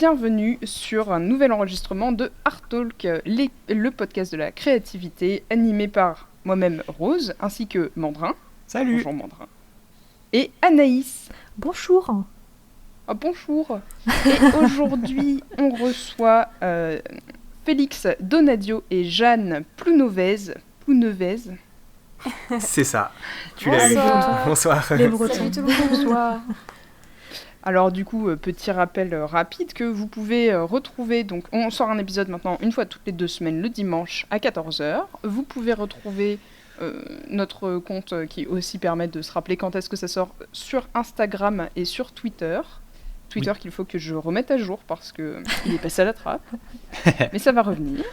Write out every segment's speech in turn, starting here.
bienvenue sur un nouvel enregistrement de Art Talk, le podcast de la créativité, animé par moi-même Rose, ainsi que Mandrin. Salut. Bonjour Mandrin. Et Anaïs. Bonjour. Oh, bonjour. Et aujourd'hui, on reçoit Félix Donadio et Jeanne Plounevez. C'est ça. Tu Bonsoir. l'as eu. Bonsoir. Les Bretons. Salut tout le monde. Bonsoir. Alors du coup, petit rappel rapide que vous pouvez retrouver, donc on sort un épisode maintenant une fois toutes les 2 semaines le dimanche à 14h. Vous pouvez retrouver notre compte qui aussi permet de se rappeler quand est-ce que ça sort sur Instagram et sur Twitter. Twitter qu'il faut que je remette à jour parce qu'il est passé à la trappe. Mais ça va revenir.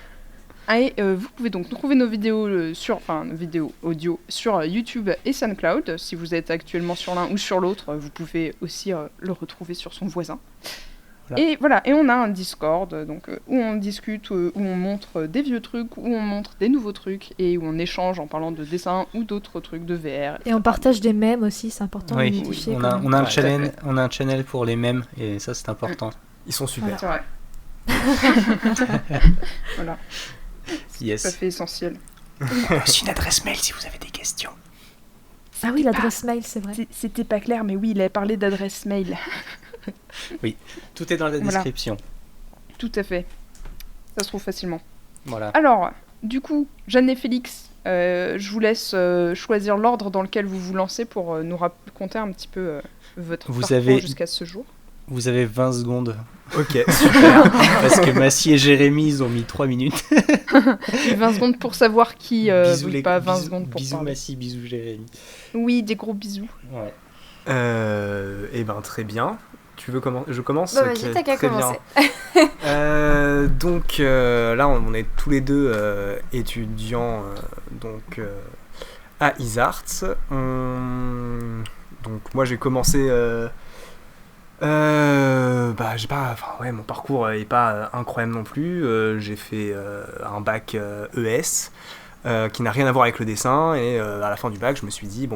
Et vous pouvez donc trouver nos vidéos, nos vidéos audio sur YouTube et SoundCloud. Si vous êtes actuellement sur l'un ou sur l'autre, vous pouvez aussi le retrouver sur son voisin. Voilà. Et voilà, et on a un Discord donc, où on discute, où on montre des vieux trucs, où on montre des nouveaux trucs, et où on échange en parlant de dessin ou d'autres trucs de VR. Et on partage des mèmes aussi, c'est important de notifier. On a un channel pour les mèmes, et ça c'est important. Ils sont super. Voilà. C'est vrai. Voilà. Yes. C'est tout à fait essentiel. Aussi une adresse mail si vous avez des questions. Ah oui, l'adresse mail, c'est vrai. C'était pas clair, mais oui, il avait parlé d'adresse mail. Oui, tout est dans la description. Tout à fait. Ça se trouve facilement. Voilà. Alors, du coup, Jeanne et Félix, je vous laisse choisir l'ordre dans lequel vous vous lancez pour nous raconter un petit peu votre parcours jusqu'à ce jour. Vous avez 20 secondes. Ok, super. Parce que Massy et Jérémy, ils ont mis 3 minutes. 20 secondes pour savoir qui... bisous oui, les, pas 20 bisous, secondes pour bisous parler. Massy, bisous Jérémy. Oui, des gros bisous. Ouais. Eh ben très bien. Tu veux commencer? Je commence. Bah vas-y, t'as qu'à commencer. Donc là, on est tous les deux étudiants à Isarts. Donc moi, j'ai commencé... mon parcours est pas incroyable non plus. J'ai fait un bac ES qui n'a rien à voir avec le dessin, et à la fin du bac, je me suis dit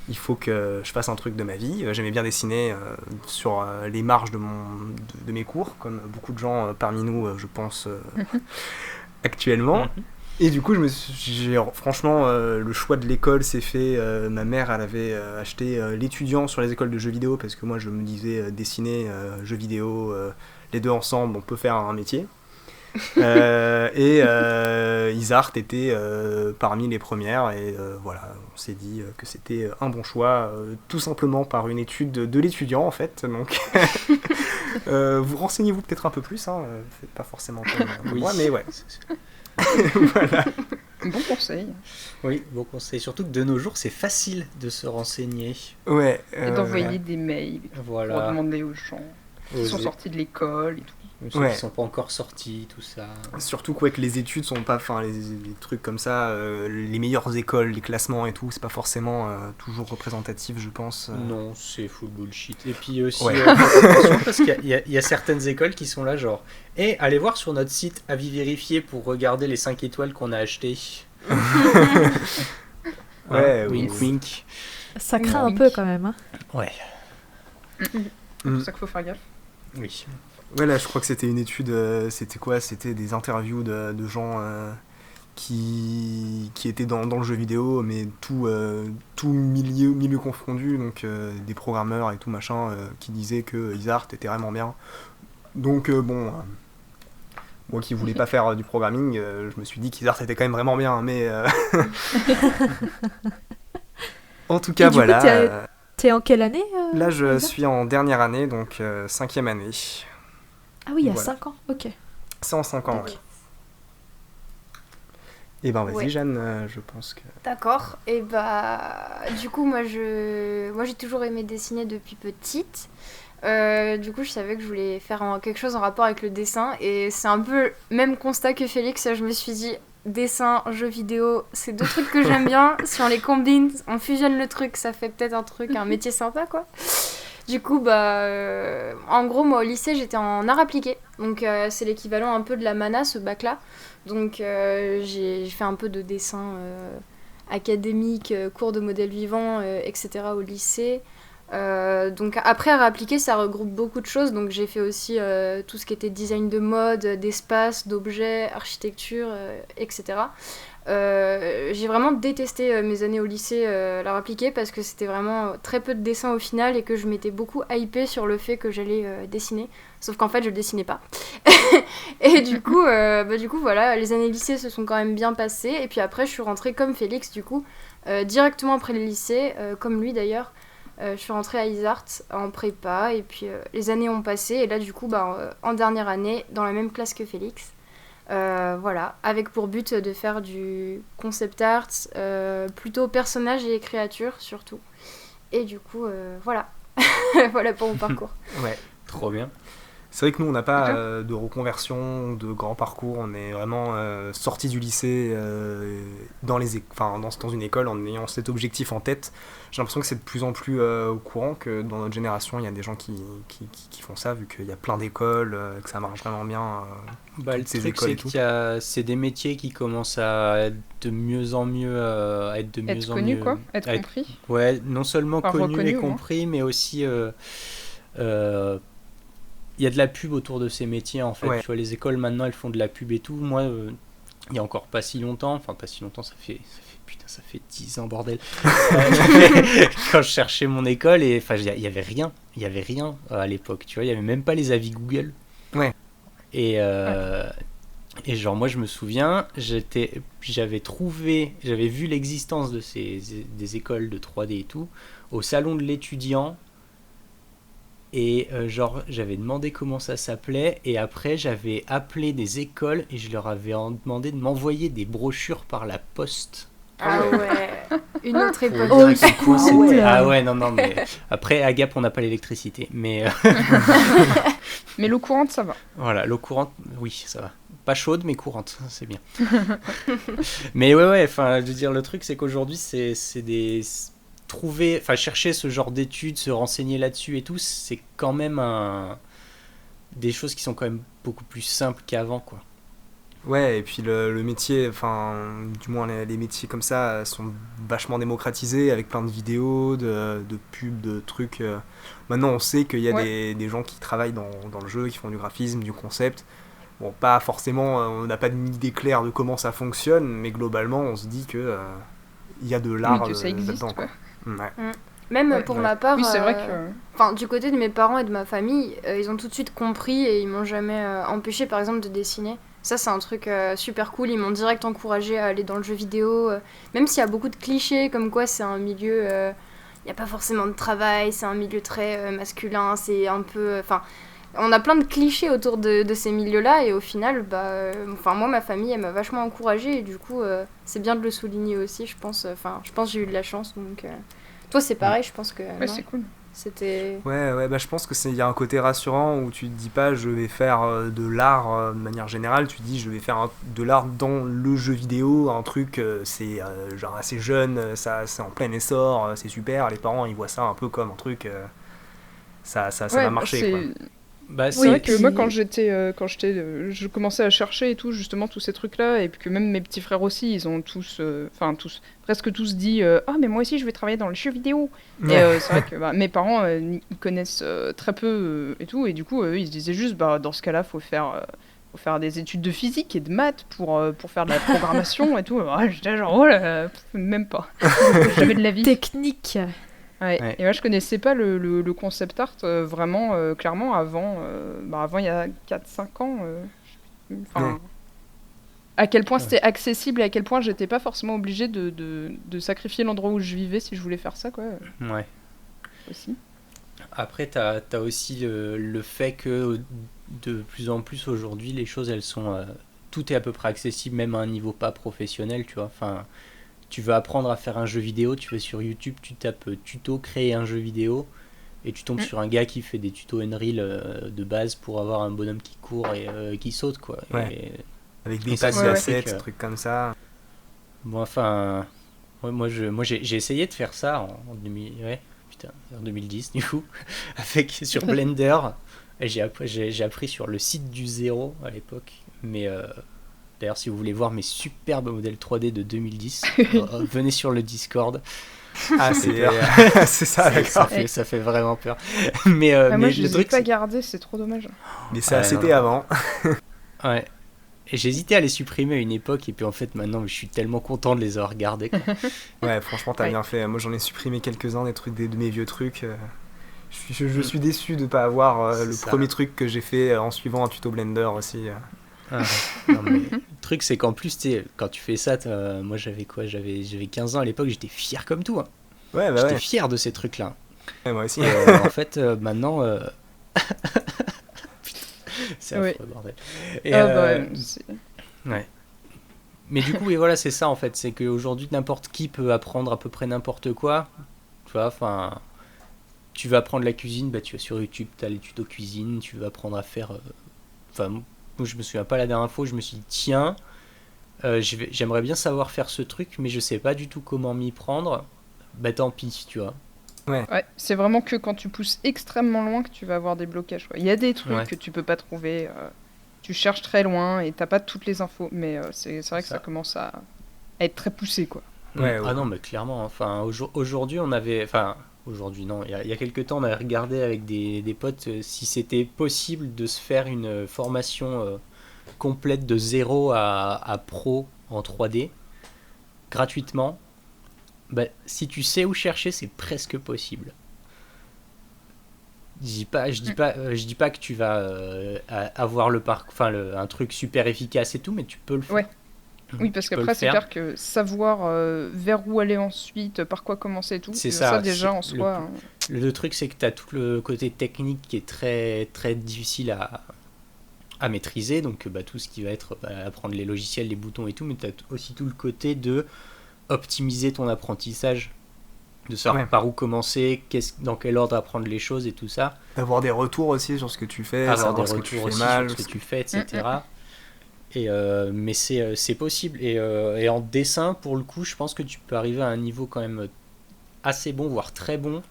il faut que je fasse un truc de ma vie. J'aimais bien dessiner sur les marges de mes cours, comme beaucoup de gens parmi nous, je pense, actuellement. Et du coup, franchement, le choix de l'école s'est fait. Ma mère, elle avait acheté l'étudiant sur les écoles de jeux vidéo, parce que moi, je me disais dessiner, jeux vidéo, les deux ensemble, on peut faire un métier. Isart était parmi les premières, et voilà, on s'est dit que c'était un bon choix, tout simplement par une étude de l'étudiant, en fait. Donc, vous renseignez-vous peut-être un peu plus, hein, faites pas forcément comme moi, mais ouais. Voilà. Bon conseil. Oui, bon conseil. Surtout que de nos jours, c'est facile de se renseigner. Ouais. Et d'envoyer des mails pour demander aux gens qui sont sortis de l'école et tout. Ceux qui sont pas encore sortis, tout ça. Surtout que les études sont pas, les trucs comme ça, les meilleures écoles, les classements et tout, c'est pas forcément toujours représentatif, je pense. Non, c'est full bullshit. Et puis aussi, attention, parce qu'il y a certaines écoles qui sont là, genre, allez voir sur notre site avis vérifié pour regarder les 5 étoiles qu'on a achetées. Ouais, wink wink. Ça craint un peu quand même. Hein. Ouais. C'est pour ça qu'il faut faire gaffe. Oui. Ouais, là, je crois que c'était une étude, c'était des interviews de gens qui étaient dans le jeu vidéo, mais tout milieu confondu, donc des programmeurs et tout machin, qui disaient que Isart était vraiment bien. Donc moi qui voulais pas faire du programming, je me suis dit qu'Isart était quand même vraiment bien, mais en tout cas, voilà. Coup, t'es en quelle année là, je suis en dernière année, donc 5e année. Ah oui, il y a 5 ans, ok. C'est en 5 ans, oui. Et ben vas-y, Ouais. Jeanne, je pense que... D'accord. Et du coup, moi j'ai toujours aimé dessiner depuis petite. Du coup, je savais que je voulais faire quelque chose en rapport avec le dessin. Et c'est un peu le même constat que Félix. Je me suis dit, dessin, jeux vidéo, c'est 2 trucs que j'aime bien. Si on les combine, on fusionne le truc, ça fait peut-être un métier sympa, quoi. Du coup, en gros, moi au lycée, j'étais en art appliqué. Donc, c'est l'équivalent un peu de la mana, ce bac-là. Donc, j'ai fait un peu de dessin académique, cours de modèle vivant, etc. au lycée. Donc après à réappliquer ça regroupe beaucoup de choses, donc j'ai fait aussi tout ce qui était design de mode, d'espace, d'objets, architecture, etc. J'ai vraiment détesté mes années au lycée la réappliquer parce que c'était vraiment très peu de dessins au final et que je m'étais beaucoup hypée sur le fait que j'allais dessiner, sauf qu'en fait je dessinais pas. Et du coup voilà, les années lycée se sont quand même bien passées et puis après je suis rentrée comme Félix du coup directement après le lycée, comme lui d'ailleurs. Je suis rentrée à Isart en prépa et puis les années ont passé et là du coup en dernière année dans la même classe que Félix, voilà, avec pour but de faire du concept art, plutôt personnages et créatures surtout, et du coup voilà. Voilà pour mon parcours. Ouais, Trop bien. c'est vrai que nous on n'a pas de reconversion, de grand parcours, on est vraiment sorti du lycée dans une école en ayant cet objectif en tête. J'ai l'impression que c'est de plus en plus au courant que dans notre génération il y a des gens qui font ça, vu qu'il y a plein d'écoles, que ça marche vraiment bien. Le ces truc, écoles c'est et tout. c'est des métiers qui commencent à être de mieux en mieux, à être de mieux Être en connu, mieux. quoi. Être à être- compris. Ouais, non seulement Enfin, connu reconnu, et au moins. compris, mais aussi il y a de la pub autour de ces métiers en fait. Ouais. Tu vois, les écoles maintenant elles font de la pub et tout. Moi, il y a encore pas si longtemps, ça fait 10 ans bordel. Quand je cherchais mon école et enfin il y avait rien à l'époque, tu vois, il y avait même pas les avis Google. Ouais. Et genre moi je me souviens, j'avais vu l'existence de des écoles de 3D et tout au salon de l'étudiant. Et genre j'avais demandé comment ça s'appelait et après j'avais appelé des écoles et je leur avais demandé de m'envoyer des brochures par la poste. Ah ouais, une autre époque. Pour dire à quel point Ah ouais. c'était... Ah ouais, non, mais après à Gap on n'a pas l'électricité, mais Mais l'eau courante, ça va. voilà, l'eau courante, oui ça va. Pas chaude mais courante, c'est bien. Mais ouais, enfin je veux dire le truc c'est qu'aujourd'hui c'est des... chercher ce genre d'études, se renseigner là-dessus et tout, c'est quand même des choses qui sont quand même beaucoup plus simples qu'avant, quoi. Ouais, et puis le métier, enfin, du moins les métiers comme ça sont vachement démocratisés avec plein de vidéos, de pubs, de trucs. Maintenant, on sait qu'il y a des gens qui travaillent dans le jeu, qui font du graphisme, du concept. Bon, pas forcément, on n'a pas d'idée claire de comment ça fonctionne, mais globalement, on se dit que il y a de l'art Oui, que ça existe, là-dedans, quoi. Ouais. Même Ouais. pour ma part, Oui, c'est vrai que... enfin, du côté de mes parents et de ma famille, ils ont tout de suite compris et ils m'ont jamais empêché, par exemple, de dessiner. Ça, c'est un truc super cool. Ils m'ont direct encouragé à aller dans le jeu vidéo. Même s'il y a beaucoup de clichés, comme quoi c'est un milieu... Il n'y a pas forcément de travail, c'est un milieu très masculin, c'est un peu... Enfin, on a plein de clichés autour de ces milieux-là et au final, moi, ma famille, elle m'a vachement encouragée et du coup, c'est bien de le souligner aussi, je pense. Enfin, je pense que j'ai eu de la chance, donc... Toi, c'est pareil, je pense que... Ouais, non, c'est cool. c'était... Ouais, je pense que il y a un côté rassurant où tu te dis pas je vais faire de l'art de manière générale, tu te dis je vais faire de l'art dans le jeu vidéo, un truc c'est genre assez jeune, ça c'est en plein essor, c'est super, les parents ils voient ça un peu comme un truc, ça Ouais, va marcher, quoi. Bah, C'est vrai que puis- moi, je commençais à chercher et tout, justement, tous ces trucs-là, et puis que même mes petits frères aussi, ils ont tous, presque tous dit ah, mais moi aussi, je vais travailler dans le jeu vidéo. Et c'est vrai que mes parents, ils connaissent très peu et tout, et du coup, ils se disaient juste, dans ce cas-là, faut faire des études de physique et de maths pour faire de la programmation et tout. Alors, j'étais genre, oh là, même pas. Jamais de la vie. Technique. Ouais. Ouais. Et moi, je connaissais pas le concept art vraiment clairement avant il y a 4-5 ans. Ouais. À quel point c'était accessible et à quel point j'étais pas forcément obligée de sacrifier l'endroit où je vivais si je voulais faire ça, quoi. Ouais. Aussi. Après, t'as aussi le fait que de plus en plus aujourd'hui, les choses, elles sont... tout est à peu près accessible, même à un niveau pas professionnel, tu vois. Enfin, tu veux apprendre à faire un jeu vidéo, tu vas sur YouTube, tu tapes tuto créer un jeu vidéo, et tu tombes sur un gars qui fait des tutos Unreal de base pour avoir un bonhomme qui court et qui saute, quoi. Ouais. Et, Avec et des ça, passes c'est un d'assets, truc, des trucs comme ça. bon, enfin... Moi, j'ai essayé de faire ça en 2010 du coup, sur Blender. Et j'ai appris sur le site du zéro à l'époque. Mais d'ailleurs, si vous voulez voir mes superbes modèles 3D de 2010, venez sur le Discord. Ah, C'était, c'est ça, d'accord. ça fait vraiment peur. Mais, Moi, mais je le les ai truc, pas gardés, c'est trop dommage. Mais ça, Ouais, c'était non. avant. ouais. Et j'hésitais à les supprimer à une époque, et puis en fait, maintenant, je suis tellement content de les avoir gardés, quoi. Ouais, franchement, t'as Ouais. bien fait. Moi, j'en ai supprimé quelques-uns, des trucs, de mes vieux trucs. Je suis déçu de pas avoir C'est le ça. premier truc que j'ai fait en suivant un tuto Blender aussi. Ah, non, mais le truc, c'est qu'en plus, tu sais, quand tu fais ça, moi, j'avais quoi? J'avais 15 ans à l'époque, j'étais fier comme tout, hein. Ouais, bah J'étais ouais. fier de ces trucs-là. Ouais, moi aussi. Et en fait, maintenant... Putain, c'est Ouais. affreux, bordel. Et, Ouais. Mais du coup, et voilà, c'est ça en fait, c'est qu'aujourd'hui, n'importe qui peut apprendre à peu près n'importe quoi. Tu vois, enfin, tu veux apprendre la cuisine, bah tu vas sur YouTube, tu as les tutos cuisine, tu veux apprendre à faire. Enfin, moi, je me souviens pas la dernière fois, je me suis dit, tiens, j'aimerais bien savoir faire ce truc, mais je sais pas du tout comment m'y prendre. Bah tant pis, tu vois. Ouais, c'est vraiment que quand tu pousses extrêmement loin que tu vas avoir des blocages, quoi. Il y a des trucs Ouais. que tu peux pas trouver, tu cherches très loin et t'as pas toutes les infos, mais c'est vrai que Ça. ça commence à être très poussé, quoi. Ouais, Ah ouais. non, mais clairement, enfin, aujourd'hui, on avait. Enfin, aujourd'hui, non, il y a quelques temps, on avait regardé avec des potes si c'était possible de se faire une formation complète de 0 à pro en 3D gratuitement. Bah, si tu sais où chercher, c'est presque possible. Je dis pas que tu vas avoir un truc super efficace et tout, mais tu peux le faire. Ouais. Oui, parce Tu peux qu'après, le c'est faire. clair que savoir vers où aller ensuite, par quoi commencer et tout, C'est ça ça, déjà c'est en soi. Hein. Le truc, c'est que tu as tout le côté technique qui est très, très difficile à maîtriser. Donc, bah, tout ce qui va être apprendre les logiciels, les boutons et tout. Mais tu as aussi tout le côté de optimiser ton apprentissage. De savoir Ouais. par où commencer, dans quel ordre apprendre les choses et tout ça. Avoir des retours aussi sur ce que tu fais, Avoir des savoir ce que tu retours fais aussi mal. sur ce que tu fais, etc. Et, mais c'est possible. Et en dessin, pour le coup, je pense que tu peux arriver à un niveau quand même assez bon, voire très bon,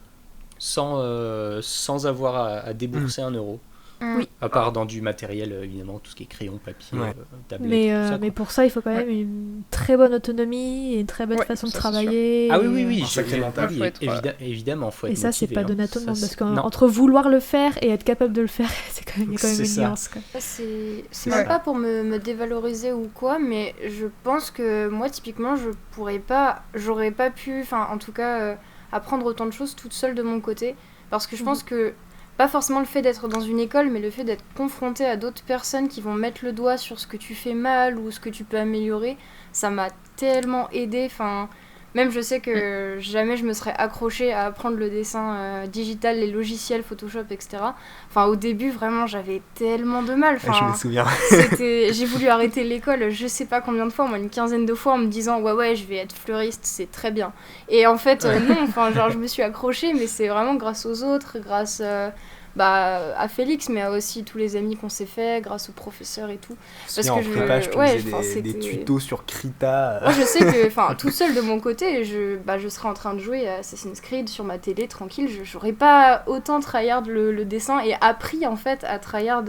sans avoir à débourser 1 euro. Oui. À part dans du matériel, évidemment, tout ce qui est crayon, papier, Ouais. tablette, Mais, tout ça. mais Quoi. pour ça, il faut quand même une très bonne autonomie et une très bonne Ouais, façon de ça, c'est travailler. Ah oui, Un sacré mental. oui, Faut être, évidemment, faut être Et ça, c'est motivé, pas hein. donné à tout le Ça, monde. Parce c'est- non. qu'entre vouloir le faire et être capable de le faire, il y a quand même C'est une ça. nuance. Quoi. Ça, c'est C'est même ça. pas pour me dévaloriser ou quoi, mais je pense que moi, typiquement, j'aurais pas pu, enfin, en tout cas, apprendre autant de choses toute seule de mon côté. Parce que je pense que, pas forcément le fait d'être dans une école, mais le fait d'être confronté à d'autres personnes qui vont mettre le doigt sur ce que tu fais mal ou ce que tu peux améliorer, ça m'a tellement aidé. Enfin, même je sais que jamais je me serais accrochée à apprendre le dessin digital, les logiciels, Photoshop, etc. Enfin, au début, vraiment, j'avais tellement de mal. Ouais, je Enfin, me souviens. j'ai voulu arrêter l'école, je sais pas combien de fois, moi une quinzaine de fois en me disant ouais je vais être fleuriste, c'est très bien. Et en fait non, enfin genre je me suis accrochée, mais c'est vraiment grâce aux autres, grâce à Félix, mais à aussi tous les amis qu'on s'est fait, grâce aux professeurs et tout. Parce que en je- prépa, je te ouais, faisais enfin, des c'était- tutos sur Krita. Moi je sais que, enfin, toute seule de mon côté, je serais en train de jouer à Assassin's Creed sur ma télé tranquille, j'aurais pas autant tryhard le dessin et appris en fait à tryhard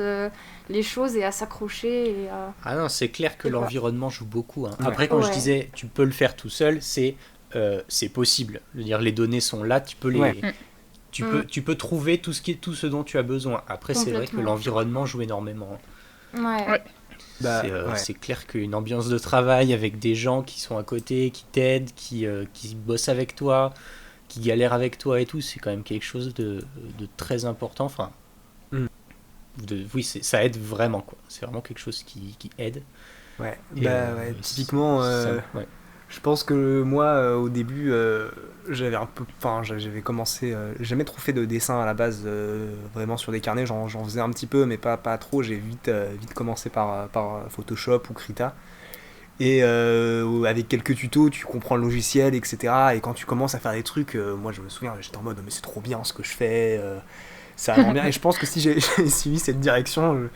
les choses et à s'accrocher et à... Ah non, c'est clair que C'est quoi. l'environnement joue beaucoup. Hein. Ouais. Après, quand je Ouais. disais tu peux le faire tout seul, c'est possible. Je veux dire, les données sont là, tu peux les. Ouais. Tu peux trouver tout ce dont tu as besoin. Après, c'est vrai que Complètement. l'environnement joue énormément. Ouais. Ouais. Bah, C'est ouais. c'est clair qu'une ambiance de travail avec des gens qui sont à côté, qui t'aident, qui bossent avec toi, qui galèrent avec toi et tout, c'est quand même quelque chose de très important. Enfin, oui, ça aide vraiment, quoi. C'est vraiment quelque chose qui aide. Ouais. Et, Bah, ouais, typiquement, ouais. je pense que moi, au début, j'avais un peu, enfin, j'avais commencé, j'ai jamais trop fait de dessin à la base, vraiment sur des carnets, j'en faisais un petit peu, mais pas trop. J'ai vite commencé par Photoshop ou Krita. Et avec quelques tutos, tu comprends le logiciel, etc. Et quand tu commences à faire des trucs, moi je me souviens, j'étais en mode, mais c'est trop bien ce que je fais, ça rend bien. Et je pense que si j'avais suivi cette direction,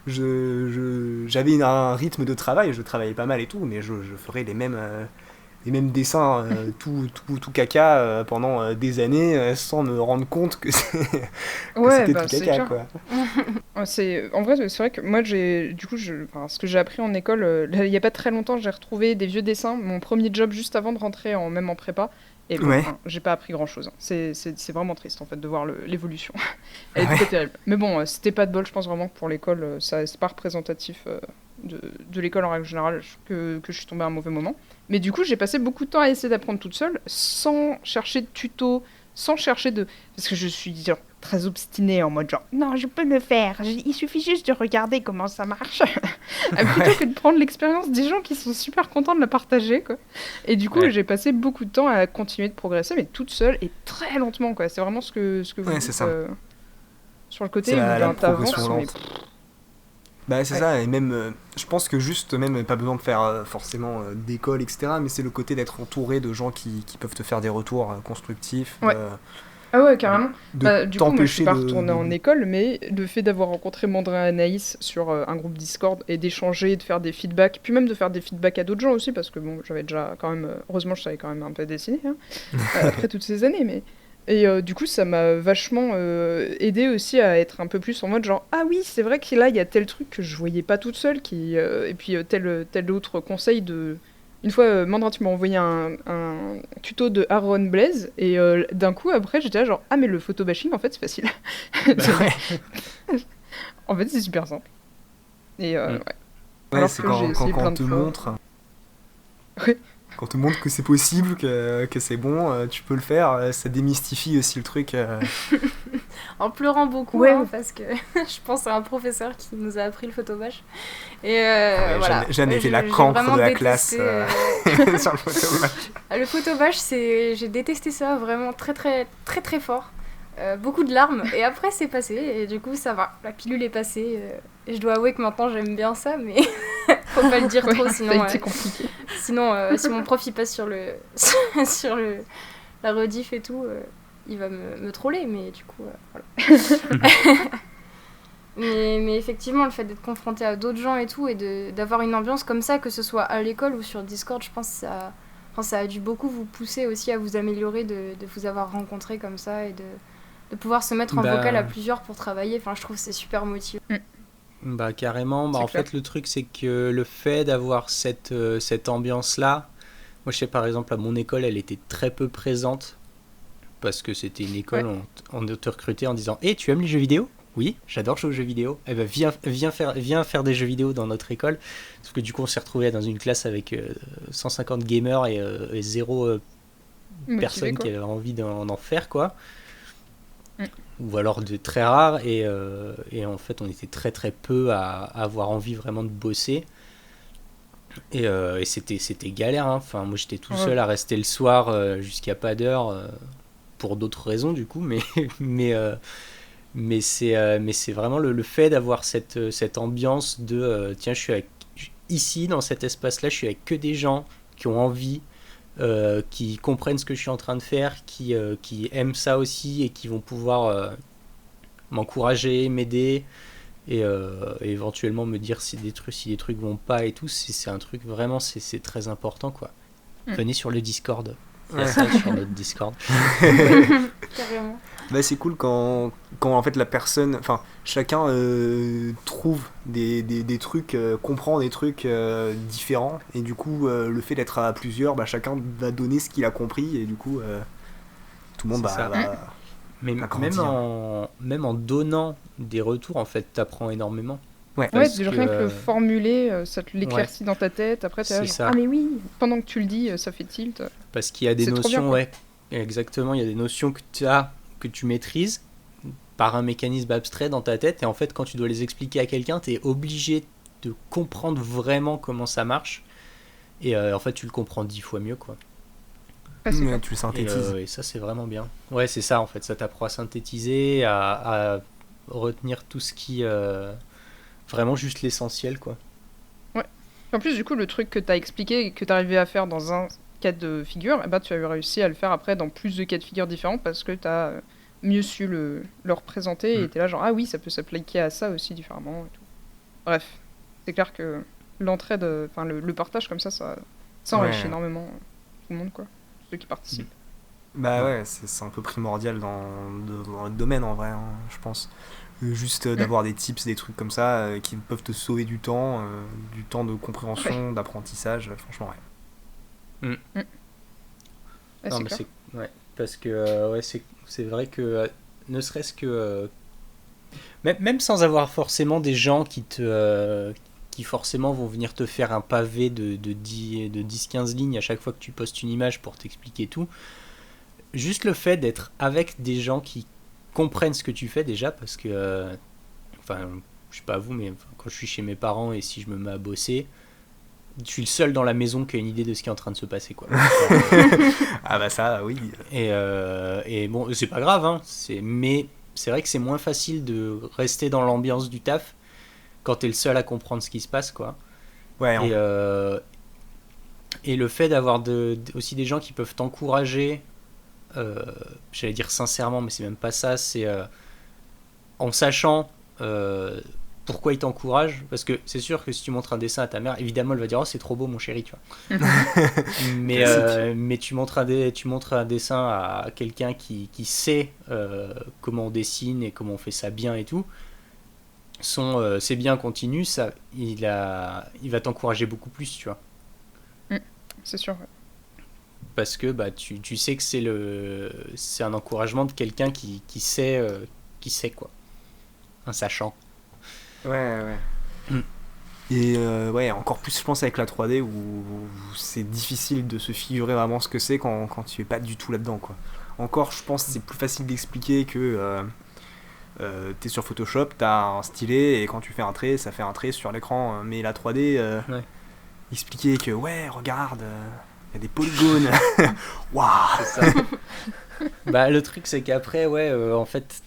j'avais un rythme de travail, je travaillais pas mal et tout, mais je ferais les mêmes dessins tout caca pendant des années sans me rendre compte que c'était tout c'est caca, clair. quoi. En vrai, c'est vrai que moi, ce que j'ai appris en école, il y a pas très longtemps, j'ai retrouvé des vieux dessins, mon premier job juste avant de rentrer même en prépa, Et bon, Ouais. enfin, j'ai pas appris grand-chose. Hein. C'est vraiment triste, en fait, de voir l'évolution. Elle est Ouais. très terrible. Mais bon, c'était pas de bol, je pense vraiment que pour l'école, c'est pas représentatif de l'école en règle générale que je suis tombée à un mauvais moment. Mais du coup, j'ai passé beaucoup de temps à essayer d'apprendre toute seule, sans chercher de tuto, sans chercher de... Parce que je suis genre, très obstinée en mode genre, non, je peux le faire, il suffit juste de regarder comment ça marche. Plutôt que de prendre l'expérience des gens qui sont super contents de la partager, quoi. Et du coup, Ouais. j'ai passé beaucoup de temps à continuer de progresser, mais toute seule et très lentement, quoi. C'est vraiment ce que vous Ouais, dites, c'est ça. sur le côté C'est où la ben, t'avances, progression mais lente. Bah c'est Ouais. ça, et même, je pense que juste, même, pas besoin de faire forcément d'école, etc., mais c'est le côté d'être entouré de gens qui peuvent te faire des retours constructifs, Ouais. Ah ouais, carrément. de Du coup, moi, je suis t'empêcher pas de... retournée en école, mais le fait d'avoir rencontré Mandrin et Anaïs sur un groupe Discord et d'échanger, de faire des feedbacks, puis même de faire des feedbacks à d'autres gens aussi, parce que bon, j'avais déjà quand même... heureusement, je savais quand même un peu dessiner, hein, après toutes ces années, mais... Et du coup, ça m'a vachement aidé aussi à être un peu plus en mode genre, ah oui, c'est vrai que là, il y a tel truc que je voyais pas toute seule, et puis tel autre conseil de... Une fois, Mandrin, tu m'as envoyé un tuto de Aaron Blaze, et d'un coup, après, j'étais là genre, ah mais le photobashing, en fait, c'est facile. Bah ouais, En fait, c'est super simple. Et ouais. ouais, Alors c'est que j'ai essayé quand plein on de te fois. montre... Ouais. Quand on te montre que c'est possible, que c'est bon, tu peux le faire, ça démystifie aussi le truc. En pleurant beaucoup, Ouais. hein, parce que je pense à un professeur qui nous a appris le photobash. Et Ouais, voilà. Jeanne était la J'ai cancre vraiment de la détesté, classe sur le photobash. Le photobash, j'ai détesté ça vraiment très très très très fort. Beaucoup de larmes, et après c'est passé, et du coup ça va. La pilule est passée. Et je dois avouer que maintenant j'aime bien ça, mais faut pas le dire Ouais, trop, ça sinon, a été compliqué. sinon si mon prof il passe sur sur la rediff et tout, il va me troller, mais du coup, voilà. mais effectivement, le fait d'être confronté à d'autres gens et tout, et d'avoir une ambiance comme ça, que ce soit à l'école ou sur Discord, je pense que ça a dû beaucoup vous pousser aussi à vous améliorer, de vous avoir rencontré comme ça, et de pouvoir se mettre en Bah, vocal à plusieurs pour travailler. Enfin, je trouve que c'est super motivant. Bah carrément, bah C'est en clair. fait le truc c'est que le fait d'avoir cette ambiance-là, moi je sais par exemple à mon école elle était très peu présente, parce que c'était une école, Ouais. on te recrutait en disant « Eh, tu aimes les jeux vidéo ?» « Oui, j'adore jouer aux jeux vidéo. » Eh ben viens faire des jeux vidéo dans notre école. Parce que du coup on s'est retrouvé dans une classe avec 150 gamers et zéro Motivé, personne quoi. qui avait envie d'en faire, quoi. Mm. Ou alors de très rares, et en fait on était très très peu à avoir envie vraiment de bosser, et c'était galère, hein. Enfin, moi j'étais tout Ouais. seul à rester le soir jusqu'à pas d'heure, pour d'autres raisons du coup, mais c'est vraiment le fait d'avoir cette ambiance de tiens, ici dans cet espace là, je suis avec que des gens qui ont envie, qui comprennent ce que je suis en train de faire, qui aiment ça aussi, et qui vont pouvoir m'encourager, m'aider, et éventuellement me dire si des trucs vont pas et tout. C'est un truc vraiment, c'est très important, quoi. Venez sur le Discord. Il y a Ouais. ça sur notre Discord. Carrément. Bah, c'est cool quand en fait la personne, enfin chacun trouve des trucs, comprend des trucs différents, et du coup le fait d'être à plusieurs, bah, chacun va donner ce qu'il a compris, et du coup tout le monde C'est ça. va Mais à grandir. même en donnant des retours, en fait, t'apprends énormément. Ouais. Ouais, Parce déjà que, rien que le formuler, ça te l'éclaircit dans ta tête. Après, t'es là C'est genre, ça. ah mais oui, pendant que tu le dis, ça fait tilt. Parce qu'il y a des C'est trop bien, notions, quoi. ouais, exactement, il y a des notions que tu maîtrises par un mécanisme abstrait dans ta tête, et en fait, quand tu dois les expliquer à quelqu'un, t'es obligé de comprendre vraiment comment ça marche, et en fait, tu le comprends 10 fois mieux, quoi. Ouais, c'est Ouais, clair. tu le synthétises. Et ça, c'est vraiment bien. Ouais, c'est ça, en fait, ça t'apprend à synthétiser, à retenir tout ce qui... vraiment juste l'essentiel, quoi. En plus, du coup, le truc que t'as expliqué et que t'arrivais à faire dans un cas de figure, eh ben, tu as réussi à le faire après dans plus de cas de figure différents parce que t'as mieux su le représenter et t'es là genre, ah oui, ça peut s'appliquer à ça aussi différemment. Et tout. Bref, c'est clair que l'entraide, enfin le partage comme ça enrichit Ouais. énormément tout le monde, quoi. Ceux qui participent. Bah ouais, c'est un peu primordial dans le domaine en vrai, hein, je pense. Juste d'avoir des tips, des trucs comme ça qui peuvent te sauver du temps de compréhension, d'apprentissage, franchement ouais. Ouais, Non, c'est mais clair. ouais, parce que ouais, c'est vrai que ne serait-ce que même sans avoir forcément des gens qui forcément vont venir te faire un pavé de 10-15 lignes à chaque fois que tu postes une image pour t'expliquer tout, juste le fait d'être avec des gens qui comprennent ce que tu fais déjà, parce que enfin, je sais pas vous, mais enfin, quand je suis chez mes parents et si je me mets à bosser, je suis le seul dans la maison qui a une idée de ce qui est en train de se passer, quoi. Ah bah ça, oui. Et bon, c'est pas grave, hein, mais c'est vrai que c'est moins facile de rester dans l'ambiance du taf quand t'es le seul à comprendre ce qui se passe, quoi. Ouais, Et le fait d'avoir aussi des gens qui peuvent t'encourager, j'allais dire sincèrement, mais c'est même pas ça, c'est en sachant pourquoi ils t'encouragent, parce que c'est sûr que si tu montres un dessin à ta mère, évidemment elle va dire oh c'est trop beau mon chéri, tu vois. mais tu montres un dessin à quelqu'un qui sait comment on dessine et comment on fait ça bien et tout, c'est bien, continue, ça, il va t'encourager beaucoup plus, tu vois. C'est sûr. Ouais. Parce que bah, tu sais que c'est un encouragement de quelqu'un qui sait quoi, un sachant. ouais. Et ouais, encore plus je pense avec la 3D où c'est difficile de se figurer vraiment ce que c'est quand tu es pas du tout là-dedans, quoi. Encore je pense que c'est plus facile d'expliquer que t'es sur Photoshop, t'as un stylet et quand tu fais un trait, ça fait un trait sur l'écran, mais la 3D, Ouais. expliquer que ouais, regarde, y a des polygones, waouh. C'est ça. Bah, le truc, c'est qu'après, ouais, en fait,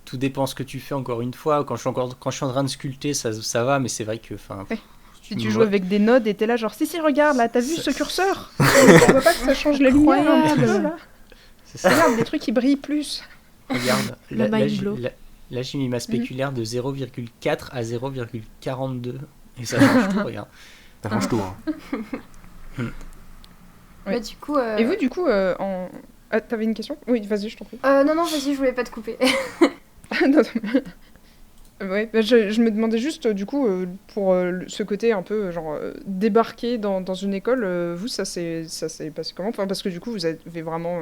tout dépend ce que tu fais, encore une fois. Quand je suis en train de sculpter, ça va, mais c'est vrai que. Ouais. Si tu joues avec des nodes et t'es là, genre, si, regarde, là, t'as vu ce curseur? Tu vois pas que ça change la lumière un petit peu, là? C'est ça. Regarde, des trucs qui brillent plus. Regarde, Le là, mind blow. là, j'ai mis ma spéculaire de 0,4 à 0,42. Et ça change tout, regarde. Ça change tout, hein. Ouais. Bah, du coup. Et vous, du coup, Ah, t'avais une question? Oui, vas-y, je t'en prie. Non, vas-y, je voulais pas te couper. Non, ouais, bah, je me demandais juste, du coup, pour ce côté un peu, genre, débarquer dans une école, vous, ça s'est passé comment? Enfin, parce que du coup, vous avez vraiment...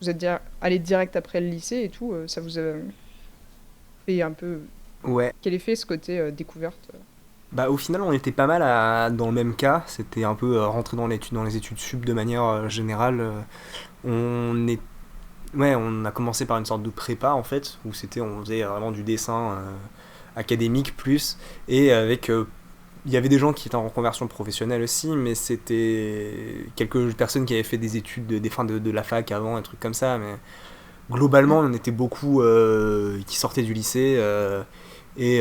vous êtes allé direct après le lycée et tout, ça vous a fait un peu... Ouais. Quel effet, ce côté découverte? Bah au final on était pas mal dans le même cas, c'était un peu rentrer dans les études sup de manière générale. On a commencé par une sorte de prépa en fait, où on faisait vraiment du dessin académique plus, et avec il y avait des gens qui étaient en reconversion professionnelle aussi, mais c'était quelques personnes qui avaient fait des études de la fac avant, un truc comme ça, mais globalement on était beaucoup qui sortaient du lycée, et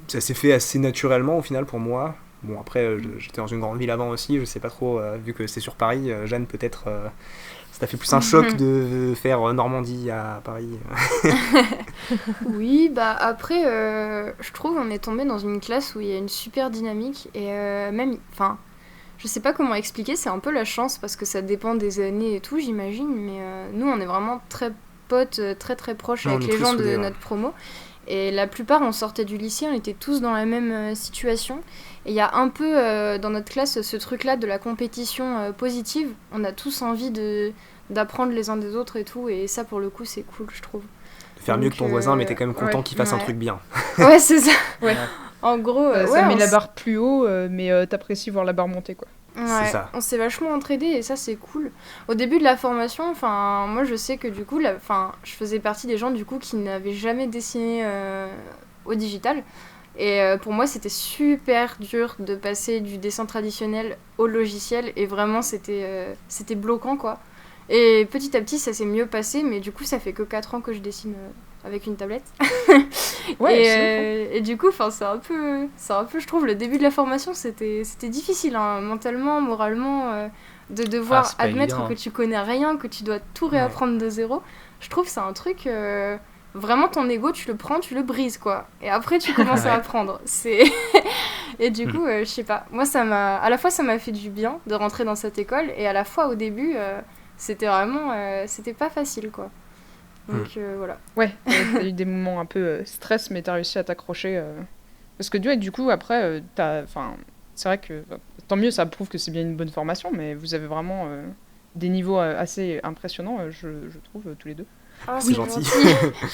ça s'est fait assez naturellement au final pour moi. Bon après j'étais dans une grande ville avant aussi, je sais pas trop, vu que c'est sur Paris, Jeanne peut-être ça t'a fait plus un choc de faire Normandie à Paris. Oui, bah après, je trouve on est tombé dans une classe où il y a une super dynamique et même, enfin, je sais pas comment expliquer, c'est un peu la chance parce que ça dépend des années et tout, j'imagine, mais nous on est vraiment très potes, très très proches Non, avec on est les très gens soudés, de ouais. notre promo. Et la plupart, on sortait du lycée, on était tous dans la même situation. Et il y a un peu dans notre classe ce truc-là de la compétition positive. On a tous envie d'apprendre les uns des autres et tout. Et ça, pour le coup, c'est cool, je trouve. De faire Donc, mieux que ton voisin, mais t'es quand même content ouais. qu'il fasse un Ouais. truc bien. Ouais, c'est ça. Ouais. En gros, Ça ouais, met on la s- barre plus haut, mais t'apprécies voir la barre monter, quoi. Ouais, C'est ça. on s'est vachement entraidés et ça c'est cool. Au début de la formation, enfin moi je sais que du coup, je faisais partie des gens du coup qui n'avaient jamais dessiné au digital. Et pour moi c'était super dur de passer du dessin traditionnel au logiciel et vraiment c'était bloquant quoi. Et petit à petit ça s'est mieux passé mais du coup ça fait que 4 ans que je dessine avec une tablette. Ouais, et, c'est et du coup, c'est un peu, je trouve, le début de la formation, c'était difficile, hein, mentalement, moralement, de devoir c'est pas admettre évident, que hein. tu connais rien, que tu dois tout réapprendre de zéro. Je trouve que c'est un truc, vraiment ton ego, tu le prends, tu le brises, quoi. Et après, tu commences à Ouais. apprendre. Et du coup, je sais pas, moi, à la fois, ça m'a fait du bien de rentrer dans cette école, et à la fois, au début, c'était vraiment, c'était pas facile, quoi. Donc voilà. Ouais, t'as eu des moments un peu stress, mais t'as réussi à t'accrocher. Parce que du coup, après, c'est vrai que tant mieux, ça prouve que c'est bien une bonne formation, mais vous avez vraiment des niveaux assez impressionnants, je trouve, tous les deux. Ah, C'est gentil.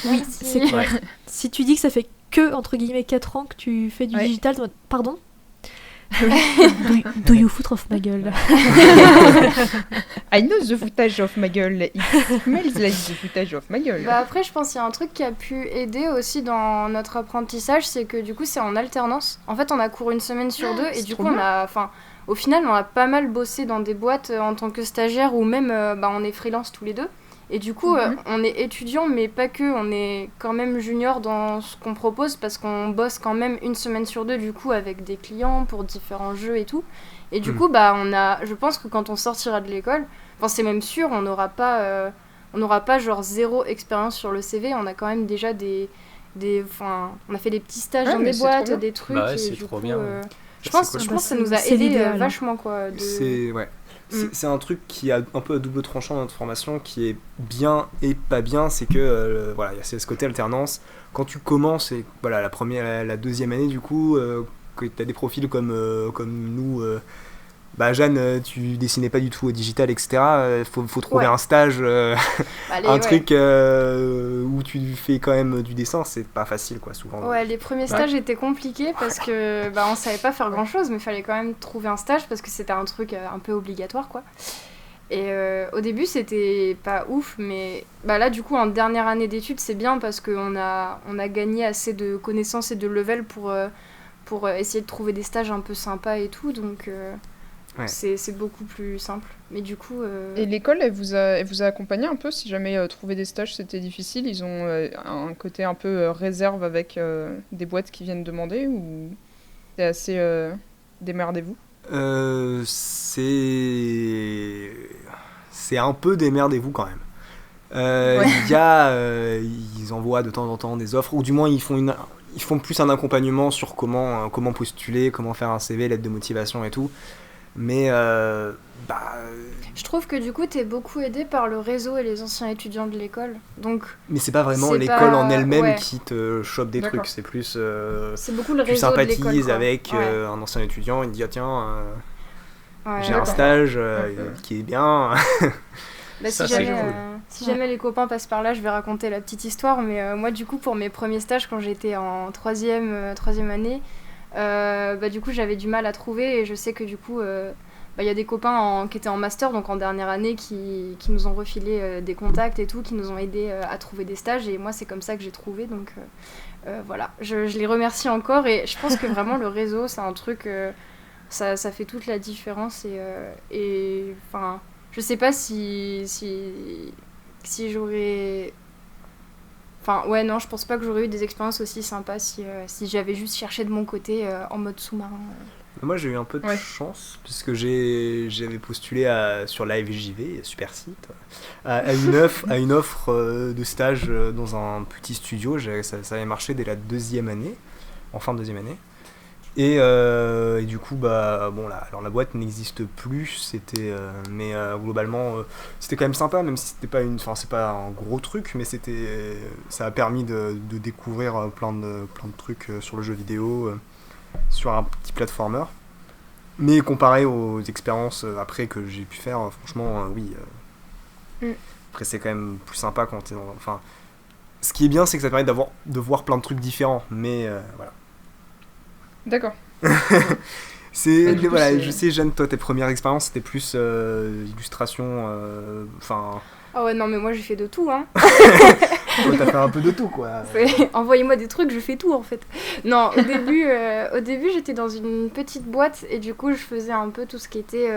Oui, C'est clair. Si tu dis que ça fait que, entre guillemets, 4 ans que tu fais du Ouais. digital, pardon do you foot of ma gueule. I know the footage of my gueule. It smells like the footage of my gueule. Bah après, je pense qu'il y a un truc qui a pu aider aussi dans notre apprentissage, c'est que du coup, c'est en alternance. En fait, on a cours une semaine sur deux, et c'est du trop coup, bien. au final, on a pas mal bossé dans des boîtes en tant que stagiaire, ou même, on est freelance tous les deux. Et du coup, on est étudiant, mais pas que, on est quand même junior dans ce qu'on propose, parce qu'on bosse quand même une semaine sur deux, du coup, avec des clients pour différents jeux et tout. Et du coup, je pense que quand on sortira de l'école, c'est même sûr, on n'aura pas genre zéro expérience sur le CV, on a quand même déjà on a fait des petits stages Ouais, dans mais des c'est trop boîtes, bien. des trucs. Bah ouais, et c'est du trop coup, bien. je C'est pense cool. que ça nous a C'est aidé l'idéal. vachement, quoi. C'est ouais. C'est un truc qui a un peu à double tranchant dans notre formation, qui est bien et pas bien, c'est que voilà, il y a ce côté alternance. Quand tu commences, et voilà, la deuxième année du coup, que tu as des profils comme nous, Jeanne, tu dessinais pas du tout au digital, etc. Faut trouver Ouais. un stage, Allez, un ouais. truc où tu fais quand même du dessin, c'est pas facile quoi, souvent. Ouais, les premiers stages étaient compliqués parce que on savait pas faire grand chose, mais il fallait quand même trouver un stage parce que c'était un truc un peu obligatoire, quoi. Et au début, c'était pas ouf, mais là, du coup, en dernière année d'études, c'est bien parce qu'on a gagné assez de connaissances et de level pour essayer de trouver des stages un peu sympas et tout, donc Ouais. c'est beaucoup plus simple. Mais du coup, Et l'école, elle vous a accompagné un peu si jamais trouver des stages c'était difficile. Ils ont un côté un peu réserve avec des boîtes qui viennent demander ou c'est assez démerdez-vous. C'est un peu démerdez-vous quand même. Ouais. Ils envoient de temps en temps des offres, ou du moins ils font plus un accompagnement sur comment postuler, comment faire un CV, lettre de motivation et tout. Mais je trouve que du coup, t'es beaucoup aidé par le réseau et les anciens étudiants de l'école. Donc, mais c'est pas vraiment C'est l'école pas- en elle-même ouais. qui te chope des D'accord. trucs, c'est plus c'est beaucoup le tu réseau de l'école, sympathises quoi. avec Ouais. un ancien étudiant, il te dit ah, tiens, Ouais, j'ai un d'accord. stage Ouais. qui est bien. Bah, Ça, si c'est jamais, cool. si jamais les copains passent par là, je vais raconter la petite histoire. Mais moi, du coup, pour mes premiers stages, quand j'étais en troisième année, du coup, j'avais du mal à trouver. Et je sais que du coup, y a des copains qui étaient en master, donc en dernière année, qui nous ont refilé des contacts et tout, qui nous ont aidés à trouver des stages. Et moi, c'est comme ça que j'ai trouvé. Donc voilà, je les remercie encore. Et je pense que vraiment, le réseau, c'est un truc... ça fait toute la différence. Et enfin... Je sais pas si j'aurais... Enfin, ouais, non, je pense pas que j'aurais eu des expériences aussi sympas si j'avais juste cherché de mon côté en mode sous-marin. Moi j'ai eu un peu de Ouais. chance puisque j'avais postulé sur l'AFJV, super site, à une offre de stage dans un petit studio. Ça avait marché dès la deuxième année, en fin de deuxième année. Et du coup alors la boîte n'existe plus, mais globalement c'était quand même sympa, même si c'est pas un gros truc, mais ça a permis de découvrir plein de trucs sur le jeu vidéo, sur un petit platformer. Mais comparé aux expériences après que j'ai pu faire, franchement oui. Après c'est quand même plus sympa quand t'es enfin, ce qui est bien, c'est que ça permet de voir plein de trucs différents, mais voilà. D'accord. C'est du coup, voilà, c'est- je sais, Jeanne, toi tes premières expériences c'était plus illustration, enfin Ah ouais, non, mais moi j'ai fait de tout, hein. toi t'as fait un peu de tout quoi. Envoyez-moi des trucs, je fais tout en fait. Non, au début j'étais dans une petite boîte et du coup je faisais un peu tout ce qui était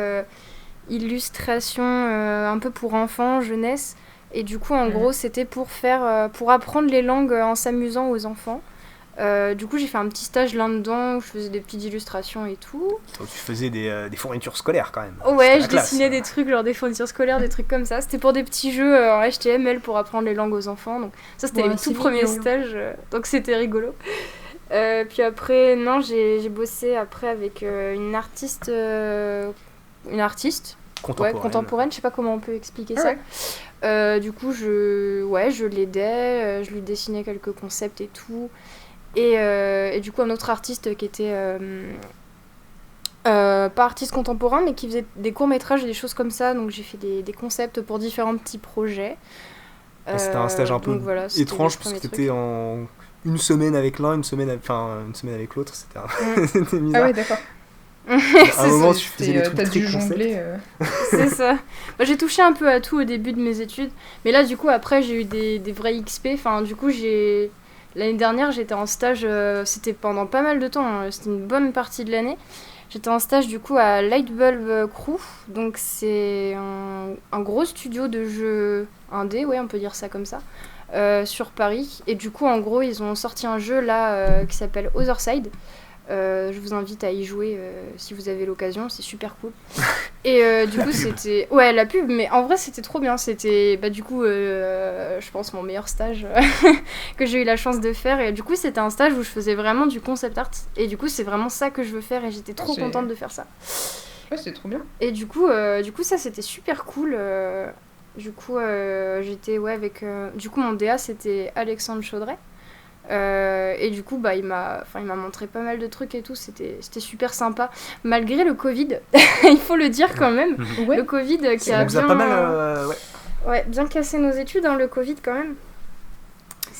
illustration un peu pour enfants, jeunesse. Et du coup en gros c'était pour apprendre les langues en s'amusant aux enfants. Du coup j'ai fait un petit stage là-dedans où je faisais des petites illustrations et tout. Donc, tu faisais des fournitures scolaires quand même. Ouais, C'était je la classe. dessinais des trucs, genre des fournitures scolaires, des trucs comme ça. C'était pour des petits jeux en HTML pour apprendre les langues aux enfants. Donc ça, c'était Ouais, les c'est tout premiers mignon. stages. Donc c'était rigolo. Puis après, non, j'ai bossé après avec une artiste. Contemporaine, je sais pas comment on peut expliquer ça. Du coup, je l'aidais, je lui dessinais quelques concepts et tout. Et du coup, un autre artiste qui était Pas artiste contemporain, mais qui faisait des courts-métrages et des choses comme ça. Donc j'ai fait des concepts pour différents petits projets. C'était un stage un peu donc voilà, c'était étrange les parce que premiers t'étais en une semaine avec l'un, une semaine avec l'autre, c'était c'était Ah bizarre. ouais, d'accord. À un moment, tu faisais des trucs T'as très dû concept. jongler. C'est ça. Bah, j'ai touché un peu à tout au début de mes études. Mais là, du coup, après, j'ai eu des vrais XP. Enfin, du coup, l'année dernière, j'étais en stage. C'était pendant pas mal de temps. C'était une bonne partie de l'année. J'étais en stage, du coup, à Lightbulb Crew. Donc, c'est un gros studio de jeux indé, ouais, on peut dire ça comme ça, sur Paris. Et du coup, en gros, ils ont sorti un jeu là qui s'appelle Other Side. Je vous invite à y jouer si vous avez l'occasion, c'est super cool. Et du coup, c'était. Ouais, la pub, mais en vrai, c'était trop bien. C'était, du coup, je pense, mon meilleur stage que j'ai eu la chance de faire. Et du coup, c'était un stage où je faisais vraiment du concept art. Et du coup, c'est vraiment ça que je veux faire. Et j'étais trop contente de faire ça. Ouais, c'est trop bien. Et du coup, ça, c'était super cool. Du coup, j'étais avec. Du coup, mon DA, c'était Alexandre Chaudret. Et du coup, il m'a montré pas mal de trucs et tout, c'était super sympa. Malgré le Covid, il faut le dire quand même. Ouais. Le Covid qui Ça a nous a bien, pas mal, ouais, bien cassé nos études, le Covid quand même.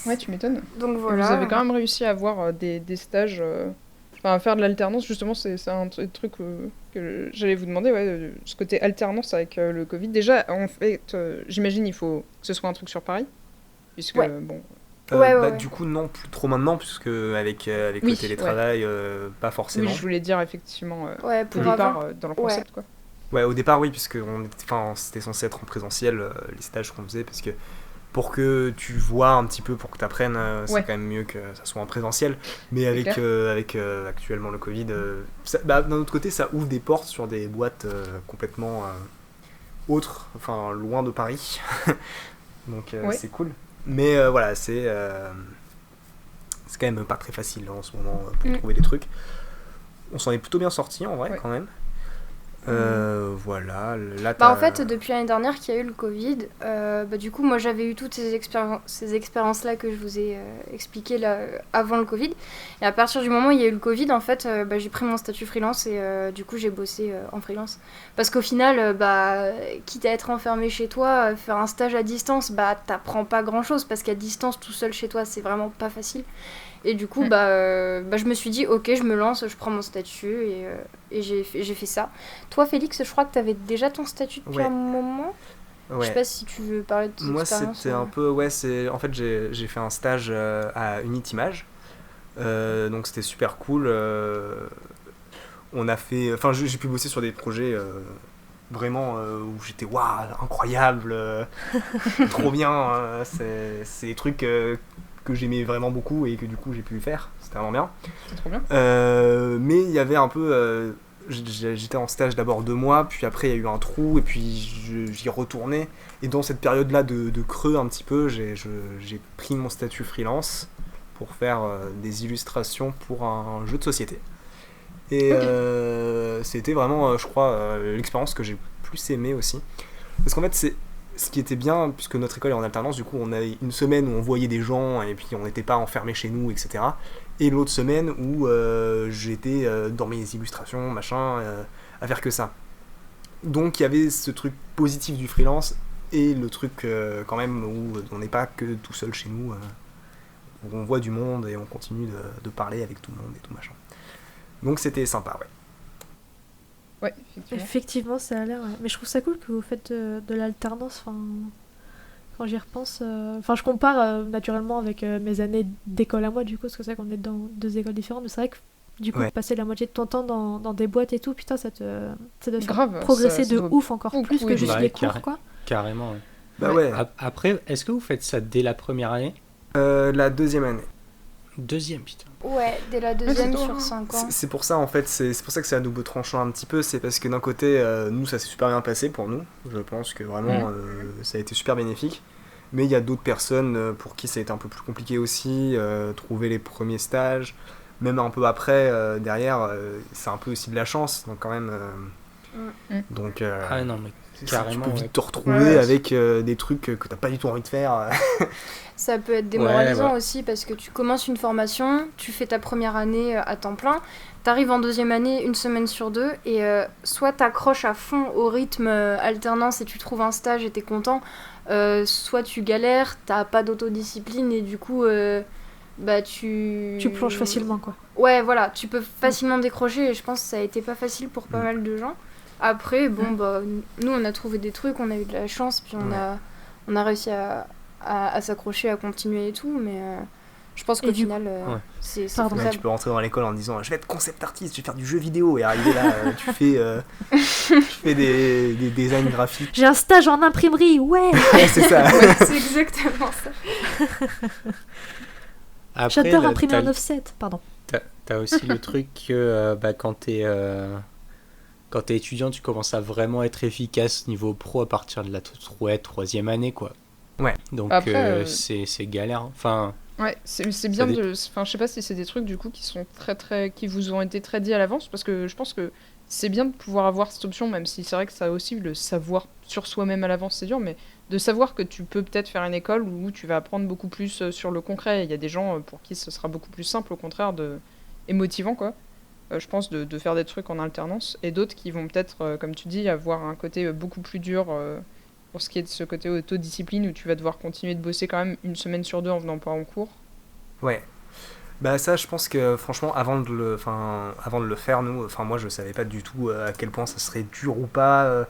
Ouais, tu m'étonnes. Donc Et voilà. vous avez quand même réussi à avoir des stages, à faire de l'alternance, justement, c'est un truc que j'allais vous demander, ouais, ce côté alternance avec le Covid. Déjà, en fait, j'imagine il faut que ce soit un truc sur Paris, puisque, Ouais. bon... Ouais. Du coup, non, plus trop maintenant, puisque avec Oui, le télétravail, pas forcément. Oui, je voulais dire, effectivement, Ouais, au pour départ, avant. dans le concept, quoi. Ouais, au départ, oui, puisque c'était censé être en présentiel, les stages qu'on faisait, parce que pour que tu vois un petit peu, pour que tu apprennes, c'est Ouais. quand même mieux que ça soit en présentiel. Mais avec actuellement le Covid, d'un autre côté, ça ouvre des portes sur des boîtes complètement autres, enfin loin de Paris. Donc Ouais. c'est cool. Mais voilà, c'est quand même pas très facile en ce moment pour trouver des trucs. On s'en est plutôt bien sorti en vrai, Ouais. quand même. Voilà, là En fait, depuis l'année dernière qu'il y a eu le Covid, du coup, moi j'avais eu toutes ces expériences-là que je vous ai expliquées là, avant le Covid. Et à partir du moment où il y a eu le Covid, en fait, j'ai pris mon statut freelance et du coup, j'ai bossé en freelance. Parce qu'au final, quitte à être enfermé chez toi, faire un stage à distance, t'apprends pas grand-chose parce qu'à distance, tout seul chez toi, c'est vraiment pas facile. Et du coup, je me suis dit, ok, je me lance, je prends mon statut et j'ai fait ça. Toi, Félix, je crois que tu avais déjà ton statut depuis un moment. Ouais. Je sais pas si tu veux parler de tes expériences. Moi, c'était un peu... en fait, j'ai fait un stage à Unitimage. Donc, c'était super cool. On a fait... Enfin, j'ai pu bosser sur des projets... vraiment où j'étais waouh, incroyable, trop bien, c'est des trucs que j'aimais vraiment beaucoup et que du coup j'ai pu faire, c'était vraiment bien. C'est trop bien. Mais il y avait un peu j'étais en stage d'abord 2 mois, puis après il y a eu un trou et puis j'y retournais, et dans cette période là de creux un petit peu, j'ai pris mon statut freelance pour faire des illustrations pour un jeu de société. Et c'était vraiment, je crois, l'expérience que j'ai plus aimée aussi. Parce qu'en fait, c'est ce qui était bien, puisque notre école est en alternance, du coup, on avait une semaine où on voyait des gens et puis on n'était pas enfermés chez nous, etc. Et l'autre semaine où j'étais dans mes illustrations, machin, à faire que ça. Donc il y avait ce truc positif du freelance et le truc quand même où on n'est pas que tout seul chez nous, où on voit du monde et on continue de parler avec tout le monde et tout machin. Donc c'était sympa, ouais. Ouais, Effectivement, ça a l'air. Ouais. Mais je trouve ça cool que vous faites de l'alternance. Quand j'y repense, je compare naturellement avec mes années d'école à moi, du coup, parce que c'est vrai qu'on est dans 2 écoles différentes. Mais c'est vrai que du coup, passer la moitié de ton temps dans des boîtes et tout, putain, ça doit faire progresser de ouf encore plus que juste les cours, quoi. Carrément. Ouais. Bah ouais. Après, est-ce que vous faites ça dès la première année ? La 2e année. 2e, putain. Ouais, dès la 2e sur 5 ans. C'est pour ça en fait, c'est pour ça que c'est à double tranchant un petit peu, c'est parce que d'un côté, nous ça s'est super bien passé pour nous, je pense que vraiment ça a été super bénéfique, mais il y a d'autres personnes pour qui ça a été un peu plus compliqué aussi, trouver les premiers stages, même un peu après, derrière, c'est un peu aussi de la chance, donc quand même... Donc, Ah non, mais Carrément, tu peux vite ouais. te retrouver Ouais. avec des trucs que t'as pas du tout envie de faire. Ça peut être démoralisant Ouais. aussi parce que tu commences une formation, tu fais ta première année à temps plein, t'arrives en deuxième année une semaine sur deux et soit t'accroches à fond au rythme alternance et tu trouves un stage et t'es content, soit tu galères, t'as pas d'autodiscipline et du coup bah tu... Tu plonges facilement, quoi. Ouais, voilà, tu peux facilement décrocher et je pense que ça a été pas facile pour pas mal de gens. Après, bon, bah, nous on a trouvé des trucs, on a eu de la chance, puis on a réussi à s'accrocher, à continuer et tout, mais je pense qu'au Et du final, Ouais. c'est Pardon. Ouais, faisable. tu peux rentrer dans l'école en disant je vais être concept artiste, je vais faire du jeu vidéo et arriver là, tu fais des designs graphiques. J'ai un stage en imprimerie, ouais. Ouais, c'est ça. C'est exactement ça. Après, J'adore là, imprimer t'as- un offset, pardon. T'as aussi le truc que bah, quand t'es étudiant, tu commences à vraiment être efficace niveau pro à partir de la troisième année, quoi. Ouais. Donc Après, c'est galère. Enfin, Ouais, c'est bien Ça de. Enfin, je sais pas si c'est des trucs du coup qui sont qui vous ont été très dit à l'avance, parce que je pense que c'est bien de pouvoir avoir cette option, même si c'est vrai que ça aussi le savoir sur soi-même à l'avance, c'est dur, mais de savoir que tu peux peut-être faire une école où tu vas apprendre beaucoup plus sur le concret. Il y a des gens pour qui ce sera beaucoup plus simple, au contraire, et motivant, quoi. Je pense de faire des trucs en alternance, et d'autres qui vont peut-être, comme tu dis, avoir un côté beaucoup plus dur. Pour ce qui est de ce côté autodiscipline où tu vas devoir continuer de bosser quand même une semaine sur deux en venant pas en cours. Ouais. Bah ça, je pense que franchement, avant de le faire, moi je savais pas du tout à quel point ça serait dur ou pas.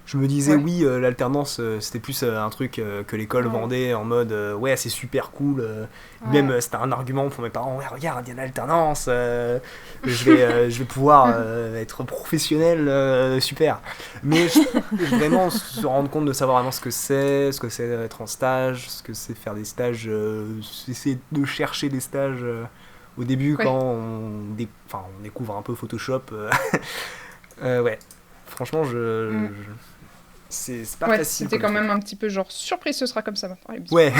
Je me disais Ouais. oui, l'alternance c'était plus un truc que l'école Ouais. vendait en mode ouais c'est super cool. Ouais. Même c'était un argument pour mes parents, ouais regarde il y a l'alternance, je vais pouvoir être professionnel, super. Mais vraiment se rendre compte de savoir vraiment ce que c'est être en stage, ce que c'est faire des stages, essayer de chercher des stages au début Ouais. quand on découvre un peu Photoshop. Ouais, franchement c'est pas Ouais, facile. c'était comme quand truc. même un petit peu genre surprise, ce sera comme ça maintenant. Allez, bisous. Ouais,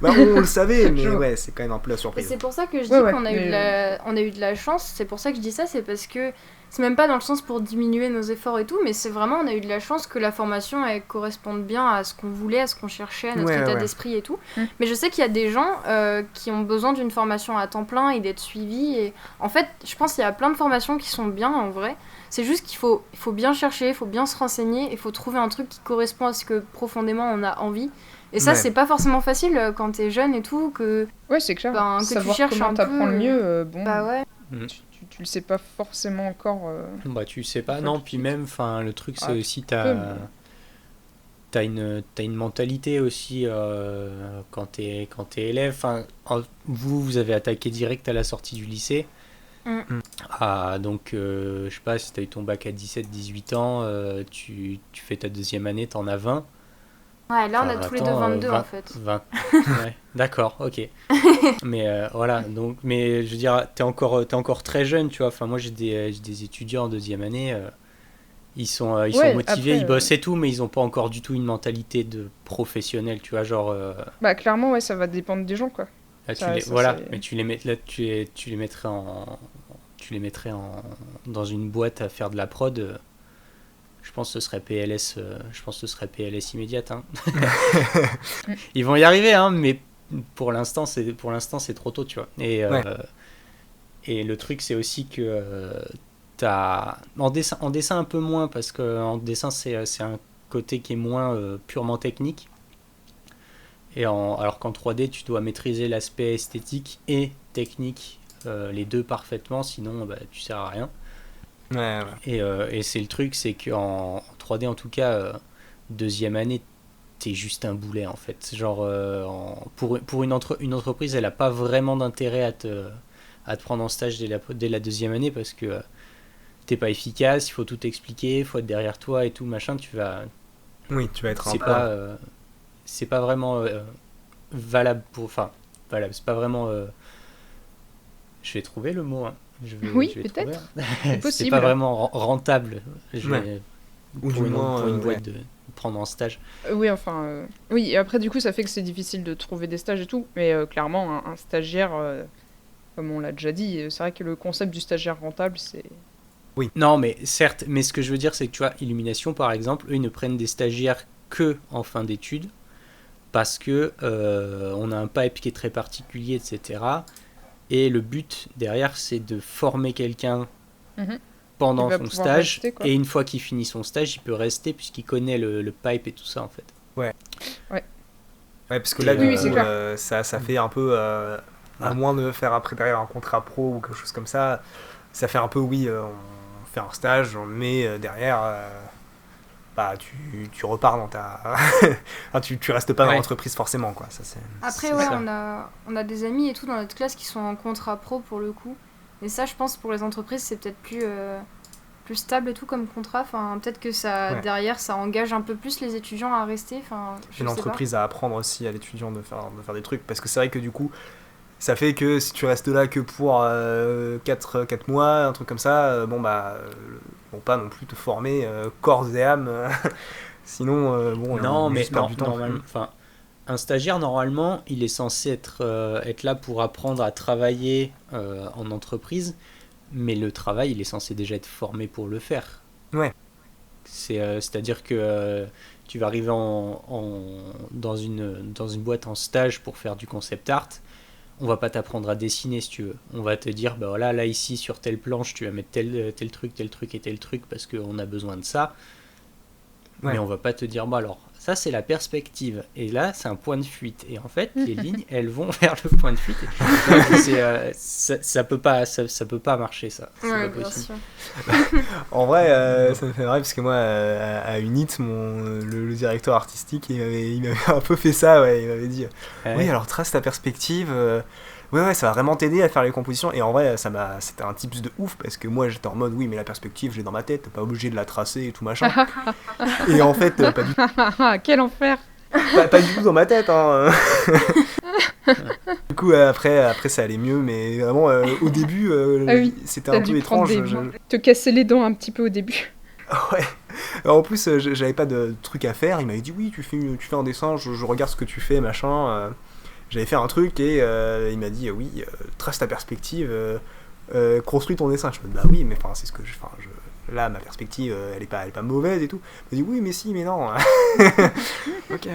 bah, on le savait, mais Je vois. ouais, c'est quand même un peu la Et surprise. c'est pour ça que je dis Ouais, ouais, qu'on a eu mais- on a eu de la chance. C'est pour ça que je dis ça, c'est parce que c'est même pas dans le sens pour diminuer nos efforts et tout, mais c'est vraiment on a eu de la chance que la formation elle corresponde bien à ce qu'on voulait, à ce qu'on cherchait, à notre Ouais, état ouais. d'esprit et tout. Mm. Mais je sais qu'il y a des gens qui ont besoin d'une formation à temps plein et d'être suivis. Et en fait, je pense qu'il y a plein de formations qui sont bien en vrai. C'est juste qu'il faut bien chercher, il faut bien se renseigner, il faut trouver un truc qui correspond à ce que profondément on a envie. Et ça, Ouais. c'est pas forcément facile quand t'es jeune et tout, que Ouais, c'est clair. Ben, que tu Savoir cherches comment un t'apprends peu, le mieux, bon, bah ouais. tu le sais pas forcément encore. bah tu sais pas, Faut non. tout de Puis suite. même, enfin, le truc c'est Ah, aussi peu, mais- t'as une mentalité aussi quand t'es élève. Enfin, vous avez attaqué direct à la sortie du lycée. Mm. Ah, donc, je sais pas, si t'as eu ton bac à 17-18 ans, tu fais ta deuxième année, t'en as 20. Ouais, là on a Enfin, tous les deux attends, 22 20 en fait. 20. Ouais, d'accord, ok. Mais voilà, donc, mais je veux dire, t'es encore très jeune, tu vois. Enfin, moi j'ai des étudiants en deuxième année, ils sont Ouais, motivés, après, ils bossent et tout, mais ils ont pas encore du tout une mentalité de professionnel, tu vois. Genre, Bah, clairement, ouais, ça va dépendre des gens, quoi. là, Ça, ça, voilà, c'est- mais tu les mettrais dans une boîte à faire de la prod. Je pense que ce serait PLS, immédiate. Hein. Ils vont y arriver, hein, mais pour l'instant c'est trop tôt, tu vois. Ouais. Et le truc c'est aussi que t'as en dessin un peu moins, parce que en dessin c'est un côté qui est moins purement technique. Alors qu'en 3D tu dois maîtriser l'aspect esthétique et technique, les deux parfaitement, sinon bah, tu sers à rien. Ouais, ouais. Et c'est le truc, c'est qu'en 3D en tout cas, deuxième année, t'es juste un boulet en fait. Genre, pour une entreprise, elle a pas vraiment d'intérêt à te prendre en stage dès la deuxième année, parce que t'es pas efficace, il faut tout expliquer, il faut être derrière toi et tout, machin. Oui, tu vas être un C'est peu. c'est pas vraiment valable valable, c'est pas vraiment. Je vais trouver le mot, hein. Oui, je vais peut-être. trouver. C'est C'est possible. pas vraiment rentable. Ouais. Ou Pour du moins, une ouais. boîte de prendre en stage. Oui, enfin. Oui, et après, du coup, ça fait que c'est difficile de trouver des stages et tout, mais clairement, un stagiaire, comme on l'a déjà dit, c'est vrai que le concept du stagiaire rentable, Non, mais certes, mais ce que je veux dire, c'est que tu vois, Illumination, par exemple, eux, ils ne prennent des stagiaires que en fin d'études parce que on a un pipe qui est très particulier, etc. Et le but derrière, c'est de former quelqu'un Mhm. pendant Il va son pouvoir stage. rester, quoi. Et une fois qu'il finit son stage, il peut rester puisqu'il connaît le pipe et tout ça, en fait. Ouais, parce que là, Et, du oui, c'est coup, clair. ça fait un peu, à moins de faire après derrière un contrat pro ou quelque chose comme ça fait un peu, oui, on fait un stage, on le met derrière, bah, tu repars dans ta... Enfin, tu restes pas dans Ouais. l'entreprise forcément, quoi. Ça, c'est... Après, C'est ouais, ça. on a des amis et tout dans notre classe qui sont en contrat pro pour le coup. Et ça, je pense, pour les entreprises, c'est peut-être plus stable et tout comme contrat. Enfin, peut-être que ça, Ouais. derrière, ça engage un peu plus les étudiants à rester. Enfin, je Et sais pas. l'entreprise à apprendre aussi à l'étudiant de faire des trucs. Parce que c'est vrai que du coup, ça fait que si tu restes là que pour 4 mois, un truc comme ça, bon bah, ils vont pas non plus te former corps et âme. Sinon, bon, Non, ils vont mais juste perdre du temps. normalement, enfin, un stagiaire, normalement, il est censé être là pour apprendre à travailler en entreprise, mais le travail, il est censé déjà être formé pour le faire. Ouais. C'est-à-dire que tu vas arriver dans une boîte en stage pour faire du concept art. On va pas t'apprendre à dessiner si tu veux. On va te dire, bah voilà, là ici sur telle planche, tu vas mettre tel truc et tel truc parce qu'on a besoin de ça. Ouais. Mais on va pas te dire, bah alors, ça c'est la perspective. Et là, c'est un point de fuite. Et en fait, les lignes, elles vont vers le point de fuite. Ça peut pas marcher, ça. C'est Ouais, pas bien possible. sûr. En vrai, ça me fait marrer parce que moi, à Unit, le directeur artistique, il m'avait un peu fait ça, ouais. Il m'avait dit, Ouais. oui, alors trace ta perspective. Ouais, ça va vraiment t'aider à faire les compositions. Et en vrai, c'était un tips de ouf parce que moi, j'étais en mode, oui, mais la perspective, je l'ai dans ma tête, t'es pas obligé de la tracer et tout machin. Et en fait, Quel enfer! pas du tout dans ma tête, hein. Du coup, après, ça allait mieux, mais vraiment, au début, Ah oui, c'était t'as un dû peu prendre étrange. te casser les dents un petit peu au début. Ouais. Alors, en plus, j'avais pas de truc à faire. Il m'avait dit oui, tu fais un dessin, je regarde ce que tu fais, machin. J'avais fait un truc et il m'a dit oui, trace ta perspective, construis ton dessin. Je me dis bah oui, mais enfin c'est ce que là ma perspective elle est pas mauvaise et tout. Il m'a dit oui, mais si, mais non. Ok.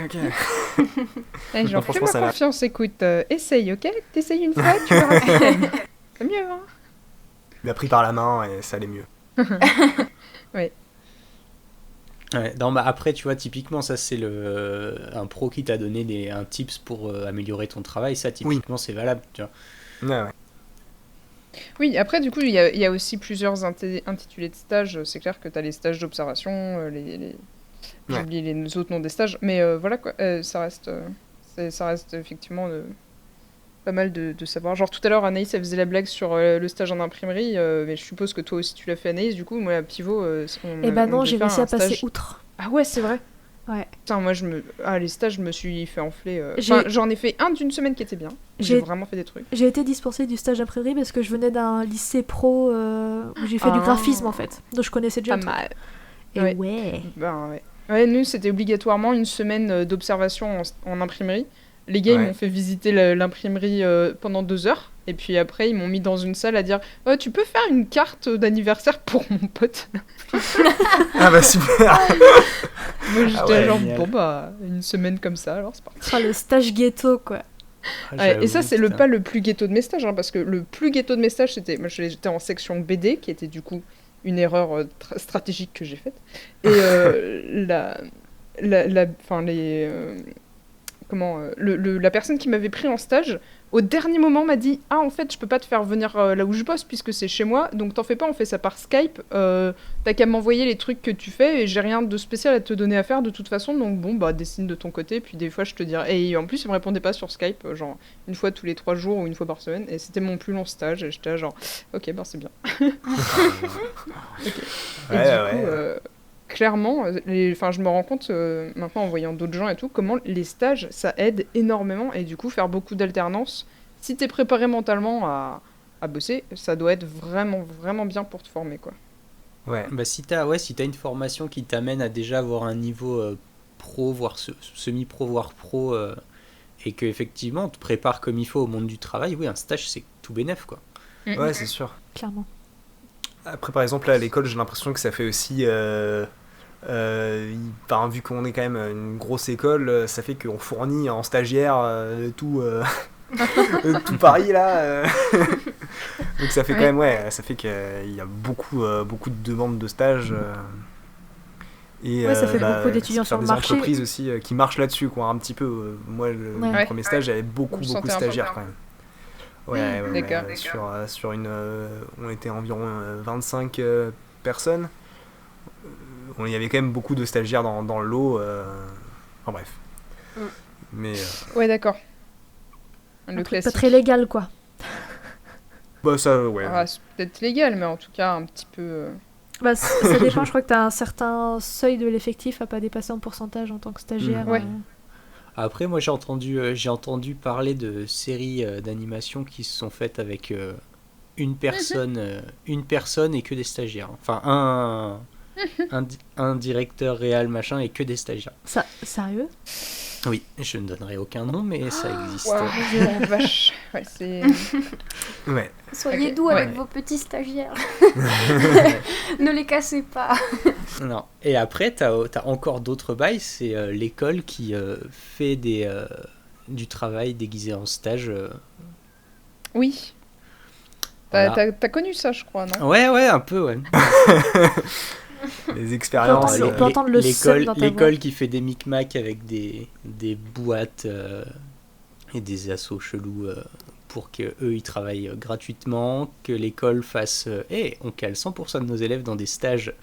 Eh, genre, franchement, ça fais-moi va. confiance, écoute, essaye, ok? T'essayes une fois, tu verras si t'aimes. C'est mieux, hein? Il m'a pris par la main et ça allait mieux. Ouais, non, bah après, tu vois, typiquement, ça c'est un pro qui t'a donné un tips pour améliorer ton travail. Ça, typiquement, c'est valable, tu vois. Ouais. Oui, après, du coup, il y a aussi plusieurs intitulés de stages. C'est clair que t'as les stages d'observation, j'ai Ouais. oublié les autres noms des stages, mais voilà, quoi, ça reste effectivement pas mal de savoir. Genre, tout à l'heure, Anaïs, elle faisait la blague sur le stage en imprimerie, mais je suppose que toi aussi tu l'as fait, Anaïs. Du coup, moi, à Pivot, Et bah non, devait j'ai faire réussi un à passer stage. outre. Ah ouais, c'est vrai. Ouais. Putain, moi, les stages, je me suis fait enfler. J'ai- Enfin, j'en ai fait un d'une semaine qui était bien. J'ai J'ai- vraiment fait des trucs. J'ai été dispensée du stage d'imprimerie parce que je venais d'un lycée pro où j'ai fait du Ah. graphisme en fait. Donc je connaissais déjà Pas le truc. mal. Et Ouais. ouais. Ben ouais. Ouais, nous, c'était obligatoirement une semaine d'observation en imprimerie. Les gars, ils Ouais. m'ont fait visiter l'imprimerie pendant 2 heures. Et puis après, ils m'ont mis dans une salle à dire tu peux faire une carte d'anniversaire pour mon pote. Ah bah super. Moi, j'étais ouais, genre, génial. bon, bah, une semaine comme ça, alors c'est parti. Ah, le stage ghetto quoi. Ah, Ouais, et ça, j'avoue, c'est putain. pas le plus ghetto de mes stages, hein, parce que le plus ghetto de mes stages, moi, j'étais en section BD, qui était du coup une erreur stratégique que j'ai faite. Et enfin, la personne qui m'avait pris en stage, au dernier moment, m'a dit en fait, je peux pas te faire venir là où je bosse, puisque c'est chez moi, donc t'en fais pas, on fait ça par Skype. T'as qu'à m'envoyer les trucs que tu fais, et j'ai rien de spécial à te donner à faire de toute façon, donc bon, bah, dessine de ton côté, puis des fois, je te dirai. Et en plus, il me répondait pas sur Skype, genre une fois tous les 3 jours ou une fois par semaine, et c'était mon plus long stage, et j'étais là, genre, ok, ben c'est bien. Ok. Et Ouais, du ouais. coup, clairement, je me rends compte maintenant en voyant d'autres gens et tout, comment les stages, ça aide énormément. Et du coup, faire beaucoup d'alternance, si t'es préparé mentalement à bosser, ça doit être vraiment, vraiment bien pour te former, quoi. Ouais. Bah, si t'as une formation qui t'amène à déjà avoir un niveau pro, voire semi-pro, voire pro, et que effectivement on te prépare comme il faut au monde du travail, oui, un stage c'est tout bénef, quoi. Ouais, c'est sûr. Clairement. Après, par exemple, là, à l'école, j'ai l'impression que ça fait aussi. Vu qu'on est quand même une grosse école, ça fait qu'on fournit en stagiaire tout, tout Paris là. Donc ça fait quand même, ça fait qu'il y a beaucoup de demandes de stage. Et ça fait beaucoup d'étudiants sur le des marché. entreprises aussi qui marchent là-dessus, quoi, un petit peu. Moi, mon premier stage, j'avais beaucoup de stagiaires quand même. Ouais, D'accord. Sur une, on était environ 25 personnes. Il y avait quand même beaucoup de stagiaires dans le lot. Enfin bref. Mais. Ouais, d'accord. Un truc pas très légal, quoi. Bah ça, ouais. Ah, c'est peut-être légal, mais en tout cas un petit peu. Bah, ça dépend, je crois que tu as un certain seuil de l'effectif à pas dépasser en pourcentage en tant que stagiaire. Ouais. Après, moi j'ai entendu parler de séries d'animation qui se sont faites avec une personne et que des stagiaires. Enfin, un directeur réel machin et que des stagiaires. Ça, sérieux? Oui, je ne donnerai aucun nom, mais ça existe. Wow, vache. Ouais, c'est... Ouais. Soyez doux avec vos petits stagiaires. Ne les cassez pas. Non. Et après, t'as encore d'autres bails. C'est l'école qui fait du travail déguisé en stage. Oui. Voilà. T'as connu ça, je crois, non? Ouais, un peu, ouais. Les expériences. On peut entendre le seul dans ta voix. L'école qui fait des micmacs avec des boîtes et des assos chelous pour qu'eux ils travaillent gratuitement, que l'école fasse on cale 100% de nos élèves dans des stages,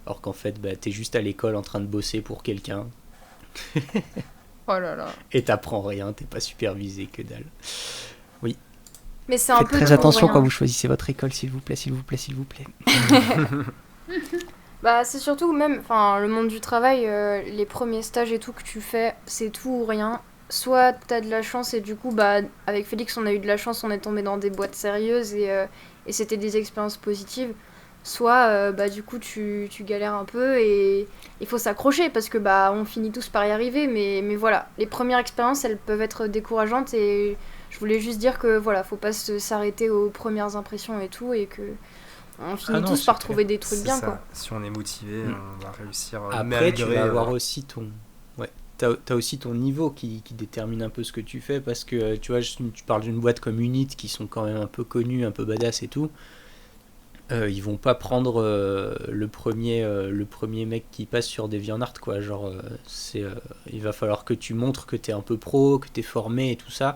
alors qu'en fait t'es juste à l'école en train de bosser pour quelqu'un. Oh là là. Et t'apprends rien, t'es pas supervisé, que dalle. Oui. Mais c'est un Faites peu très trop attention rien. quand vous choisissez votre école, s'il vous plaît. Bah c'est surtout même, enfin le monde du travail, les premiers stages et tout que tu fais, c'est tout ou rien. Soit t'as de la chance et du coup avec Félix on a eu de la chance, on est tombé dans des boîtes sérieuses et c'était des expériences positives. Soit du coup tu galères un peu et il faut s'accrocher parce que on finit tous par y arriver, mais voilà, les premières expériences elles peuvent être décourageantes et je voulais juste dire que voilà, faut pas s'arrêter aux premières impressions et tout et que on finit tous par trouver des trucs bien, quoi. Si on est motivé, on va réussir. Après, tu vas avoir aussi ton... Ouais. T'as aussi ton niveau qui détermine un peu ce que tu fais, parce que, tu vois, tu parles d'une boîte comme Unit, qui sont quand même un peu connus, un peu badass et tout. Ils vont pas prendre le premier mec qui passe sur DeviantArt, quoi. Genre, il va falloir que tu montres que t'es un peu pro, que t'es formé et tout ça.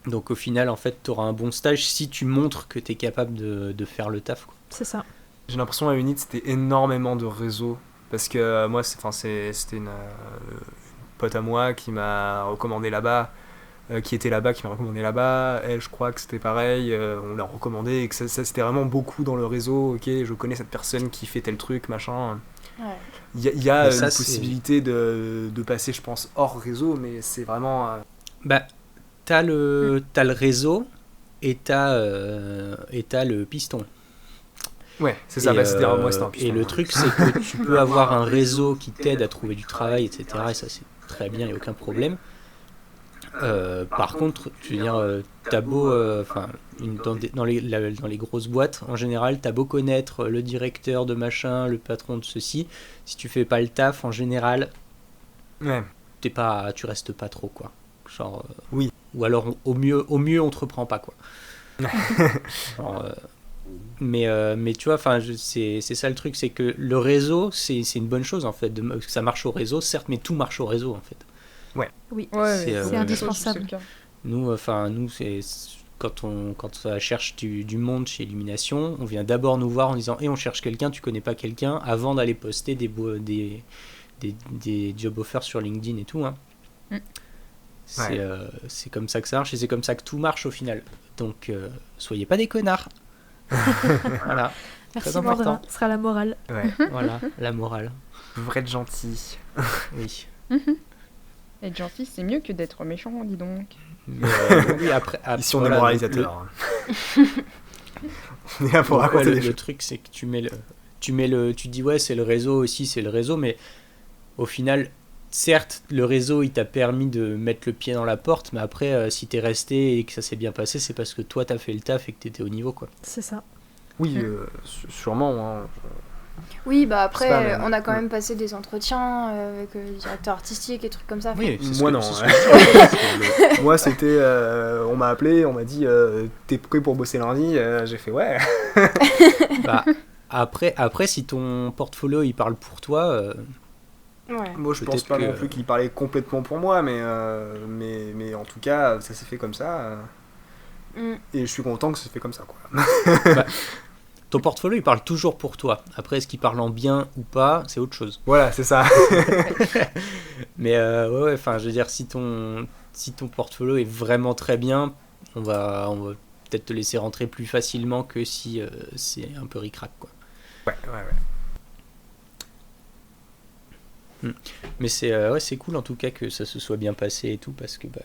Donc au final, en fait, t'auras un bon stage si tu montres que t'es capable de faire le taf, quoi. C'est ça. J'ai l'impression à Unit, c'était énormément de réseaux. Parce que moi, c'était une pote à moi qui m'a recommandé là-bas, qui était là-bas, qui m'a recommandé là-bas. Elle, je crois que c'était pareil, on l'a recommandé, et que ça c'était vraiment beaucoup dans le réseau. Ok, je connais cette personne qui fait tel truc, machin. Ouais. Il y a une possibilité de passer, je pense, hors réseau, mais c'est vraiment... T'as le réseau et t'as le piston. Ouais, c'est ça, c'était un piston. Et le truc, c'est que tu peux avoir un réseau qui t'aide à trouver du travail, etc. Et ça, c'est très bien, il n'y a aucun problème. Par contre, je veux dire, t'as beau... dans les grosses boîtes, en général, t'as beau connaître le directeur de machin, le patron de ceci, si tu fais pas le taf, en général, tu restes pas trop, quoi. Genre, oui. Ou alors, au mieux, on te reprend pas, quoi. Genre, mais tu vois, c'est ça le truc, c'est que le réseau, c'est une bonne chose, en fait. Que ça marche au réseau, certes, mais tout marche au réseau, en fait. Ouais. Oui, c'est indispensable. Nous, c'est quand ça cherche du monde chez Illumination, on vient d'abord nous voir en disant on cherche quelqu'un, tu connais pas quelqu'un, avant d'aller poster des job offers sur LinkedIn et tout, hein. C'est comme ça que ça marche et c'est comme ça que tout marche au final. Donc soyez pas des connards. Voilà. Merci très important. Mandrin, ce sera la morale. Ouais. Voilà, la morale. Vous être gentil. Oui. Être gentil, c'est mieux que d'être méchant, dis donc. Mais, oui, après, ici on est moralisateur. On est là pour raconter le truc, c'est que tu dis ouais, c'est le réseau aussi, c'est le réseau, mais au final, certes, le réseau il t'a permis de mettre le pied dans la porte, mais après, si t'es resté et que ça s'est bien passé, c'est parce que toi t'as fait le taf et que t'étais au niveau, quoi. C'est ça. Oui, sûrement. Hein. Oui, bah Je sais pas, après, mais- on a quand même passé des entretiens avec le directeur artistique et trucs comme ça. Oui, c'est ce Moi, que- non, c'est ce ouais. que je dis. Moi, c'était. On m'a appelé, on m'a dit t'es prêt pour bosser lundi. J'ai fait ouais. Bah, après, si ton portfolio il parle pour toi, Ouais. Moi, je pense Peut-être pas que- non plus qu'il parlait complètement pour moi, mais en tout cas, ça s'est fait comme ça. Mm. Et je suis content que ça s'est fait comme ça, quoi. ton portfolio il parle toujours pour toi. Après, est-ce qu'il parle en bien ou pas, c'est autre chose. Voilà, c'est ça. Mais ouais, enfin, je veux dire, si ton portfolio est vraiment très bien, on va peut-être te laisser rentrer plus facilement que si c'est un peu ric-rac, quoi. Ouais. Mais c'est cool en tout cas que ça se soit bien passé et tout, parce que bah,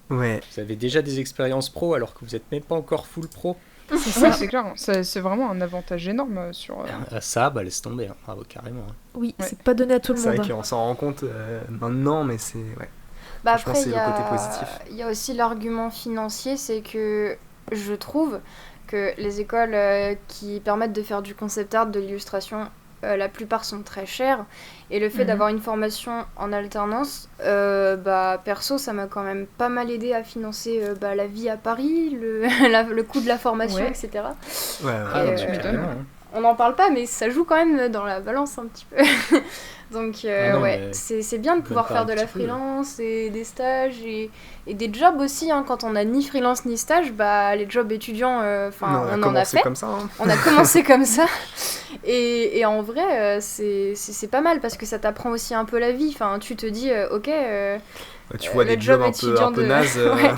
Ouais. vous avez déjà des expériences pro alors que vous êtes même pas encore full pro. C'est Ouais, ça. c'est clair, c'est vraiment un avantage énorme sur... Ça, bah laisse tomber, hein. Bravo, carrément. Hein. Oui, Ouais. c'est pas donné à tout le C'est vrai monde. qu'on s'en rend compte maintenant, mais c'est. Ouais. Bah Franchement, après, c'est il y le côté a... positif. il y a aussi l'argument financier, c'est que je trouve que les écoles qui permettent de faire du concept art, de l'illustration, la plupart sont très chères. Et le fait Mhm. d'avoir une formation en alternance, bah perso, ça m'a quand même pas mal aidé à financer la vie à Paris, le coût de la formation, Ouais. etc. Ouais, Ah, non, non, tu mais m'étonnes. carrément, hein. On n'en parle pas, mais ça joue quand même dans la balance un petit peu. Donc Ah non, ouais, mais c'est bien de même pouvoir pas faire un de la petit peu, là. freelance et des stages et des jobs aussi. Hein. Quand on n'a ni freelance ni stage, bah les jobs étudiants, on a on en a commencé fait. comme ça. Hein. On a commencé comme ça. Et en vrai, c'est pas mal parce que ça t'apprend aussi un peu la vie. Enfin, tu te dis, ok, Tu vois le des job jobs un étudiant peu de- nazes. Ouais.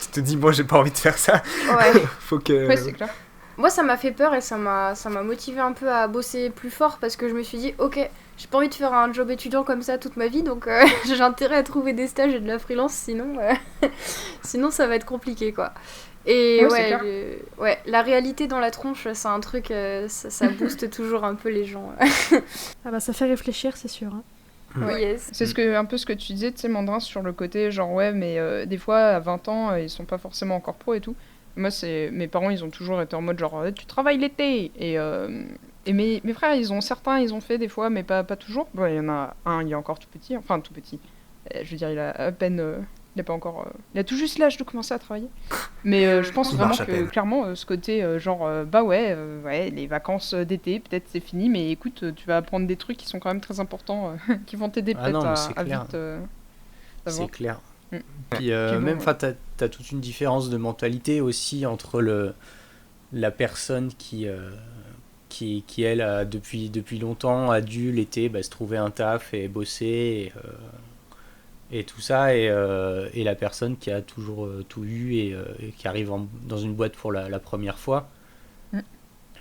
Tu te dis, moi, j'ai pas envie de faire ça. ouais. Faut que. Ouais, c'est clair. Moi, ça m'a fait peur et ça m'a motivé un peu à bosser plus fort parce que je me suis dit, ok, j'ai pas envie de faire un job étudiant comme ça toute ma vie, donc j'ai intérêt à trouver des stages et de la freelance, sinon ça va être compliqué, quoi. Et Ouais, c'est ouais, clair. ouais, la réalité dans la tronche, c'est un truc, ça booste toujours un peu les gens. Ah bah ça fait réfléchir, c'est sûr. Hein. Ouais. Yes. C'est un peu ce que tu disais, tu sais, Mandrin, sur le côté genre, ouais, mais des fois, à 20 ans, ils sont pas forcément encore pros et tout. Moi, mes parents, ils ont toujours été en mode genre, tu travailles l'été. Et mes frères, certains, ils ont fait des fois, mais pas toujours. Bon, il y en a un, il est encore tout petit, enfin tout petit. Je veux dire, il a à peine. Il a pas encore. Il a tout juste l'âge de commencer à travailler. Mais je pense Il vraiment marche à que peine. clairement, ce côté bah ouais, les vacances d'été, peut-être c'est fini, mais écoute, tu vas apprendre des trucs qui sont quand même très importants, qui vont t'aider Ah peut-être non, mais à c'est clair. vite C'est savoir. clair. Mm. Puis Puis bon, même, ouais. t'as toute une différence de mentalité aussi entre la personne qui elle, depuis longtemps, a dû l'été se trouver un taf et bosser et tout ça, et la personne qui a toujours tout eu et qui arrive dans une boîte pour la première fois. Mm.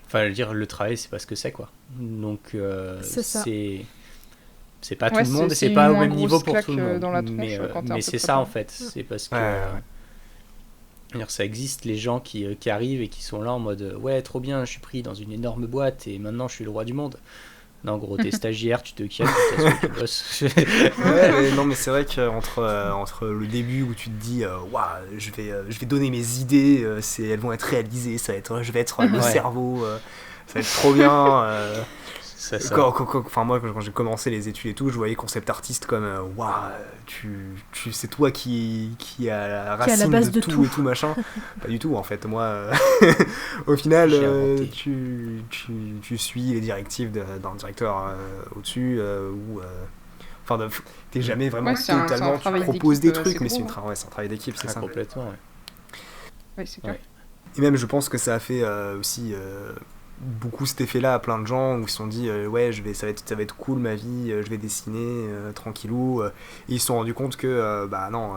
Enfin, je veux dire, le travail, c'est pas ce que c'est, quoi. Donc, C'est ça. c'est pas Ouais, tout le monde et c'est c'est pas une au moins même niveau grosse pour claque, tout le monde. dans la tronche, mais quand t'es un peu c'est ça préparé. en fait, c'est parce que Ouais. je veux dire, ça existe les gens qui arrivent et qui sont là en mode ouais, trop bien, je suis pris dans une énorme boîte et maintenant je suis le roi du monde. Non, gros, t'es stagiaire, tu te calmes, tu bosses. Ouais, mais non, mais c'est vrai qu'entre le début où tu te dis, waouh, je vais donner mes idées, elles vont être réalisées, je vais être le Ouais. cerveau, ça va être trop bien. ça. Enfin, moi, quand j'ai commencé les études et tout, je voyais concept artiste comme, waouh, c'est toi qui a la Qui est à la racine base de de tout tout. et tout machin. Pas du tout, en fait. Moi, au final, J'ai inventé. tu suis les directives d'un directeur au-dessus enfin, t'es jamais vraiment Ouais, c'est un totalement. Tu travail proposes des d'équipe, trucs, c'est mais gros, c'est un travail d'équipe, c'est Ah, ça. complètement, ouais. Ouais, c'est clair. Ouais. Et même, je pense que ça a fait aussi beaucoup cet effet-là à plein de gens où ils se sont dit ouais, ça va être cool ma vie, je vais dessiner tranquillou. Et ils se sont rendus compte que bah non,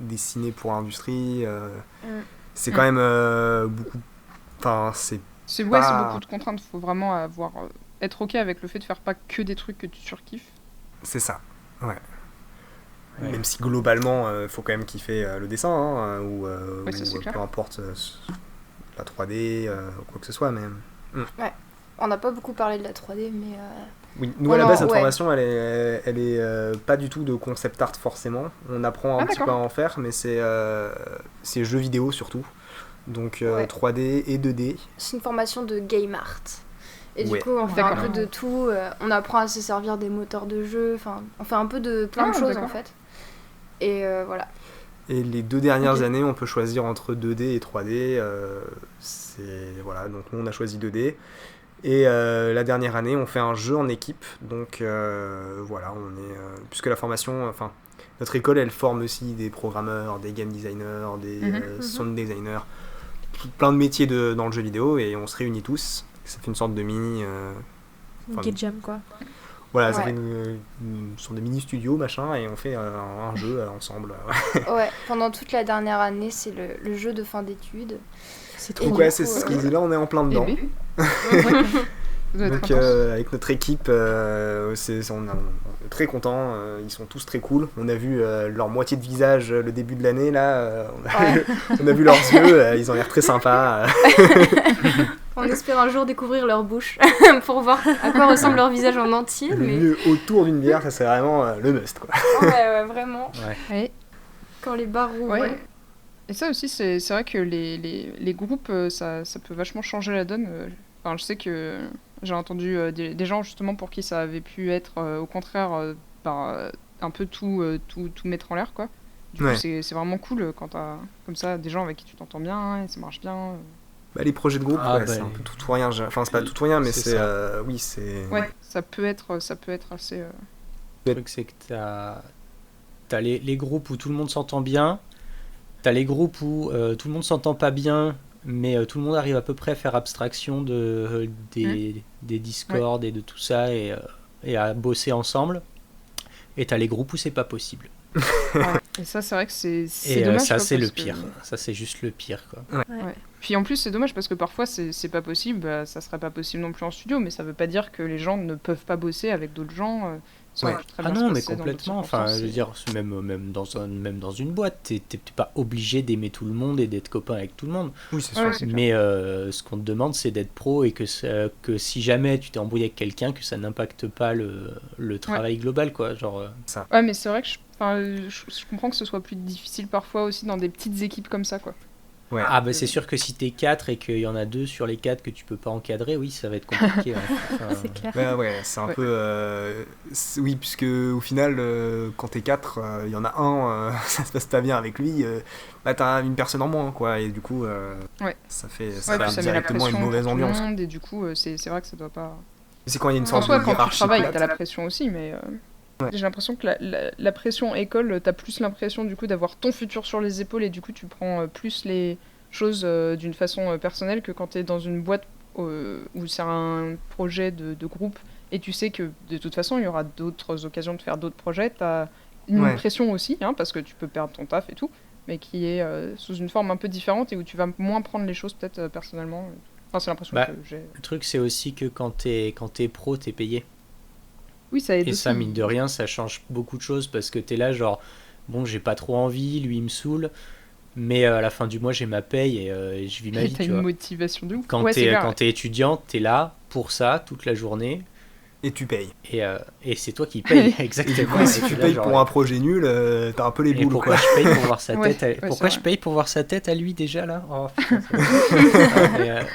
dessiner pour l'industrie, c'est quand même beaucoup. Enfin, c'est C'est pas- beaucoup de contraintes. Faut vraiment être ok avec le fait de faire pas que des trucs que tu surkiffes. ça. Ouais. Ouais. Même si globalement, faut quand même kiffer le dessin, hein, ou Ouais, ça, c'est ou, clair. peu importe la 3D, quoi que ce soit, mais. On n'a pas beaucoup parlé de la 3D, mais Oui, nous à la Oh base, non, notre ouais. formation, elle est pas du tout de concept art forcément. On apprend un Ah, petit peu à d'accord. en faire, mais c'est jeux vidéo surtout. Donc Ouais. 3D et 2D. C'est une formation de Game Art. Et Ouais. du coup, on fait un D'accord. peu de tout. On apprend à se servir des moteurs de jeu. Enfin, on fait un peu de plein de Ah, choses d'accord. en fait. Et voilà. Et les 2 dernières Ok. années, on peut choisir entre 2D et 3D. Voilà, donc nous on a choisi 2D. Et la dernière année, on fait un jeu en équipe. Donc voilà, puisque la formation, enfin, notre école, elle forme aussi des programmeurs, des game designers, des sound designers, plein de métiers dans le jeu vidéo, et on se réunit tous. Ça fait une sorte de mini. Une Game Jam, quoi. Voilà, ça Ouais. fait une sorte de mini studio, machin, et on fait un jeu ensemble. Ouais, pendant toute la dernière année, c'est le jeu de fin d'études. C'est Et trop Donc du bien. ouais, coup, c'est ce qu'ils là, on est en plein Eh dedans. ben. Ça doit être Donc intense. avec notre équipe, on est très contents, ils sont tous très cool. On a vu leur moitié de visage le début de l'année, là, Ouais. on a vu leurs yeux, ils ont l'air très sympas. On espère un jour découvrir leur bouche pour voir à quoi ressemble leur visage en entier. Le Mais mieux autour d'une bière, ça c'est vraiment le must, quoi. ouais, vraiment. Ouais. Quand les bars rouvrent. Ouais. Et ça aussi, c'est vrai que les groupes, ça peut vachement changer la donne. Enfin, je sais que j'ai entendu des gens justement pour qui ça avait pu être au contraire un peu tout mettre en l'air, quoi. Du coup, Ouais. c'est vraiment cool quand t'as comme ça des gens avec qui tu t'entends bien et ça marche bien. Bah, les projets de groupe, Ah, ouais, bah, c'est un peu tout ou rien. Enfin, c'est pas tout ou rien, mais c'est c'est. ça. Oui, c'est. Ouais, ça peut être assez. Le truc, c'est que t'as les groupes où tout le monde s'entend bien, t'as les groupes où tout le monde s'entend pas bien, mais tout le monde arrive à peu près à faire abstraction des Discord et de tout ça et à bosser ensemble. Et t'as les groupes où c'est pas possible. Ouais. Et ça, c'est vrai que c'est Et dommage. ça, quoi, c'est le parce que- pire. Ça, c'est juste le pire, quoi. Ouais. Puis en plus, c'est dommage parce que parfois, c'est pas possible. Bah, ça serait pas possible non plus en studio, mais ça veut pas dire que les gens ne peuvent pas bosser avec d'autres gens. Ça aurait Ouais. pu très Ah bien non, se mais passer dans d'autres complètement. Enfin, je veux circonstances. dire, même dans une boîte, t'es pas obligé d'aimer tout le monde et d'être copain avec tout le monde. Oui, c'est Ouais, sûr. c'est clair. Mais ce qu'on te demande, c'est d'être pro et que si jamais tu t'es embrouillé avec quelqu'un, que ça n'impacte pas le travail global, quoi. Genre, Ouais, mais c'est vrai que je comprends que ce soit plus difficile parfois aussi dans des petites équipes comme ça, quoi. Ouais. ah bah c'est sûr que si t'es 4 et qu'il y en a 2 sur les 4 que tu peux pas encadrer, oui, ça va être compliqué. Ouais. Enfin, C'est clair. Ouais, c'est un Ouais. peu. Oui, puisque au final, quand t'es 4, il y en a un, ça se passe pas bien avec lui, bah t'as une personne en moins, quoi, et du coup, Ouais. ça fait Ouais, puis ça met la directement pression une mauvaise pour tout le ambiance. monde, et du coup, c'est vrai que ça doit pas. C'est quand il y a une En sorte soi, de quand tu hiérarchie travailles, plate. t'as la pression aussi, mais Ouais. j'ai l'impression que la pression école, t'as plus l'impression du coup d'avoir ton futur sur les épaules, et du coup, tu prends plus les choses d'une façon personnelle que quand t'es dans une boîte où c'est un projet de groupe, et tu sais que de toute façon, il y aura d'autres occasions de faire d'autres projets. T'as une Ouais. pression aussi, hein, parce que tu peux perdre ton taf et tout, mais qui est sous une forme un peu différente et où tu vas moins prendre les choses peut-être personnellement. Enfin, c'est l'impression Bah, que j'ai. le truc, c'est aussi que quand t'es pro, t'es payé. Oui, ça aide Et aussi. ça, mine de rien, ça change beaucoup de choses parce que t'es là, genre, bon, j'ai pas trop envie, lui, il me saoule, mais à la fin du mois, j'ai ma paye et je vis ma Et vie, t'as tu une vois. motivation de ouf. Quand Ouais, c'est clair. t'es étudiant, t'es là pour ça toute la journée Et tu payes. et c'est toi qui payes, Et exactement. du coup, si Et tu t'es là, payes genre, pour un projet nul, t'as un peu les et boules, pourquoi quoi. je paye pour voir sa Ouais, tête ouais, pourquoi c'est je vrai. paye pour voir sa tête à lui déjà là. Oh, putain, ça-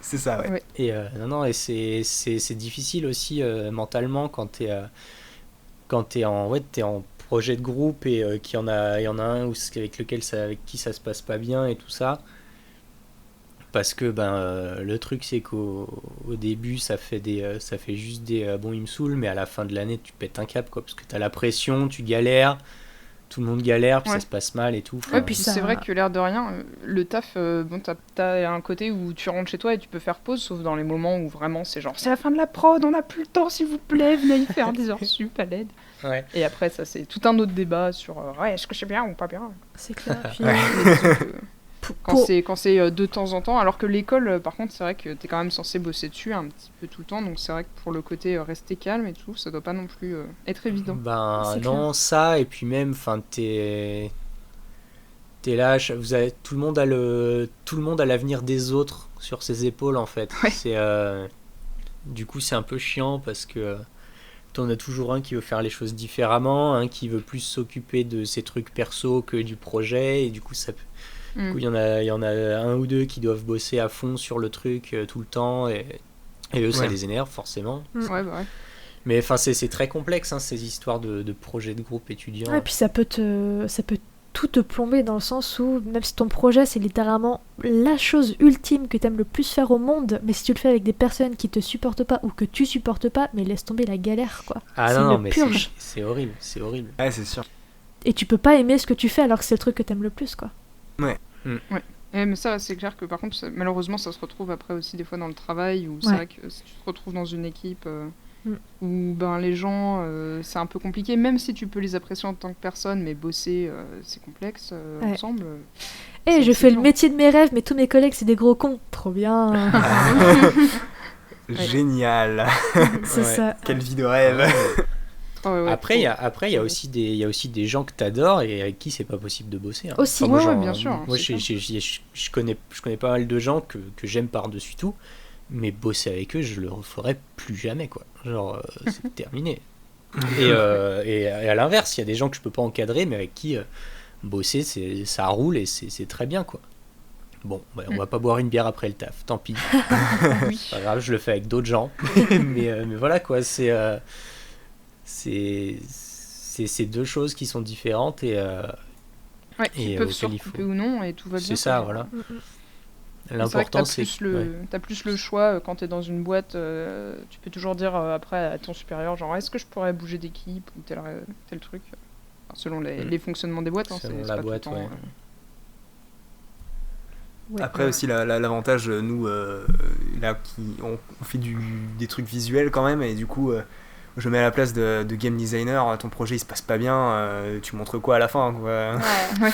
C'est ça, ouais. Ouais. Et non, et c'est difficile aussi mentalement quand t'es en projet de groupe et qu'il y en a un avec qui ça se passe pas bien et tout ça. Parce que le truc c'est qu'au début ça fait juste des bon il me saoule, mais à la fin de l'année tu pètes un câble, quoi, parce que t'as la pression, tu galères, tout le monde galère, puis Ouais. ça se passe mal et tout. Enfin, Ouais, puis ça- c'est vrai que l'air de rien, le taf, bon, t'as un côté où tu rentres chez toi et tu peux faire pause, sauf dans les moments où vraiment c'est genre c'est la fin de la prod, on n'a plus le temps, s'il vous plaît, venez faire des heures sup à l'aide. ouais. Et après, ça c'est tout un autre débat sur ouais, est-ce que c'est bien ou pas bien. C'est clair. Puis, Ouais. Mais disons que quand pour- c'est de temps en temps, alors que l'école, par contre, c'est vrai que t'es quand même censé bosser dessus un petit peu tout le temps, donc c'est vrai que pour le côté rester calme et tout, ça doit pas non plus être évident. C'est Non, ça, et puis même, enfin, t'es là, tout le monde a l'avenir des autres sur ses épaules, en fait. Ouais. Du coup, c'est un peu chiant parce que t'en as toujours un qui veut faire les choses différemment, un qui veut plus s'occuper de ses trucs perso que du projet, et du coup, Du coup, il y en a un ou deux qui doivent bosser à fond sur le truc tout le temps, et eux, ça les énerve forcément. Ouais, bah ouais. Mais enfin, c'est très complexe, hein, ces histoires de projets de groupe étudiants. Ouais, et puis ça peut tout te plomber dans le sens où, même si ton projet c'est littéralement la chose ultime que t'aimes le plus faire au monde, mais si tu le fais avec des personnes qui te supportent pas ou que tu supportes pas, mais laisse tomber la galère, quoi. Ah c'est non, une mais purge. c'est horrible, c'est horrible. Ouais, c'est sûr. Et tu peux pas aimer ce que tu fais alors que c'est le truc que t'aimes le plus, quoi. Mais ça, c'est clair que par contre, malheureusement, ça se retrouve après aussi des fois dans le travail, où c'est Ouais. vrai que si tu te retrouves dans une équipe où ben, les gens, c'est un peu compliqué, même si tu peux les apprécier en tant que personne, mais bosser, c'est complexe Ouais. ensemble. Je c'est fais le dur. métier de mes rêves, mais tous mes collègues c'est des gros cons. Trop bien. Génial. C'est Ouais. ça. Quelle vie de rêve. Ouais, Après, il y a aussi des gens que t'adores et avec qui c'est pas possible de bosser. Hein. Aussi. moi, Ouais, bien sûr, Moi, c'est je connais pas mal de gens que j'aime par-dessus tout, mais bosser avec eux, je le referai plus jamais, quoi. Genre, c'est terminé. Et à l'inverse, il y a des gens que je peux pas encadrer, mais avec qui bosser, ça roule et c'est très bien, quoi. Bon, bah, on va pas boire une bière après le taf, tant pis. Oui. C'est pas grave, je le fais avec d'autres gens. mais voilà, quoi, c'est deux choses qui sont différentes et Ouais, qui Et peuvent auquel se il faut- recouper ou non, et tout va bien. c'est ça, quoi. voilà. Mm, mm. C'est vrai que L'important, c'est t'as plus le choix quand t'es dans une boîte. Tu peux toujours dire après à ton supérieur, genre, est-ce que je pourrais bouger d'équipe ou tel truc. Enfin, selon les fonctionnements des boîtes. Hein, Selon c'est la pas tout le boîte, temps, ouais. Ouais. Après aussi l'avantage nous là on fait des trucs visuels quand même, et du coup je mets à la place de game designer, ton projet il se passe pas bien, tu montres quoi à la fin, quoi. Ouais.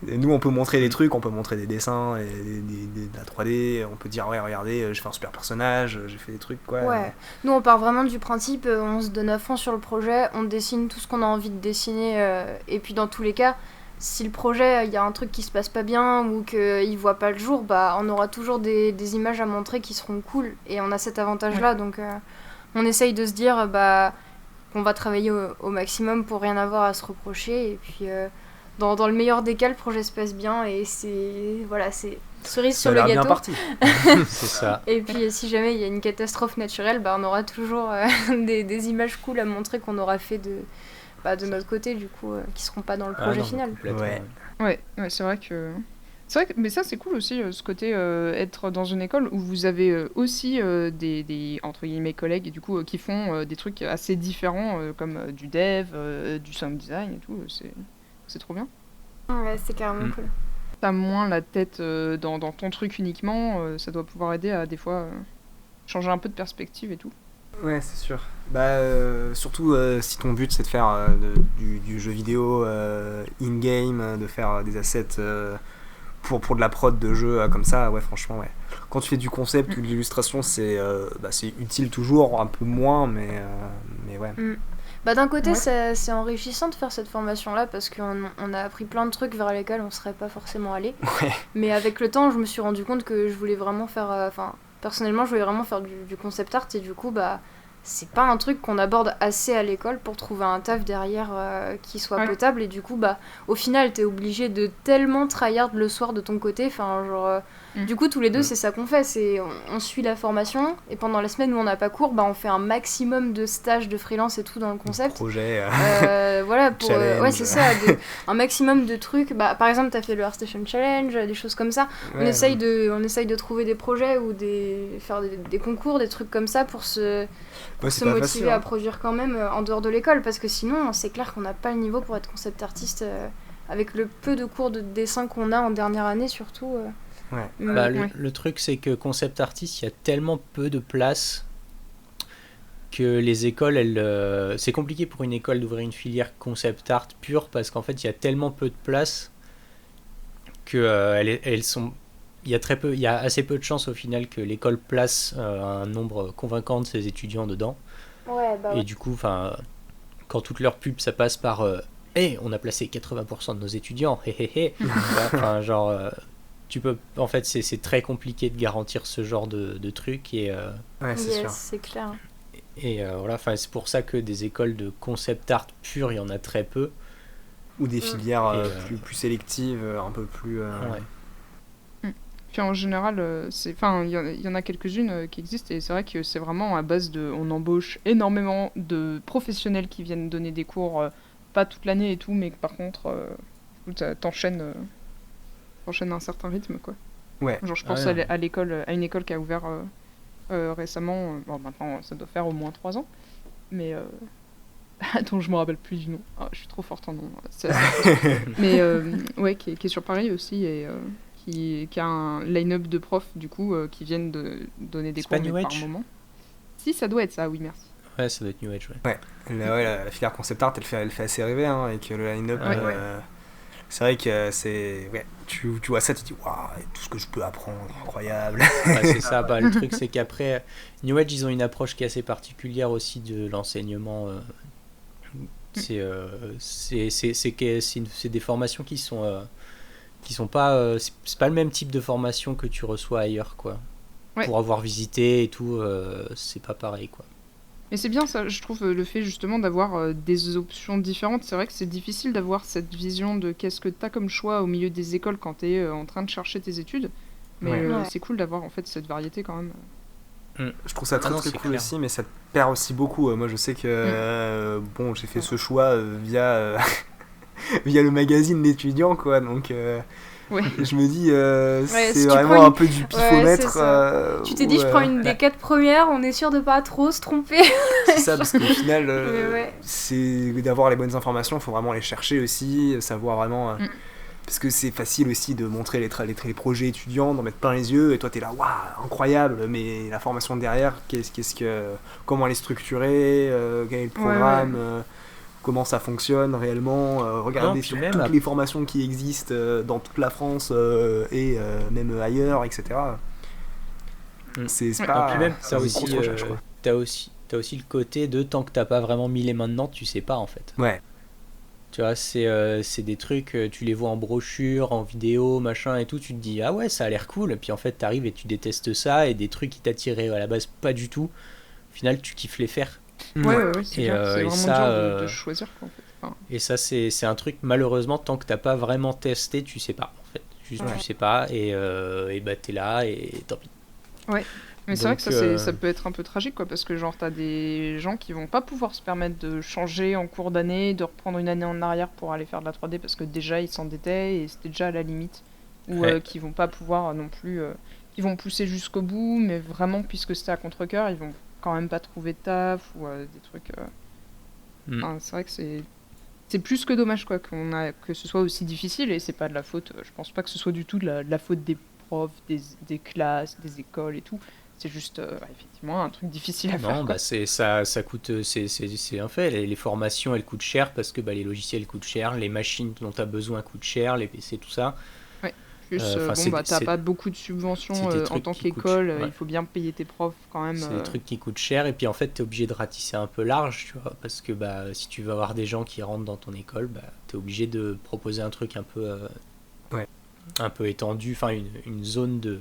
Et nous on peut montrer des trucs, on peut montrer des dessins, et de la 3D, on peut dire ouais regardez j'ai fait un super personnage, j'ai fait des trucs quoi. Ouais. Nous, on part vraiment du principe, on se donne à fond sur le projet, on dessine tout ce qu'on a envie de dessiner, et puis dans tous les cas, si le projet, il y a un truc qui se passe pas bien ou qu'il voit pas le jour, bah on aura toujours des images à montrer qui seront cool, et on a cet avantage-là, donc on essaye de se dire bah, qu'on va travailler au maximum pour rien avoir à se reprocher, et puis dans le meilleur des cas, le projet se passe bien, et c'est cerise Ça sur a le l'air bien gâteau. parti. c'est ça. Et puis si jamais il y a une catastrophe naturelle, bah, on aura toujours des images cool à montrer qu'on aura fait de notre côté, du coup, qui seront pas dans le projet Ah non, final. complètement, Ouais. Ouais, c'est vrai que. Mais ça c'est cool aussi, ce côté être dans une école où vous avez aussi des entre guillemets collègues et du coup qui font des trucs assez différents comme du dev, du sound design et tout. C'est trop bien. Ouais, c'est carrément Mm. cool. T'as moins la tête dans ton truc uniquement, ça doit pouvoir aider à des fois changer un peu de perspective et tout. Ouais, c'est sûr. Bah, surtout si ton but c'est de faire du jeu vidéo in-game, de faire des assets pour de la prod de jeu comme ça, ouais, franchement, ouais. Quand tu fais du concept ou de l'illustration, c'est utile toujours, un peu moins, mais ouais. Bah, d'un côté, Ouais. c'est enrichissant de faire cette formation-là parce qu'on a appris plein de trucs vers lesquels on serait pas forcément allé. Ouais. Mais avec le temps, je me suis rendu compte que je voulais vraiment faire. Personnellement, je voulais vraiment faire du concept art, et du coup, bah, c'est pas un truc qu'on aborde assez à l'école pour trouver un taf derrière qui soit Ouais. potable, et du coup, bah, au final, t'es obligé de tellement tryhard le soir de ton côté. Enfin, genre. Du coup, tous les deux, c'est ça qu'on fait. On suit la formation, et pendant les semaines où on n'a pas cours, bah, on fait un maximum de stages de freelance et tout dans le concept. Projet. Voilà, pour Challenge. ouais, c'est ça, un maximum de trucs. Bah, par exemple, t'as fait le ArtStation Challenge, des choses comme ça. On essaye de trouver des projets ou faire des concours, des trucs comme ça pour se c'est pas motiver facile, à hein. produire quand même en dehors de l'école, parce que sinon, c'est clair qu'on n'a pas le niveau pour être concept artiste avec le peu de cours de dessin qu'on a en dernière année, surtout. Ouais. Bah, Ouais. le truc, c'est que concept artiste, il y a tellement peu de place que les écoles, c'est compliqué pour une école d'ouvrir une filière concept art pure, parce qu'en fait, il y a tellement peu de place que il y a assez peu de chances au final que l'école place un nombre convaincant de ses étudiants dedans. Ouais, bah Et du coup, quand toute leur pub, ça passe par hey, on a placé 80% de nos étudiants, hé hé hé. Enfin, genre, tu peux, en fait, c'est très compliqué de garantir ce genre de truc, et Ouais, c'est sûr. c'est clair. voilà, enfin, c'est pour ça que des écoles de concept art pur, il y en a très peu. Ou des filières Et, plus sélectives, un peu plus. Ouais. Puis en général, il y en a quelques-unes qui existent et c'est vrai que c'est vraiment à base de. On embauche énormément de professionnels qui viennent donner des cours, pas toute l'année et tout, mais par contre, t'enchaînes à un certain rythme, quoi. Ouais. Genre, je pense à l'école, à une école qui a ouvert récemment. Bon, maintenant, ça doit faire au moins 3 ans. Mais. Attends, je me rappelle plus du nom. Ah, je suis trop forte en nom. Mais ouais, qui est sur Paris aussi et qui a un line-up de profs, du coup, qui viennent de donner des cours mais par moment. Si, ça doit être ça, oui, merci. Ouais, ça doit être New Age, ouais. La filière concept art, elle fait assez rêver, hein, et que le line-up... c'est vrai que c'est... Ouais, tu vois ça, tu te dis, waouh, tout ce que je peux apprendre, incroyable. C'est ça, le truc, c'est qu'après, New Age, ils ont une approche qui est assez particulière aussi de l'enseignement. C'est des formations qui sont pas... c'est pas le même type de formation que tu reçois ailleurs, quoi. Ouais. Pour avoir visité et tout, c'est pas pareil, quoi. Mais c'est bien ça, je trouve, le fait justement d'avoir des options différentes. C'est vrai que c'est difficile d'avoir cette vision de qu'est-ce que t'as comme choix au milieu des écoles quand t'es en train de chercher tes études. Mais c'est cool d'avoir en fait cette variété quand même. Je trouve ça très cool aussi, mais ça te perd aussi beaucoup. Moi je sais que bon, j'ai fait ce choix via le magazine d'étudiants, quoi, donc je me dis c'est vraiment un peu du pifomètre. Tu t'es dit je prends une des 4 premières, on est sûr de pas trop se tromper. C'est ça, parce qu'au final c'est d'avoir les bonnes informations, il faut vraiment les chercher aussi, savoir vraiment parce que c'est facile aussi de montrer les projets étudiants, d'en mettre plein les yeux, et toi t'es là, waouh, incroyable, mais la formation derrière, comment elle est structurée, quel est le programme, comment ça fonctionne réellement, regarder sur toutes les formations qui existent dans toute la France et même ailleurs, etc. C'est pas... Puis même, t'as aussi le côté de tant que t'as pas vraiment mis les mains dedans, tu sais pas en fait. Ouais. Tu vois, c'est des trucs, tu les vois en brochure, en vidéo, machin et tout, tu te dis ah ouais, ça a l'air cool, et puis en fait t'arrives et tu détestes ça, et des trucs qui t'attiraient à la base pas du tout, au final tu kiffes les faire. Ouais, c'est vraiment dur de choisir, quoi, en fait. Enfin... Et ça, c'est un truc, malheureusement, tant que t'as pas vraiment testé, tu sais pas, en fait. Tu sais pas, et bah t'es là, et tant pis. Ouais. Mais c'est vrai que ça peut être un peu tragique, quoi, parce que genre t'as des gens qui vont pas pouvoir se permettre de changer en cours d'année, de reprendre une année en arrière pour aller faire de la 3D parce que déjà ils s'endettaient et c'était déjà à la limite, ou qui vont pas pouvoir non plus, ils vont pousser jusqu'au bout, mais vraiment puisque c'était à contre-cœur, ils vont quand même pas trouver de taf ou des trucs. Enfin, c'est vrai que c'est plus que dommage, quoi, que ce soit aussi difficile, et c'est pas de la faute. Je pense pas que ce soit du tout de la faute des profs, des classes, des écoles et tout. C'est juste effectivement un truc difficile à faire. Non, bah ça coûte, c'est un fait. Les formations elles coûtent cher parce que les logiciels coûtent cher, les machines dont tu as besoin coûtent cher, les PC, tout ça. Ouais. Plus t'as pas beaucoup de subventions en tant qu'école, il faut bien payer tes profs quand même. C'est des trucs qui coûtent cher, et puis en fait t'es obligé de ratisser un peu large, tu vois, parce que si tu veux avoir des gens qui rentrent dans ton école, t'es obligé de proposer un truc un peu un peu étendu, enfin une zone de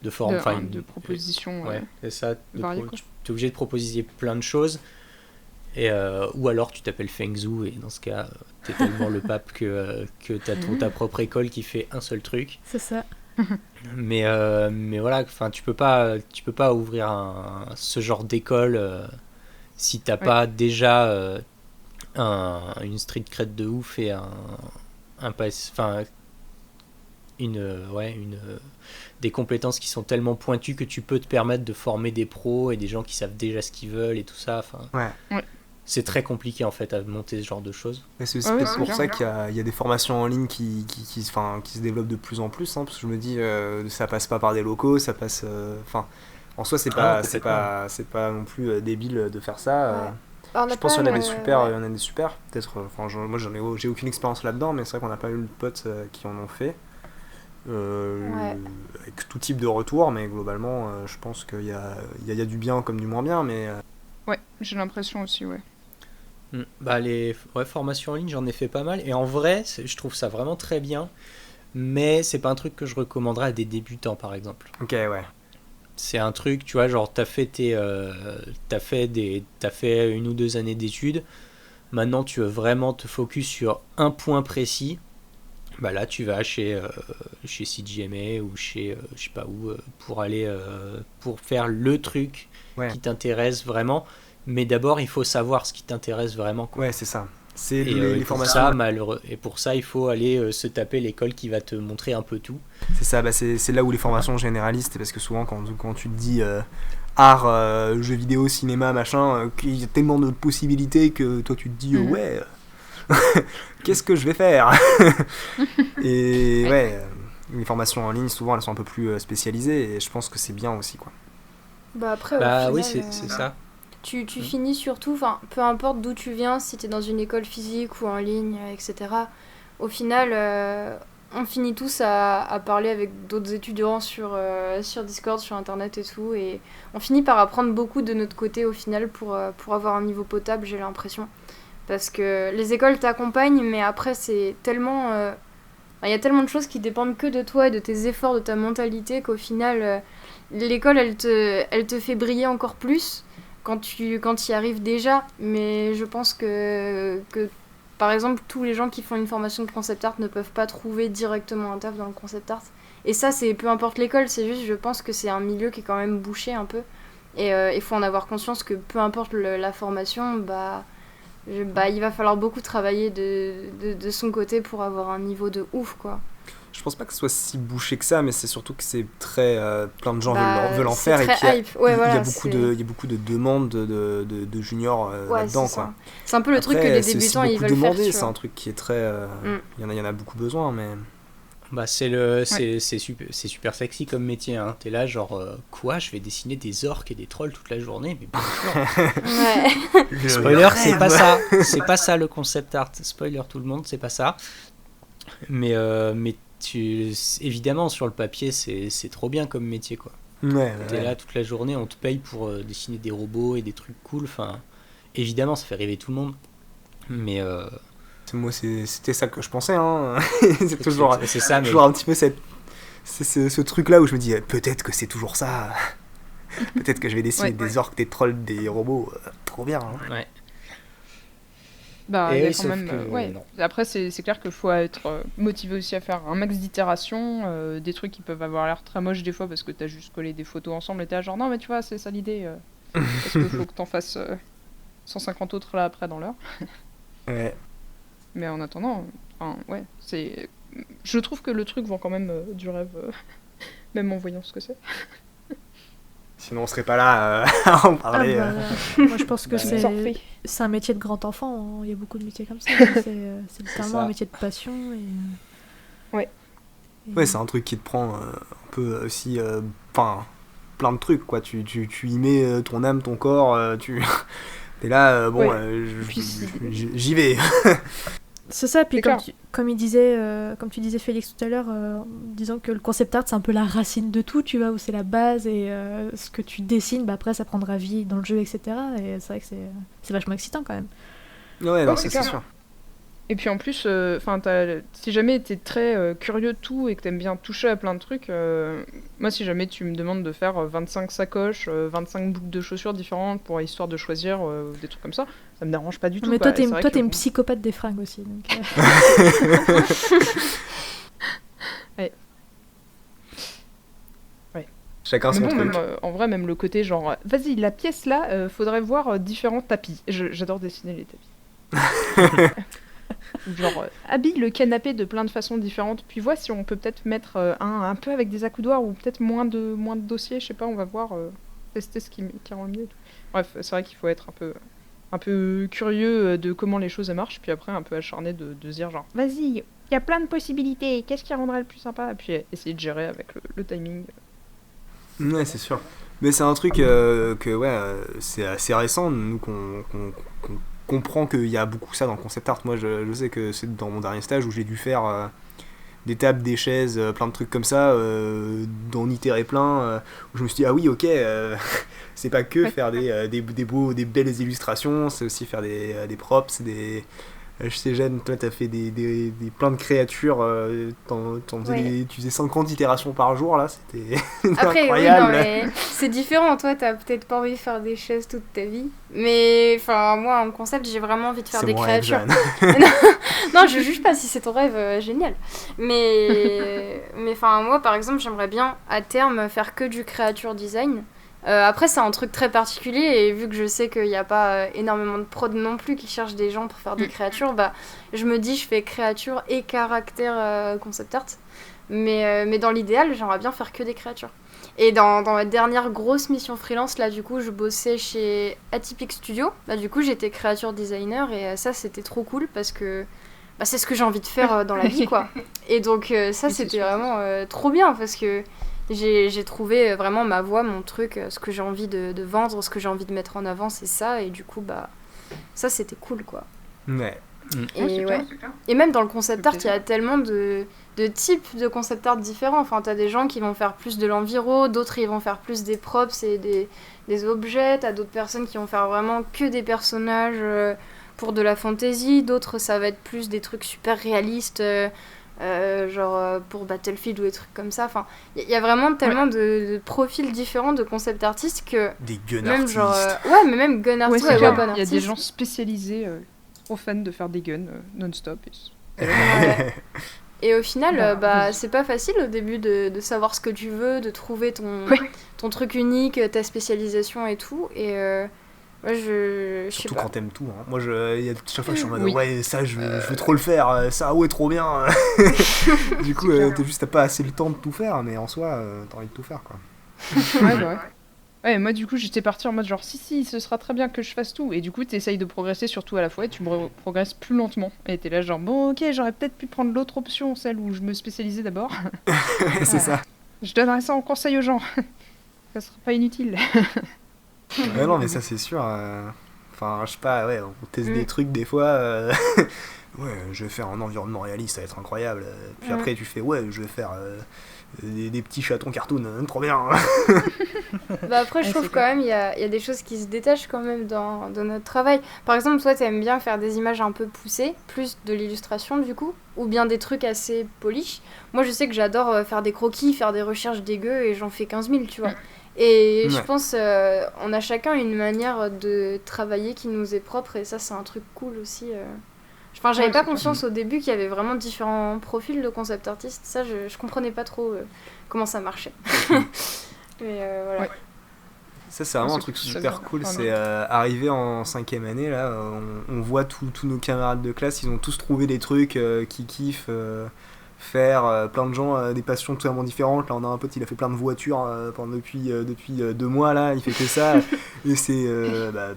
forme, de proposition. C'est ça. Tu es obligé de proposer plein de choses, et ou alors tu t'appelles Feng Zhu, et dans ce cas t'es tellement le pape que t'as ta propre école qui fait un seul truc. C'est ça. Mais voilà, enfin tu peux pas ouvrir ce genre d'école si t'as pas déjà une street cred de ouf et des compétences qui sont tellement pointues que tu peux te permettre de former des pros et des gens qui savent déjà ce qu'ils veulent et tout ça. C'est très compliqué en fait à monter ce genre de choses. Mais c'est pour ça qu'il y a des formations en ligne qui se développent de plus en plus, hein, parce que je me dis ça passe pas par des locaux, ça passe en soi c'est pas non plus débile de faire ça. Je pense qu'il y en a des super, peut-être, moi j'ai aucune expérience là-dedans, mais c'est vrai qu'on n'a pas eu de potes qui en ont fait. Avec tout type de retour, mais globalement je pense qu'il y a du bien comme du moins bien, mais ouais, j'ai l'impression aussi. Les formations en ligne, j'en ai fait pas mal, et en vrai je trouve ça vraiment très bien, mais c'est pas un truc que je recommanderais à des débutants, par exemple. Ok, ouais. C'est un truc, tu vois, genre t'as fait 1 ou 2 années d'études, maintenant tu veux vraiment te focus sur un point précis. Bah là, tu vas chez CGMA ou chez je sais pas où pour aller pour faire le truc Ouais. qui t'intéresse vraiment. Mais d'abord, il faut savoir ce qui t'intéresse vraiment, quoi. Ouais, c'est ça. C'est Et, les pour formations. ça, et pour ça, il faut aller se taper l'école qui va te montrer un peu tout. C'est ça, bah c'est là où les formations généralistes, parce que souvent quand tu te dis art, jeux vidéo, cinéma, machin, qu'il y a tellement de possibilités que toi tu te dis ouais, qu'est-ce que je vais faire. Et ouais, les formations en ligne, souvent elles sont un peu plus spécialisées, et je pense que c'est bien aussi, quoi. Bah après, Bah au oui, final, c'est ça. tu finis surtout, enfin, peu importe d'où tu viens, si t'es dans une école physique ou en ligne, etc. Au final, on finit tous à parler avec d'autres étudiants sur Discord, sur Internet et tout, et on finit par apprendre beaucoup de notre côté au final pour avoir un niveau potable, j'ai l'impression. Parce que les écoles t'accompagnent, mais après c'est tellement... il y a tellement de choses qui dépendent que de toi et de tes efforts, de ta mentalité, qu'au final, l'école, elle te fait briller encore plus quand tu y arrives déjà. Mais je pense que, par exemple, tous les gens qui font une formation de concept art ne peuvent pas trouver directement un taf dans le concept art. Et ça, c'est peu importe l'école, c'est juste, je pense que c'est un milieu qui est quand même bouché un peu. Et il faut en avoir conscience que peu importe la formation, il va falloir beaucoup travailler de son côté pour avoir un niveau de ouf, quoi. Je pense pas que ce soit si bouché que ça, mais c'est surtout que c'est très plein de gens veulent en c'est faire, et très qu'il y a, hype. Ouais, il y a voilà, beaucoup c'est... il y a beaucoup de demandes de juniors Ouais, là-dedans, c'est quoi. ça. C'est un peu le truc que Après, les c'est aussi débutants ils beaucoup veulent faire, demandé, tu c'est vois. un truc qui est très il y en a beaucoup besoin, mais Bah c'est c'est super sexy comme métier, hein. T'es là genre quoi, je vais dessiner des orques et des trolls toute la journée, mais bien sûr. Ouais. Spoiler, c'est pas ça. C'est pas ça le concept art. Spoiler tout le monde, c'est pas ça. Mais évidemment sur le papier c'est trop bien comme métier, quoi. ouais, T'es là toute la journée, on te paye pour dessiner des robots et des trucs cool. Enfin, évidemment ça fait rêver tout le monde. Mais moi c'était ça que je pensais, hein. C'est toujours c'est ça, mais toujours un petit peu ce truc là où je me dis peut-être que c'est toujours ça. Peut-être que je vais dessiner des orques, des trolls, des robots, trop bien, hein. ouais. Bah, Et il y a oui, quand sauf même. que, Ouais. non. Après, c'est clair qu'il faut être motivé aussi à faire un max d'itérations, des trucs qui peuvent avoir l'air très moches des fois parce que t'as juste collé des photos ensemble et t'es là genre non, mais tu vois, c'est ça l'idée. Parce qu'il faut que t'en fasses 150 autres là après dans l'heure. Ouais. Mais en attendant, ouais, c'est. Je trouve que le truc vend quand même du rêve, même en voyant ce que c'est. Sinon on serait pas là à en parler. Moi je pense que Bah, c'est un métier de grand enfant, hein. Il y a beaucoup de métiers comme ça. C'est littéralement ça. un métier de passion. Ouais. Ouais, c'est un truc qui te prend un peu aussi plein de trucs, quoi. Tu y mets ton âme, ton corps, t'es là, bon, Ouais. j'y vais. C'est ça, puis C'est clair. comme tu disais Félix tout à l'heure, en disant que le concept art c'est un peu la racine de tout, tu vois, où c'est la base et ce que tu dessines, bah après ça prendra vie dans le jeu, etc. Et c'est vrai que c'est vachement excitant quand même. Ouais, non, c'est c'est clair. sûr. Et puis en plus, si jamais t'es très curieux de tout et que t'aimes bien toucher à plein de trucs, moi si jamais tu me demandes de faire 25 sacoches, 25 boucles de chaussures différentes pour histoire de choisir des trucs comme ça me dérange pas du tout. Mais quoi. toi Et c'est vrai t'es que, une bon, psychopathe des fringues aussi. Donc, Chacun mais son bon, truc. même, en vrai, même le côté genre, vas-y, la pièce là, faudrait voir différents tapis. J'adore dessiner les tapis. Genre, habille le canapé de plein de façons différentes, puis vois si on peut peut-être mettre un peu avec des accoudoirs ou peut-être moins de dossiers, je sais pas, on va voir, tester ce qui rend le mieux. Et tout. Bref, c'est vrai qu'il faut être un peu curieux de comment les choses marchent, puis après un peu acharné de se dire genre, vas-y, il y a plein de possibilités, qu'est-ce qui rendrait le plus sympa? Et puis essayer de gérer avec le timing. Ouais, c'est sûr. Mais c'est un truc c'est assez récent, nous, qu'on comprend qu'il y a beaucoup ça dans le concept art. Moi, je sais que c'est dans mon dernier stage où j'ai dû faire des tables, des chaises, plein de trucs comme ça, d'en itérer plein, où je me suis dit, ah oui, ok, c'est pas que faire des belles illustrations, c'est aussi faire des props, Je sais, Jeanne, toi, t'as fait plein de créatures. Tu faisais 50 itérations par jour, là. C'était Après, incroyable. oui, non, mais c'est différent. Toi, t'as peut-être pas envie de faire des chaises toute ta vie. Mais, enfin, moi, en concept, j'ai vraiment envie de faire C'est des mon rêve, créatures. Jeanne. Non, je juge pas si c'est ton rêve, génial. Mais, enfin, moi, par exemple, j'aimerais bien, à terme, faire que du créature design. Après, c'est un truc très particulier, et vu que je sais qu'il n'y a pas énormément de prod non plus qui cherchent des gens pour faire des créatures, bah, je me dis, je fais créature et caractère concept art. Mais dans l'idéal, j'aimerais bien faire que des créatures. Et dans ma dernière grosse mission freelance, là, du coup, je bossais chez Atypic Studio. Bah, du coup, j'étais créature designer, et ça, c'était trop cool, parce que bah, c'est ce que j'ai envie de faire dans la vie, quoi. Et donc, ça, Oui, c'est c'était sûr. vraiment trop bien, parce que j'ai trouvé vraiment ma voie, mon truc, ce que j'ai envie de vendre, ce que j'ai envie de mettre en avant, c'est ça. Et du coup, bah, ça, c'était cool, quoi. Ouais. Et, ouais. Et même dans le concept Ça art, fait il y a tellement de types de concept art différents. Enfin, t'as des gens qui vont faire plus de l'enviro, d'autres ils vont faire plus des props et des objets, t'as d'autres personnes qui vont faire vraiment que des personnages pour de la fantasy, d'autres ça va être plus des trucs super réalistes, genre pour Battlefield ou des trucs comme ça. Enfin, il y a vraiment tellement de profils différents de concept artistes que Des gun même artistes. genre ouais, mais même gun Ouais, artist, c'est ouais, clair. weapon Il y a des artist. gens spécialisés, trop fans de faire des guns non-stop. Ouais. Et au final, Voilà, bah, oui. c'est pas facile au début de savoir ce que tu veux, de trouver Ouais. ton truc unique, ta spécialisation et tout. Et moi, je sais Surtout pas. quand t'aimes tout. Hein. Moi, chaque fois, je suis en mode Oui. ouais, ça, je veux trop le faire. Ça, ouais, trop bien. Du coup, clair. t'as pas assez le temps de tout faire, mais en soi, t'as envie de tout faire, quoi. Ouais, bah ouais. Ouais, moi du coup j'étais partie en mode genre si, ce sera très bien que je fasse tout. Et du coup t'essayes de progresser sur tout à la fois et tu progresses plus lentement. Et t'es là genre bon ok, j'aurais peut-être pu prendre l'autre option, celle où je me spécialisais d'abord. C'est ça. Je donnerai ça en conseil aux gens. Ça sera pas inutile. Ouais, non, mais ça, c'est sûr. Enfin, je sais pas, ouais, on teste Mm. des trucs des fois. Ouais, je vais faire un environnement réaliste, ça va être incroyable. Puis après, tu fais, ouais, je vais faire des petits chatons cartoon, trop bien. Bah après, je Ouais, trouve c'est quand même, il y a des choses qui se détachent quand même dans notre travail. Par exemple, toi, t'aimes bien faire des images un peu poussées, plus de l'illustration du coup, ou bien des trucs assez polish. Moi, je sais que j'adore faire des croquis, faire des recherches dégueu, et j'en fais 15 000, tu vois. Et je Ouais. pense on a chacun une manière de travailler qui nous est propre, et ça, c'est un truc cool aussi. Enfin, j'avais Ouais, pas c'est conscience au début qu'il y avait vraiment différents profils de concept artistes. Ça, je comprenais pas trop comment ça marchait. Mais voilà. Ouais. Ça, c'est vraiment Ouais, un truc c'est super bien. cool. Enfin, C'est arrivé en 5e année, là, on voit tous nos camarades de classe, ils ont tous trouvé des trucs qu'ils kiffent faire. Plein de gens, des passions totalement différentes. Là, on a un pote, il a fait plein de voitures depuis 2 mois, là, il fait que ça. Et c'est bah,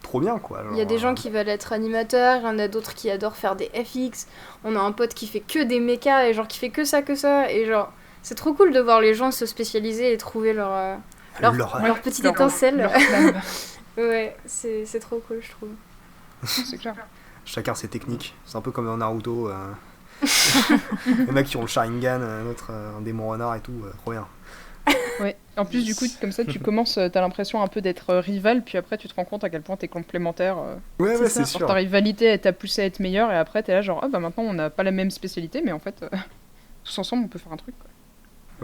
trop bien, quoi. Il y a des gens qui veulent être animateurs, il y en a d'autres qui adorent faire des FX. On a un pote qui fait que des mechas et genre qui fait que ça. Et genre, c'est trop cool de voir les gens se spécialiser et trouver leur petite Leur- étincelle. leur flamme. Ouais, c'est trop cool, je trouve. C'est clair. Chacun ses techniques. C'est un peu comme dans Naruto. Il y en a qui ont le Sharingan, un autre, un démon renard et tout. Trop bien. Ouais. En plus, du coup, comme ça, tu commences, t'as l'impression un peu d'être rival, puis après, tu te rends compte à quel point t'es complémentaire. Ouais, ouais, ça. c'est Genre, sûr. ta rivalité, elle t'a poussé à être meilleur, et après, t'es là, genre, ah bah maintenant, on n'a pas la même spécialité, mais en fait, tous ensemble, on peut faire un truc, quoi.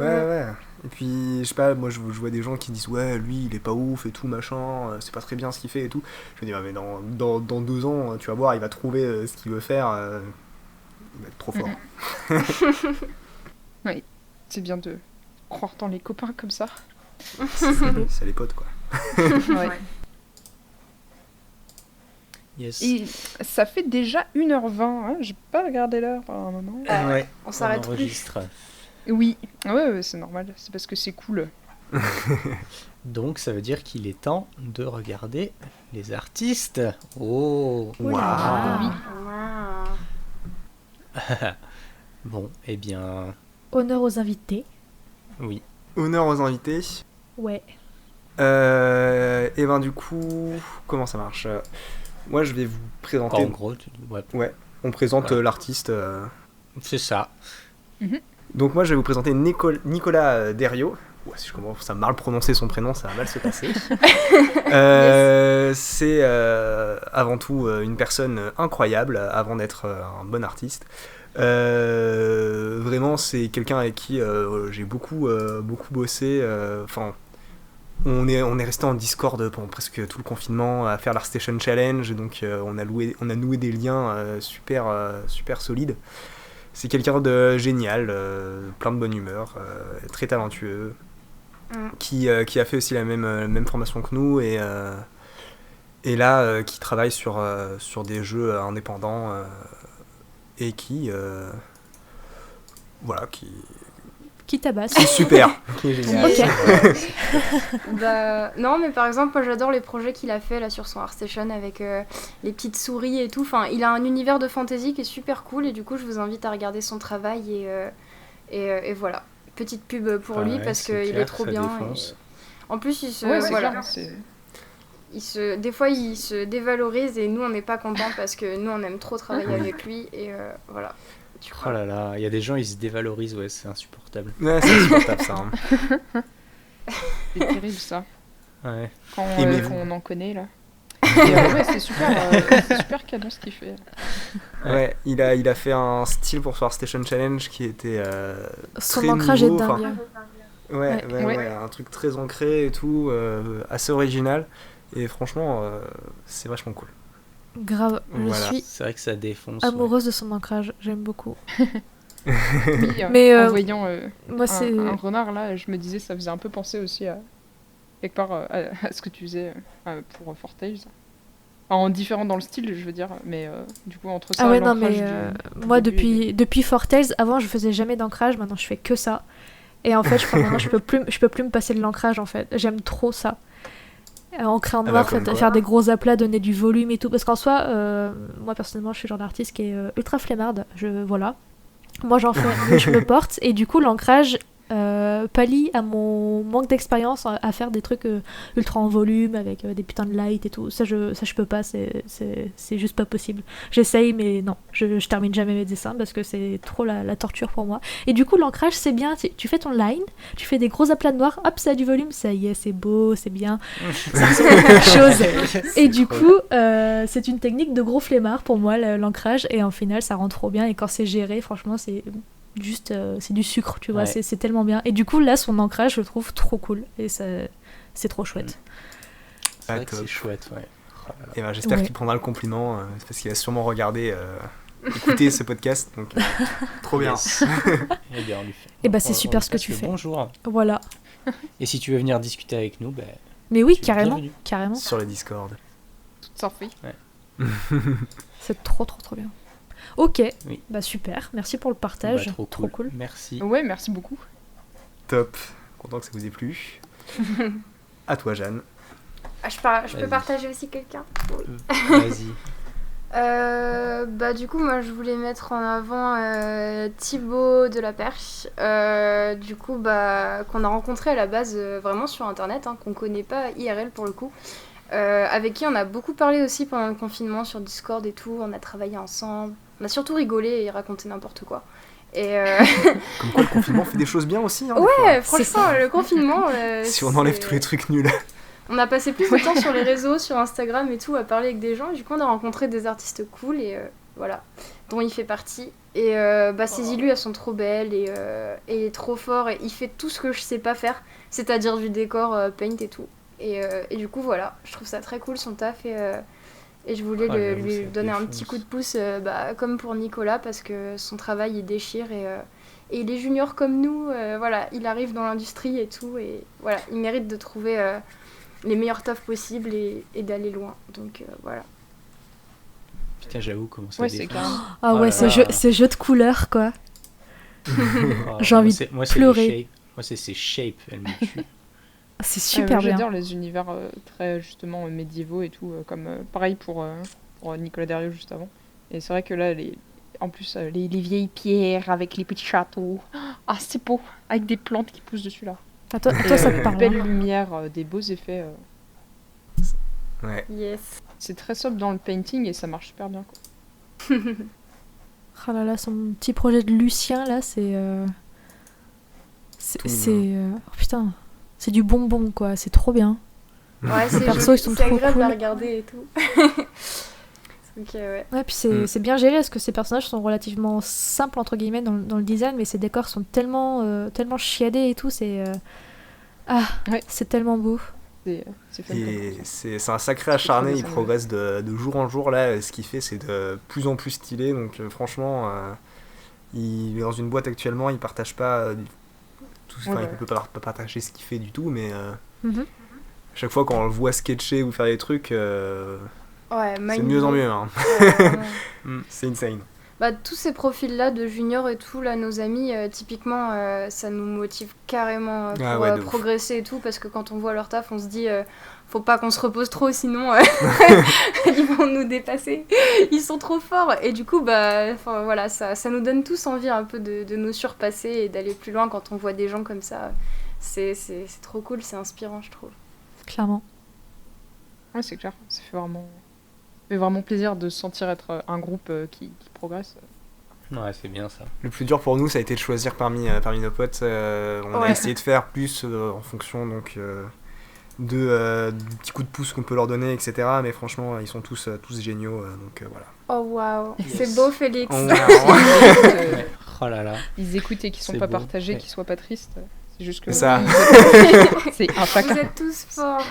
Ouais, ouais. Et puis, je sais pas, moi je vois des gens qui disent ouais, lui il est pas ouf et tout, machin, c'est pas très bien ce qu'il fait et tout. Je me dis, ouais, mais dans 2 ans, tu vas voir, il va trouver ce qu'il veut faire, il va être trop fort. C'est bien de croire dans les copains comme ça. C'est les potes, quoi. Ouais. Yes. Et ça fait déjà 1h20, hein, j'ai pas regardé l'heure pendant un moment. Ouais, On s'arrête plus. enregistre. Oui, ouais, c'est normal, c'est parce que c'est cool. Donc ça veut dire qu'il est temps de regarder les artistes. Oh. Waouh. Waouh. Bon, eh bien, Honneur aux invités. oui. Honneur aux invités. Ouais. Et ben du coup, comment ça marche Moi je vais vous présenter. En gros, ouais, On présente Voilà. l'artiste. c'est ça. Donc moi je vais vous présenter Nicolas Derriot, Ouais, si je commence à mal prononcer son prénom, ça va mal se passer. C'est avant tout une personne incroyable avant d'être un bon artiste. Vraiment, c'est quelqu'un avec qui j'ai beaucoup bossé. Enfin, on est resté en Discord pendant presque tout le confinement à faire l'ArtStation Challenge, donc on a noué des liens super solides. C'est quelqu'un de génial, plein de bonne humeur, très talentueux, qui a fait aussi la même formation que nous et là qui travaille sur des jeux indépendants et qui tabasse. qui est super, qui est génial. Ok. Bah, non, mais par exemple, moi j'adore les projets qu'il a fait là sur son ArtStation avec les petites souris et tout. Enfin, il a un univers de fantasy qui est super cool et du coup, je vous invite à regarder son travail et voilà. Petite pub pour lui parce qu'il est trop bien. En plus, il se, Ouais, c'est voilà. clair, c'est- Des fois, il se dévalorise et nous, on n'est pas contents parce que nous, on aime trop travailler avec lui et voilà. Du coup, Oh là là, il y a des gens, ils se dévalorisent, ouais, c'est insupportable. Ouais, c'est insupportable ça. Hein. c'est terrible ça. Ouais. Quand Aimez-vous. on en connaît là. Et, ouais, c'est super canon ce qu'il fait. Ouais, il a fait un style pour son ArtStation Challenge qui était Son très ancrage nouveau, est enfin, dingue. Ouais, un truc très ancré et tout, assez original. Et franchement, c'est vachement cool. Grave, je Voilà. suis C'est vrai que ça défonce. amoureuse de son ancrage, j'aime beaucoup. Oui, Mais, en voyant Moi, c'est. un renard là, je me disais ça faisait un peu penser aussi à quelque part à ce que tu faisais pour Fortales. Enfin, en différent dans le style, je veux dire, mais du coup entre ça Ah ouais, et non, l'ancrage mais moi, début depuis Fortales, avant, je faisais jamais d'ancrage, maintenant, je fais que ça. Et en fait, je crois que maintenant, je peux plus me passer de l'ancrage, en fait. J'aime trop ça. Ancrer en Ah bah, noir, comme quoi. faire des gros aplats, donner du volume et tout. Parce qu'en soi, moi, personnellement, je suis le genre d'artiste qui est ultra flemmarde. Voilà. Moi, j'en fais, mais je me porte. Et du coup, l'ancrage pallie à mon manque d'expérience à faire des trucs ultra en volume avec des putains de light et tout. Ça, je peux pas, c'est juste pas possible. J'essaye, mais non, je termine jamais mes dessins parce que c'est trop la torture pour moi. Et du coup, l'ancrage, c'est bien. Tu fais ton line, tu fais des gros aplats de noir, hop, ça a du volume, ça y est, c'est beau, c'est bien. Ça ressemble à quelque chose. Et du coup, c'est une technique de gros flemmard pour moi, l'ancrage. Et en final, ça rend trop bien. Et quand c'est géré, franchement, c'est juste c'est du sucre, tu vois, Ouais. c'est tellement bien. Et du coup, là, son ancrage, je le trouve trop cool. Et c'est trop chouette. C'est vrai que top. c'est chouette, ouais. Et ben, j'espère Ouais. qu'il prendra le compliment parce qu'il va sûrement regarder, écouter ce podcast. Donc, trop bien. Yes. Eh bien, on lui fait. Et bah, c'est On super lui ce que passe tu le fais. Bonjour. Voilà. Et si tu veux venir discuter avec nous, Mais oui, Tu es carrément. bienvenue. Carrément. Sur le Discord. tout s'en fait. C'est trop bien. Ok. Oui. Bah, super. Merci pour le partage. Bah, trop cool. Merci. Ouais, merci beaucoup. Top. Content que ça vous ait plu. À toi, Jeanne. Ah, je peux Vas-y. partager aussi quelqu'un. Vas-y. Bah du coup moi je voulais mettre en avant Thibaut de la Perche, du coup bah qu'on a rencontré à la base vraiment sur internet, hein, qu'on connaît pas IRL pour le coup, avec qui on a beaucoup parlé aussi pendant le confinement sur Discord et tout, on a travaillé ensemble, on a surtout rigolé et raconté n'importe quoi. Et Comme quoi, le confinement fait des choses bien aussi. Hein, des ouais, fois. franchement le confinement Si on enlève c'est- tous les trucs nuls. on a passé plus de temps sur les réseaux, sur Instagram et tout, à parler avec des gens. Et du coup, on a rencontré des artistes cool et voilà, dont il fait partie. Et bah, ses illus, elles sont trop belles et il est trop fort. Et il fait tout ce que je sais pas faire, c'est-à-dire du décor, paint et tout. Et du coup, voilà, je trouve ça très cool son taf et je voulais Ah, j'avoue, lui ça donner un défonce. petit coup de pouce, bah, comme pour Nicolas, parce que son travail il déchire et il est junior comme nous. Voilà, il arrive dans l'industrie et tout. Et voilà, il mérite de trouver les meilleurs tafs possibles et d'aller loin. Donc voilà. Putain, j'avoue comment ça Ouais, c'est défonce. carrément. Ah Oh ouais, là ces là. jeux de couleurs, quoi. Oh, J'ai envie de moi, c'est pleurer. les shapes. Moi, c'est ces shapes, elles me tuent. C'est super bien. J'adore les univers très justement médiévaux et tout, comme pareil pour Nicolas Derriot juste avant. Et c'est vrai que là, en plus, les vieilles pierres avec les petits châteaux. Ah, c'est beau, avec des plantes qui poussent dessus là. Ah, toi, Et, ça te parle. belle hein. lumière, des beaux effets. Ouais. Yes. C'est très sobre dans le painting et ça marche super bien, quoi. Oh là là, son petit projet de Lucien, là, C'est, Tout c'est, oh putain, c'est du bonbon, quoi. C'est trop bien. Ouais, c'est persos, joli, ils sont c'est trop agréable à cool. regarder et tout. Donc, ouais. Ouais, puis Mm. c'est bien géré parce que ces personnages sont relativement simples, entre guillemets, dans le design, mais ces décors sont tellement chiadés et tout. Ouais. C'est tellement beau. C'est fun comme Et ça. c'est un sacré C'est trop acharné, il dessin, progresse de jour en jour. Là, ce qu'il fait, c'est de plus en plus stylé. Donc, franchement, il est dans une boîte actuellement, il partage pas Ouais, il ouais. peut pas partager ce qu'il fait du tout, mais Mhm. chaque fois qu'on le voit sketcher ou faire des trucs, Ouais, c'est de magnifique. mieux en mieux. Hein. Ouais, vraiment. C'est insane. Bah, tous ces profils-là de juniors et tout, là, nos amis, typiquement, ça nous motive carrément pour Ah ouais, de ouf. progresser et tout, parce que quand on voit leur taf, on se dit, faut pas qu'on se repose trop, sinon ils vont nous dépasser. Ils sont trop forts. Et du coup, bah, voilà, ça nous donne tous envie un peu de nous surpasser et d'aller plus loin quand on voit des gens comme ça. C'est trop cool, c'est inspirant, je trouve. Clairement. Ouais, c'est clair. Ça fait vraiment plaisir de se sentir être un groupe qui progresse. Ouais, c'est bien ça. Le plus dur pour nous, ça a été de choisir parmi nos potes. On a Ouais. essayé de faire plus en fonction donc, du petit coup de pouce qu'on peut leur donner, etc. Mais franchement, ils sont tous géniaux. Donc voilà. Oh waouh, Yes. c'est beau, Félix. Euh, Oh là là. Ils écoutent et qu'ils sont C'est pas beau. partagés, Ouais. qu'ils soient pas tristes. C'est juste que C'est ça. c'est un Vous fact. êtes tous forts.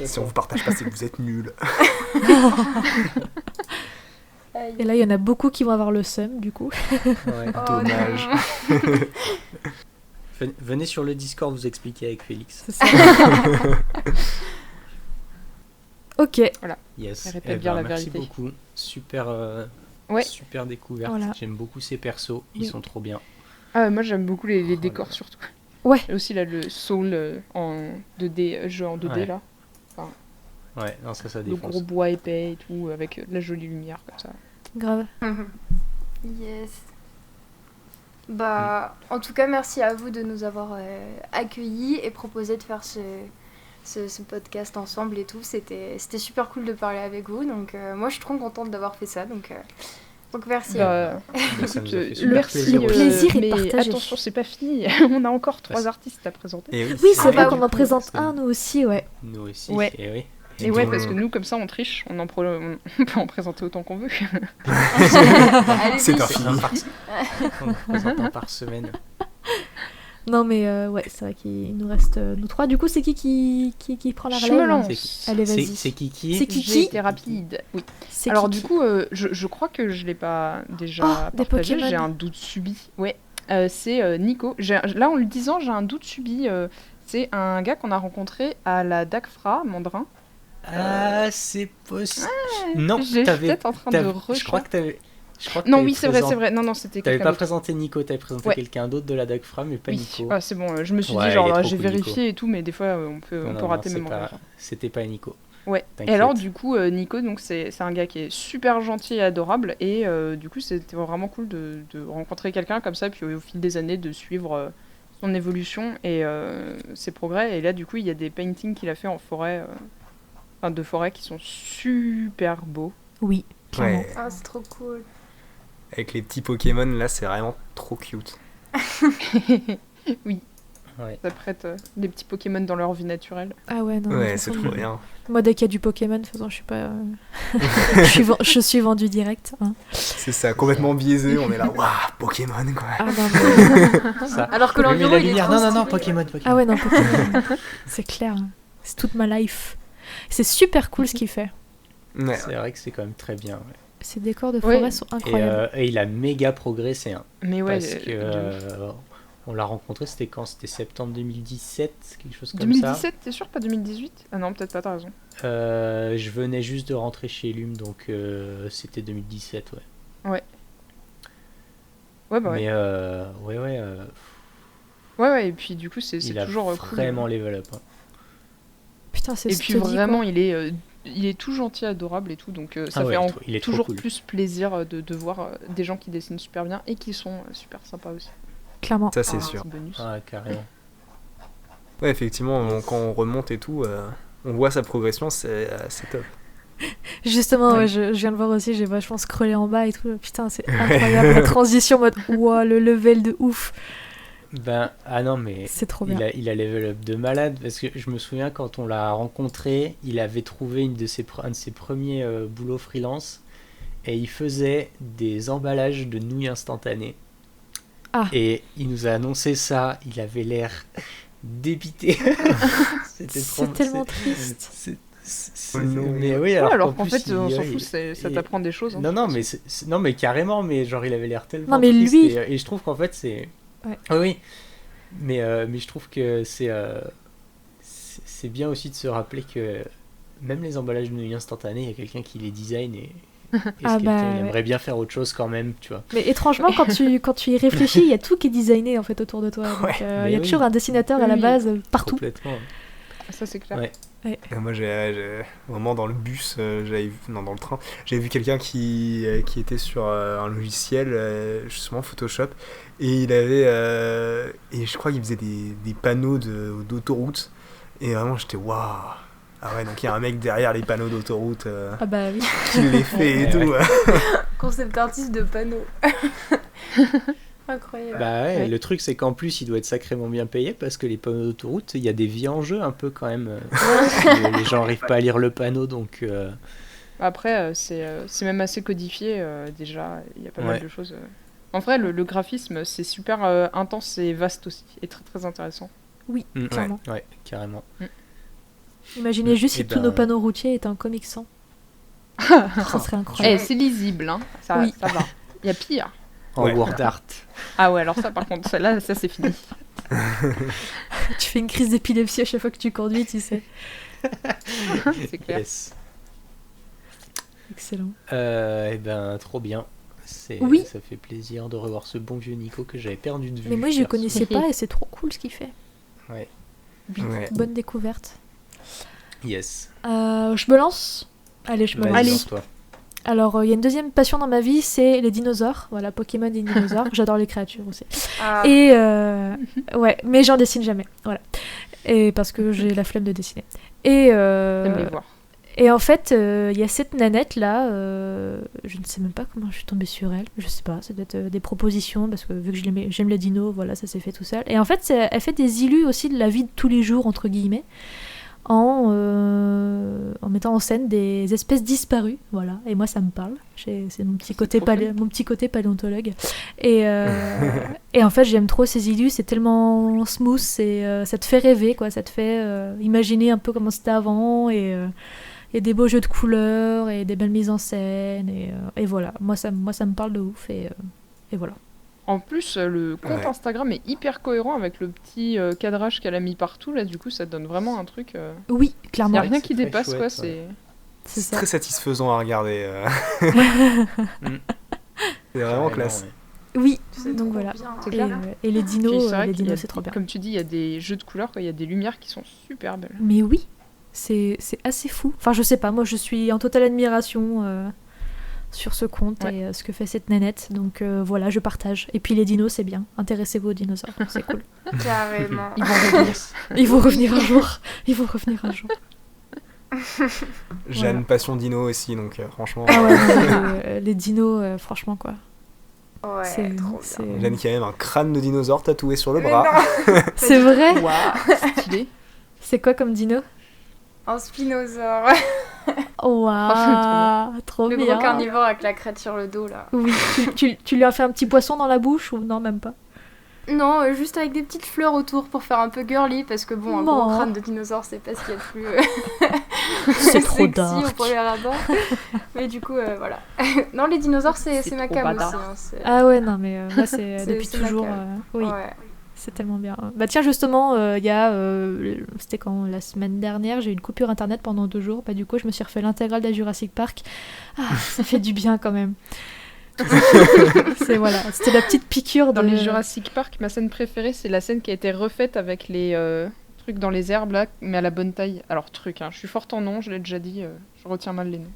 Si on vous partage pas, c'est que vous êtes nuls. Aïe. Et là, il y en a beaucoup qui vont avoir le seum, du coup. Ouais. Oh, Dommage. non. Venez sur le Discord vous expliquer avec Félix. C'est ça. Ok. Yes. Et répète bien la merci vérité. beaucoup. Super, Ouais. super découverte. Voilà. J'aime beaucoup ces persos. Ils Oui. sont trop bien. Ah, moi j'aime beaucoup les Oh décors là. surtout. Ouais. Et aussi là le Soul en 2D, jeu en 2D Ouais. là. Ouais, non, ça Le défonce. gros bois épais et tout, avec de la jolie lumière comme ça. Grave. Yes. Bah, en tout cas, merci à vous de nous avoir accueillis et proposé de faire ce podcast ensemble et tout. C'était super cool de parler avec vous. Donc, moi, je suis trop contente d'avoir fait ça. Donc merci. Bah, Ça nous a fait écoute, super merci. plaisir Le plaisir est mais partagé. attention, c'est pas fini. On a encore 3 Ouais. artistes à présenter. Et oui, Oui, c'est Ah, vrai bah, qu'on du en coup, présente c'est- un, nous aussi, ouais. Nous aussi. Ouais. Et oui. Et ouais, donc, parce que nous, comme ça, on triche. On peut en présenter autant qu'on veut. Allez-y. c'est un C'est film. un on présente un par semaine. Non, mais ouais, c'est vrai qu'il nous reste nous trois. Du coup, c'est qui prend la Je relève me lance. C'est qui Allez, vas-y. C'est Kiki. C'est qui J'ai été rapide. Oui. C'est Alors Kiki. du coup, je crois que je l'ai pas déjà Oh, des partagé. Pokémon. J'ai un doute subi. Ouais. C'est Nico. Là, en le disant, j'ai un doute subi. C'est un gars qu'on a rencontré à la DACFRA, Mandrin. Ah, c'est possible. Non, J'ai t'avais. peut-être en train de Je crois que t'avais. Non, oui, c'est vrai, c'est vrai. Non, non, c'était T'avais quelqu'un pas d'autre. présenté Nico, t'avais présenté Ouais. quelqu'un d'autre de la DACFRA, mais pas Oui, Nico. ah, c'est bon. Je me suis Ouais, dit, il genre, est trop j'ai cool, vérifié et tout, mais des fois, on peut Non, rater c'est même en pas- vérifiant. C'était pas Nico. Ouais. Et T'inquiète. alors, du coup, Nico, donc c'est un gars qui est super gentil et adorable. Et du coup, c'était vraiment cool de rencontrer quelqu'un comme ça, puis au fil des années, de suivre son évolution et ses progrès. Et là, du coup, il y a des paintings qu'il a fait en forêt, enfin de forêt, qui sont super beaux. Oui, clairement. Ouais. Ah, c'est trop cool. Avec les petits Pokémon, là, c'est vraiment trop cute. Oui, Ouais. ça prête des petits Pokémon dans leur vie naturelle. Ah ouais, non. de Ouais, toute c'est façon, trop bien. Moi, dès qu'il y a du Pokémon, de toute façon, je suis pas. Je suis vendu direct. Hein. C'est ça, complètement biaisé. On est là, waouh, Pokémon, quoi. Ah, non, mais- Ça. Alors que Oui, mais l'environ, la il est lumière. trop Non, non, non, stylé. Pokémon. ah ouais, non, Pokémon. C'est clair. C'est toute ma life. C'est super cool ce qu'il fait. Ouais. C'est vrai que c'est quand même très bien. Ouais. Ces décors de Ouais. forêt sont Et, incroyables. et il a méga progressé. Hein, Mais ouais, parce que de ouf. on l'a rencontré, c'était quand? C'était septembre 2017, quelque chose comme 2017, t'es sûr, pas 2018? Ah non, peut-être pas, t'as raison. ça. Je venais juste de rentrer chez Lume, donc c'était 2017, ouais. Ouais, bah ouais. Mais ouais, Ouais, ouais, et puis du coup, c'est il a toujours cool. vraiment level up. Hein. Putain, c'est Et puis steady, vraiment, quoi. il est tout gentil, adorable et tout, donc ça Ah ouais, fait il est trop toujours cool. plus plaisir de voir des gens qui dessinent super bien et qui sont super sympas aussi. Clairement. Ça, c'est Un sûr. petit bonus. Ah, carrément. Ouais, effectivement, quand on remonte et tout, on voit sa progression, c'est top. Justement, Ouais. ouais, je viens de voir aussi, j'ai vachement scrollé en bas et tout. Putain, c'est incroyable. La transition en mode, wow, le level de ouf. Ben, ah non, mais C'est trop bien. il a level up de malade parce que je me souviens quand on l'a rencontré, il avait trouvé un de ses premiers boulots freelance et il faisait des emballages de nouilles instantanées. Ah. Et il nous a annoncé ça, il avait l'air dépité. C'était trop C'est tellement triste. c'est- Oh non. mais oui, Ouais, alors, alors qu'en qu'en plus, fait, on s'en il- fout, ça t'apprend des choses. hein. Non, non, mais non, mais carrément, mais genre il avait l'air tellement Non, mais triste lui- et je trouve qu'en fait c'est. Ouais. Ah oui, mais je trouve que c'est bien aussi de se rappeler que même les emballages de nouilles instantanées, il y a quelqu'un qui les design et Ah quelqu'un bah, il ouais. aimerait bien faire autre chose quand même, tu vois. Mais étrangement, quand tu y réfléchis, il y a tout qui est designé en fait autour de toi. Donc, Ouais, il mais y a oui. toujours un dessinateur à la Oui. base partout. Complètement. Ça, c'est clair. Ouais. Et moi, vraiment dans le bus, non, dans le train, j'avais vu quelqu'un qui était sur un logiciel, justement Photoshop, et il avait, et je crois qu'il faisait des panneaux d'autoroute, et vraiment j'étais waouh. Ah ouais, donc il y a un mec derrière les panneaux d'autoroute Ah bah oui. qui les fait et Ouais, tout. Concept artiste de panneaux. Incroyable. Bah ouais, Ouais. le truc c'est qu'en plus il doit être sacrément bien payé parce que les panneaux d'autoroute, il y a des vies en jeu un peu quand même. Les gens arrivent pas à lire le panneau donc. Après, c'est même assez codifié déjà. Il y a pas mal Ouais. de choses. En vrai, le graphisme, c'est super intense et vaste aussi, et très très intéressant. Clairement. Ouais, carrément. Imaginez juste Et si tous ben- nos panneaux routiers étaient en comic sans. Ça serait Eh, incroyable. c'est lisible, hein. Ça, Oui. ça va. Il y a pire. En Ouais. word art. Ah ouais, alors ça, par contre, celle-là, ça c'est fini. Tu fais une crise d'épilepsie à chaque fois que tu conduis, tu sais. C'est clair. Yes. Excellent. Et ben trop bien. Oui. Ça fait plaisir de revoir ce bon vieux Nico que j'avais perdu de vue. Mais moi, je perso. connaissais pas et c'est trop cool ce qu'il fait. Ouais. Ouais. Bonne découverte. Yes. Je me lance. Allez, je me Vas-y, lance. Allez. lance-toi. Alors, il y a une deuxième passion dans ma vie, c'est les dinosaures. Voilà, Pokémon et dinosaures. J'adore les créatures aussi. Ah, Et ouais, mais j'en dessine jamais. Voilà. Et parce que j'ai la flemme de dessiner. Et J'aime les voir. et en fait, il y a cette nanette là. Je ne sais même pas comment je suis tombée sur elle. Je sais pas. Ça doit être des propositions parce que vu que j'aime les dinos, voilà, ça s'est fait tout seul. Et en fait, elle fait des illus aussi de la vie de tous les jours entre guillemets. En mettant en scène des espèces disparues, voilà. Et moi, ça me parle. C'est mon petit côté trop fun. mon petit côté paléontologue. Et en fait, j'aime trop ces illus. C'est tellement smooth. Ça te fait rêver, quoi. Ça te fait imaginer un peu comment c'était avant. Et des beaux jeux de couleurs et des belles mises en scène. Et voilà. Moi, ça me parle de ouf. Et voilà. En plus, le compte Ouais. Instagram est hyper cohérent avec le petit cadrage qu'elle a mis partout. Là, du coup, ça donne vraiment un truc. Oui, Il n'y clairement. a rien c'est qui très dépasse, chouette, quoi. ouais. C'est C'est ça. très satisfaisant à regarder. C'est vraiment Carrément, classe. ouais. Oui. c'est Donc trop voilà. bien. C'est Et, clair. et les Puis dinos, c'est vrai qu'il y a c'est trop bien. Comme tu dis, il y a des jeux de couleurs, quoi. Il y a des lumières qui sont super belles. Mais oui, c'est assez fou. Enfin, je sais pas, moi je suis en totale admiration sur ce compte Ouais. et ce que fait cette nanette. Donc voilà, je partage. Et puis les dinos, c'est bien. Intéressez-vous aux dinosaures, c'est cool. Carrément. Ils vont revenir. Ils vont revenir un jour. Ils vont revenir un jour. J'ai Voilà. une passion dino aussi, donc franchement, Ah ouais, non, les dinos, franchement quoi. Ouais, C'est trop c'est- bien. Jeanne qui a même un crâne de dinosaure tatoué sur le Mais bras. non, C'est vrai. Waouh, stylé. C'est quoi comme dino? un spinosaure. Waouh, trop Le bien. gros carnivore avec la crête sur le dos là. Oui, tu lui as fait un petit poisson dans la bouche ou non, même pas? Non, juste avec des petites fleurs autour pour faire un peu girly parce que bon, un Non. gros crâne de dinosaure c'est pas ce qu'il y a de plus C'est trop sexy dark. au premier abord. Mais du coup, voilà. Non, les dinosaures c'est C'est ma trop cam bâtard. aussi. Hein, c'est- Ah ouais, non, mais moi, c'est C'est- depuis c'est ma toujours. cam. Oui, Ouais. c'est tellement bien. Bah tiens, justement, il y a. C'était quand la semaine dernière, j'ai eu une coupure internet pendant 2 jours. Bah du coup, je me suis refait l'intégrale de Jurassic Park. Ah, ça fait du bien quand même. Voilà, c'était la petite piqûre Dans de. les Jurassic Park, ma scène préférée, c'est la scène qui a été refaite avec les trucs dans les herbes, là, mais à la bonne taille. Alors, truc, hein, je suis forte en nom, je l'ai déjà dit, je retiens mal les noms.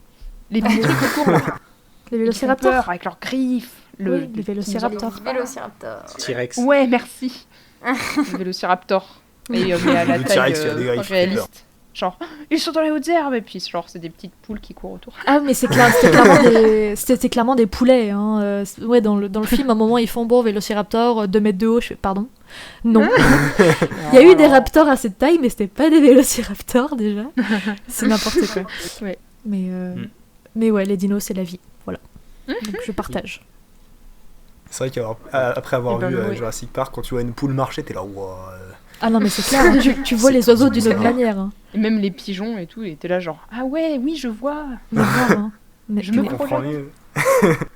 Les petits trucs autour, là, Les qui font vélociraptors. peur, avec leurs griffes. Oui, les vélociraptors. Les vélociraptors. T-Rex. Ouais, merci. Le Vélociraptor. Et mais à la Le taille T-Rex qui a des griffes, qui fait réaliste. Genre, ils sont dans les hautes herbes, et puis genre, c'est des petites poules qui courent autour. Ah, mais c'était clairement des poulets. Hein. Ouais, dans le film, à un moment, ils font bon, vélociraptor, 2 mètres de haut. Je fais pardon. Non. Il y a eu des raptors à cette taille, mais c'était pas des vélociraptors déjà. C'est n'importe quoi. Ouais. Mais ouais, les dinos, c'est la vie. Voilà. Donc je partage. C'est vrai qu'après avoir Eh ben, vu oui. Jurassic Park, quand tu vois une poule marcher, t'es là, wow. Ah non, mais c'est clair, hein, tu vois les oiseaux d'une autre manière. Hein. Et même les pigeons et tout, ils étaient là genre ah ouais, oui, je vois. Mais grave, hein. Mais, Je me mais- On comprend mieux.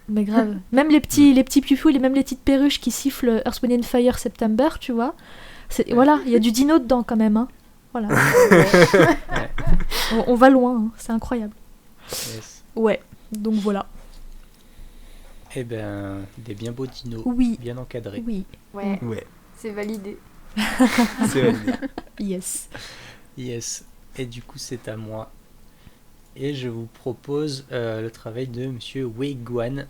mais grave. Même les petits piou-piou, même les petites perruches qui sifflent Earth, Wind and Fire September, tu vois. Voilà, il y a du dino dedans quand même. Hein. Voilà. On va loin, hein. C'est incroyable. Yes. Ouais, donc voilà. Eh ben, des bien beaux dinos, Oui, bien encadrés. oui, Ouais, Ouais, c'est validé. c'est validé. yes. Yes. Et du coup, c'est à moi. Et je vous propose le travail de Monsieur Wei Guan,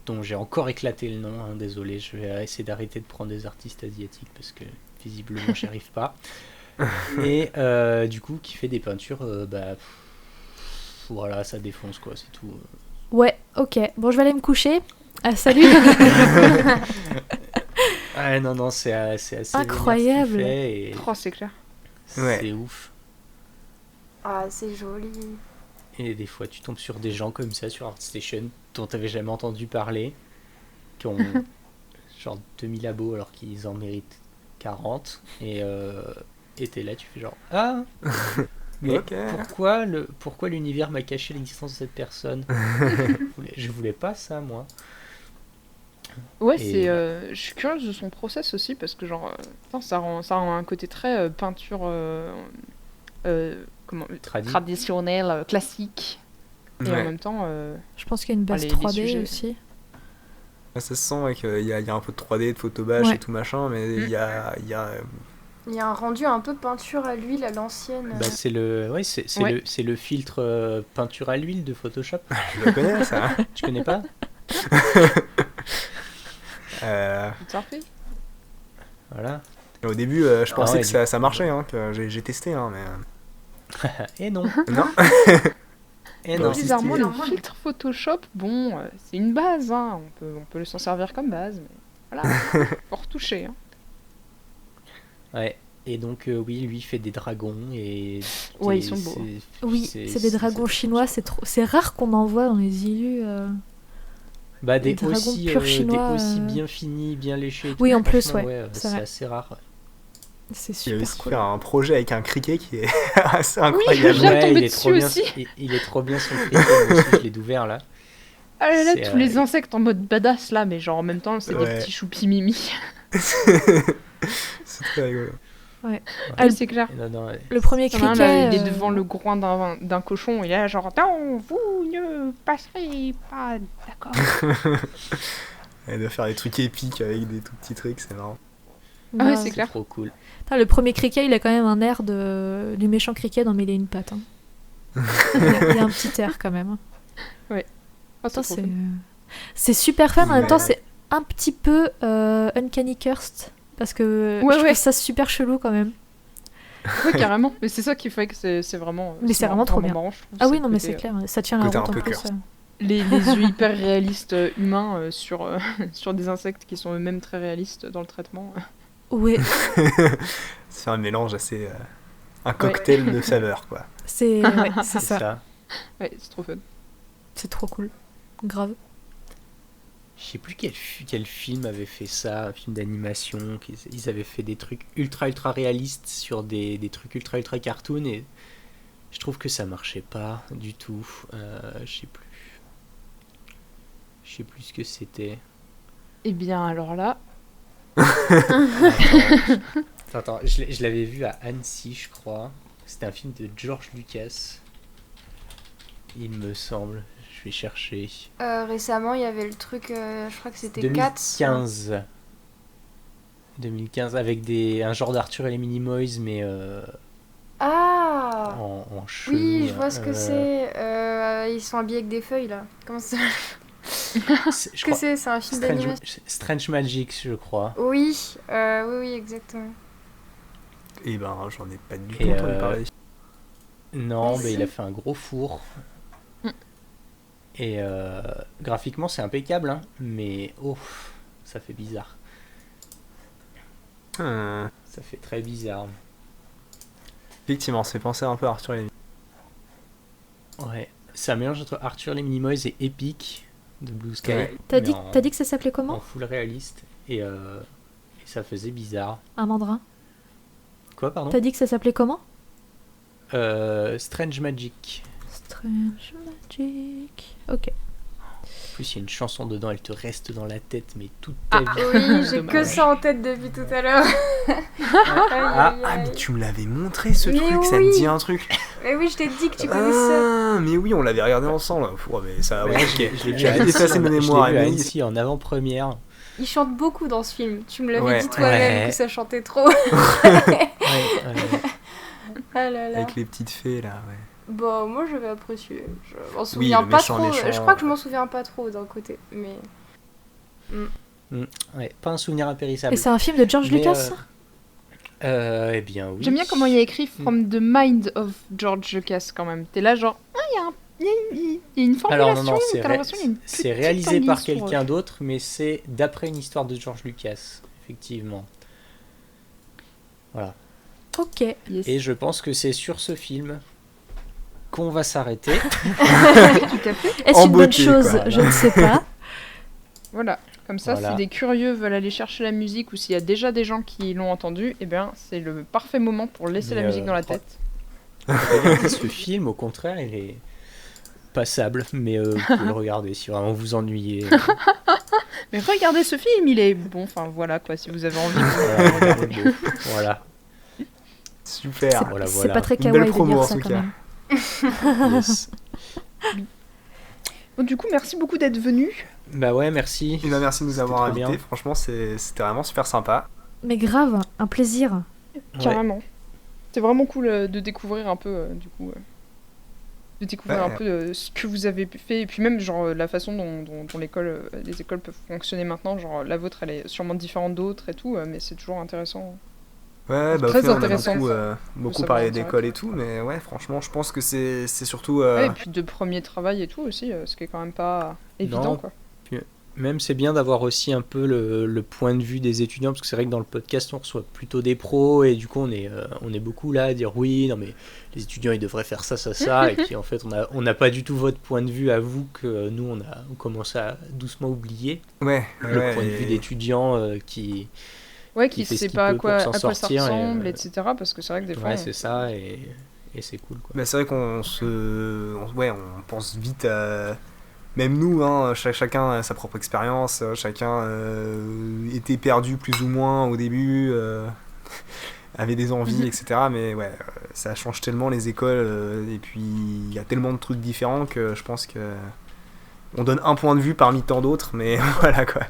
dont j'ai encore éclaté le nom. Hein, désolé, je vais essayer d'arrêter de prendre des artistes asiatiques parce que visiblement, j'y arrive pas. Et du coup, qui fait des peintures, voilà, ça défonce quoi, c'est tout. Ouais, ok. Bon, je vais aller me coucher. Ah, salut. Ah non, c'est assez Incroyable. vénère ce qu'il fait et Oh, c'est clair. c'est Ouais. ouf. Ah, c'est joli. Et des fois, tu tombes sur des gens comme ça sur ArtStation dont t'avais jamais entendu parler, qui ont genre 2000 abos alors qu'ils en méritent 40. Et t'es là, tu fais genre ah. Mais Ok. pourquoi l'univers m'a caché l'existence de cette personne? Je voulais pas ça, moi. Ouais, Et je suis curieuse de son process aussi parce que genre putain, ça rend un côté très peinture traditionnelle, classique. Et en Ouais. même temps, Je pense qu'il y a une base les 3D sujets. aussi. Ça se sent ouais, qu'il y a un peu de 3D, de photobâche Ouais. et tout machin, mais il y a Il y a un rendu un peu peinture à l'huile à l'ancienne. Bah, c'est Ouais. le filtre peinture à l'huile de Photoshop. je le connais ça. Tu connais pas? tout à fait. Voilà. Au début, je pensais ouais, que ça marchait, hein, que j'ai testé, hein, mais Et non. non. Et Bah, non. aussi, Bizarrement, stylé. le filtre Photoshop, bon, c'est une base, hein. On peut s'en servir comme base, mais voilà, faut retoucher. Hein. Ouais. Et donc oui, lui il fait des dragons et Ouais, ils sont beaux. Oui, c'est des dragons chinois. C'est rare qu'on en voit dans les illus. Bah des des dragons aussi purs chinois, des aussi bien finis, bien léchés. et Oui, tout. en plus, Franchement, ouais, c'est c'est vrai. assez rare. C'est Il y a super aussi cool. fait un projet avec un criquet qui est assez Oui, incroyable. je viens de tomber il est trop dessus bien. aussi. Il est trop bien son criquet. Moi aussi, je l'ai découvert là. Ah là là, C'est, tous les insectes en mode badass là, mais genre en même temps, c'est Ouais. des petits choupis mimi. C'est très rigolo. Ah, C'est clair. Et non, Le premier Il y en a un, criquet. là, il est devant le groin d'un cochon, il est là genre non, vous ne passerez pas, d'accord. Elle doit faire des trucs épiques avec des tout petits trucs, c'est marrant. Ah ouais, grave. c'est clair. trop cool. Putain, le premier criquet, il a quand même un air du méchant criquet dans Mille et une pattes. Hein. Il y a un petit air quand même. Ah, Putain, c'est trop c'est fun. c'est super fun. En même temps, Ouais. c'est un petit peu Uncanny Cursed. Parce que Ouais, je ouais. trouve ça super chelou quand même. Ouais, carrément. Mais c'est ça qui fait que c'est vraiment. Mais c'est vraiment trop bien. marrant, je trouve, Ah oui, le non, mais côté, c'est clair. Ça tient la côté route un en peu plus. cursed. Les yeux hyper réalistes humains sur des insectes qui sont eux-mêmes très réalistes dans le traitement. Ouais, C'est un mélange assez. Un cocktail de saveurs, quoi. c'est C'est ça. ça. Ouais, c'est trop fun. C'est trop cool. Grave. Je sais plus quel film avait fait ça, un film d'animation. Ils avaient fait des trucs ultra réalistes sur des trucs ultra cartoon et je trouve que ça marchait pas du tout. Je sais plus. Je sais plus ce que c'était. Eh bien, alors là, Attends, je l'avais vu à Annecy, je crois. C'était un film de George Lucas. Il me semble. Je vais chercher. Récemment, il y avait le truc, je crois que c'était 4. 2015 avec un genre d'Arthur et les Minimoys mais Ah en chelou. Oui, je vois ce que c'est. Ils sont habillés avec des feuilles là. Comment ça Je Qu'est-ce que crois c'est un film d'animation. Strange Magic, je crois. Oui, oui, exactement. Et ben, j'en ai pas du Et, tout entendu parler. Non, Ah, mais si. il a fait un gros four. Mm. Et graphiquement, c'est impeccable, hein, mais oh, ça fait bizarre. Ça fait très bizarre. Effectivement, ça fait penser un peu à Arthur et les Ouais. C'est un mélange entre Arthur les Minimoys et Epic de Blue Sky. Ouais. T'as mais dit que ça s'appelait en comment? full réaliste. Et ça faisait bizarre. Un mandrin. Quoi, pardon? T'as dit que ça s'appelait comment? Strange Magic. Strange Magic. Ok. En plus, il y a une chanson dedans, elle te reste dans la tête, mais toute ta vie. Oui, j'ai que Dommage. ça en tête depuis tout à l'heure. mais tu me l'avais montré ce Mais truc, ça oui. me dit un truc. Mais oui, je t'ai dit que tu connaissais. Mais oui, on l'avait regardé ensemble. Ouais, mais ça, Ouais, ouais, je l'ai ok. vu à J'ai Annecy, effacé mes mémoires. je l'ai vu à mais- Annecy en avant-première. Il chante beaucoup dans ce film. Tu me l'avais Ouais. dit toi-même Ouais. que ça chantait trop. Ouais. Ah là là. Avec les petites fées là, ouais. Bah, moi j'avais apprécié. Je m'en souviens le pas méchant, trop. méchant, Je crois que je m'en souviens pas trop d'un côté. Mais. Ouais, pas un souvenir impérissable. Et c'est un film de George Mais, Lucas, ça? Eh bien, oui. J'aime bien comment il y a écrit From the Mind of George Lucas quand même. T'es là genre, il y a une Alors, formulation, non, c'est t'as l'impression qu'il y a une c'est petite réalisé par anguille sur- quelqu'un d'autre, mais c'est d'après une histoire de George Lucas, effectivement. Voilà. Ok. Yes. Et je pense que c'est sur ce film qu'on va s'arrêter. Tout à fait. Est-ce En une bonne beauté, chose? quoi. Je ne sais pas. Voilà. Comme ça, Voilà. si des curieux veulent aller chercher la musique ou s'il y a déjà des gens qui l'ont entendu, eh bien, c'est le parfait moment pour laisser Mais, la musique dans la fran- tête. Regardez ce film, au contraire, il est passable, mais vous pouvez le regarder si vraiment vous ennuyez. Mais regardez ce film, il est bon. Enfin, voilà quoi, si vous avez envie. Voilà, regardez beau. Voilà. Super. Voilà, C'est voilà. pas très Une kawaii belle de promo, dire en ça tout quand cas. même. Yes. Bon, du coup, merci beaucoup d'être venu. Bah ouais, merci. Et bah, merci de nous avoir trop invités. bien. Franchement, c'était vraiment super sympa. Mais grave, un plaisir. Carrément. C'est vraiment cool de découvrir un peu, du coup. De découvrir Ouais. un peu ce que vous avez fait. Et puis même, genre, la façon dont l'école, les écoles peuvent fonctionner maintenant. Genre, la vôtre, elle est sûrement différente d'autres et tout. Mais c'est toujours intéressant. Ouais, bah, au Très final, on a intéressant. beaucoup savoir parlé en direct. d'école et tout, mais ouais, franchement, je pense que c'est surtout. Ouais, et puis de premier travail et tout aussi, ce qui est quand même pas évident, Non. quoi. Même c'est bien d'avoir aussi un peu le point de vue des étudiants, parce que c'est vrai que dans le podcast on reçoit plutôt des pros, et du coup on est beaucoup là à dire oui, non mais les étudiants ils devraient faire ça, ça, ça, et puis en fait on n'a pas du tout votre point de vue à vous, que nous on commence à doucement oublier Ouais, le ouais, point de vue et- d'étudiants qui... Ouais, Qui qui fait ce sait qu'il pas à peut quoi, pour s'en à quoi ça sortir, et, ressemble, etc. Parce que c'est vrai que des fois. Ouais, c'est ça, et c'est cool quoi. Bah, c'est vrai on pense vite à. Même nous, hein, chacun a sa propre expérience, chacun était perdu plus ou moins au début, avait des envies, etc. Mais ouais, ça change tellement les écoles, et puis il y a tellement de trucs différents que je pense que on donne un point de vue parmi tant d'autres, mais voilà quoi.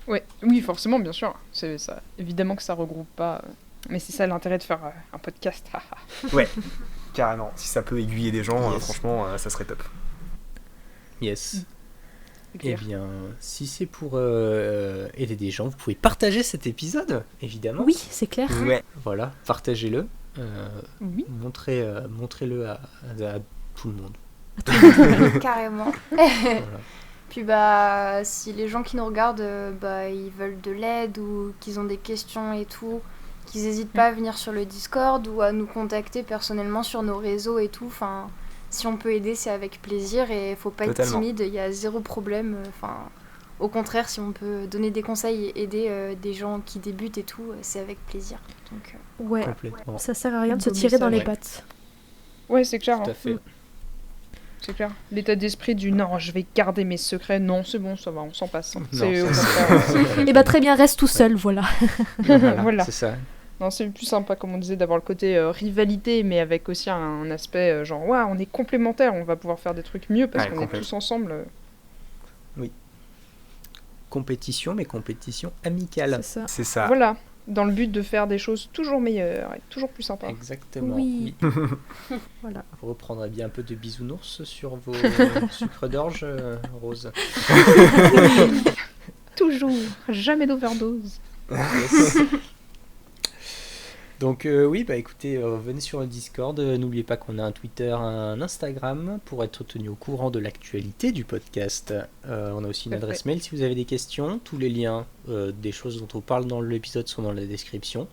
Ouais, oui, forcément, bien sûr. C'est ça. Évidemment que ça regroupe pas. Mais c'est ça l'intérêt de faire un podcast. Carrément, si ça peut aiguiller des gens, Yes. franchement, ça serait top. Yes. C'est Eh clair. bien, si c'est pour aider des gens, vous pouvez partager cet épisode, évidemment. Oui, c'est clair. Ouais, Voilà, partagez-le. Oui. Montrez-le à tout le monde. Carrément. Voilà. Puis bah, si les gens qui nous regardent, bah, ils veulent de l'aide ou qu'ils ont des questions et tout, qu'ils n'hésitent pas à venir sur le Discord ou à nous contacter personnellement sur nos réseaux et tout. Enfin, si on peut aider, c'est avec plaisir et faut pas Totalement. être timide, il y a zéro problème. Enfin, au contraire, si on peut donner des conseils et aider des gens qui débutent et tout, c'est avec plaisir. Donc, Ouais, Complètement. ça sert à rien de se Beau tirer dans les message. pattes. Ouais, c'est clair. Tout hein. à fait. C'est clair. L'état d'esprit du non, je vais garder mes secrets. Non, c'est bon, ça va, on s'en passe. hein. Non, C'est au ça, contraire. Et bah très bien, reste tout seul, voilà. Voilà. C'est ça. Non, c'est plus sympa, comme on disait, d'avoir le côté rivalité, mais avec aussi un aspect genre, ouais, on est complémentaires, on va pouvoir faire des trucs mieux parce Ouais, qu'on est complètement. tous ensemble. Compétition, mais compétition amicale. C'est ça. c'est ça. Voilà, dans le but de faire des choses toujours meilleures et toujours plus sympas. Exactement. Oui. Voilà. Vous reprendrez bien un peu de bisounours sur vos sucres d'orge, Rose. Toujours, jamais d'overdose. Yes. Donc oui, bah écoutez, venez sur le Discord. N'oubliez pas qu'on a un Twitter, un Instagram pour être tenu au courant de l'actualité du podcast. On a aussi une Parfait. adresse mail si vous avez des questions. Tous les liens des choses dont on parle dans l'épisode sont dans la description.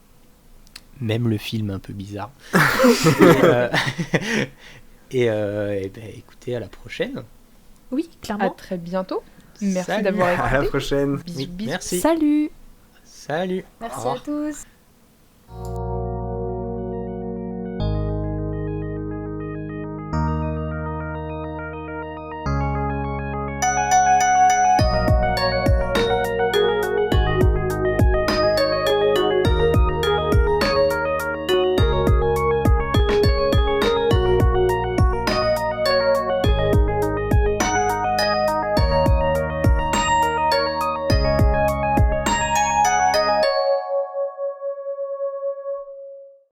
Même le film un peu bizarre. Et bah, écoutez, à la prochaine. Oui, À clairement. très bientôt. Merci Salut. d'avoir À la écouté. prochaine. Bisous, Oui, bisous. merci. Salut! Salut. Au Merci revoir. à tous.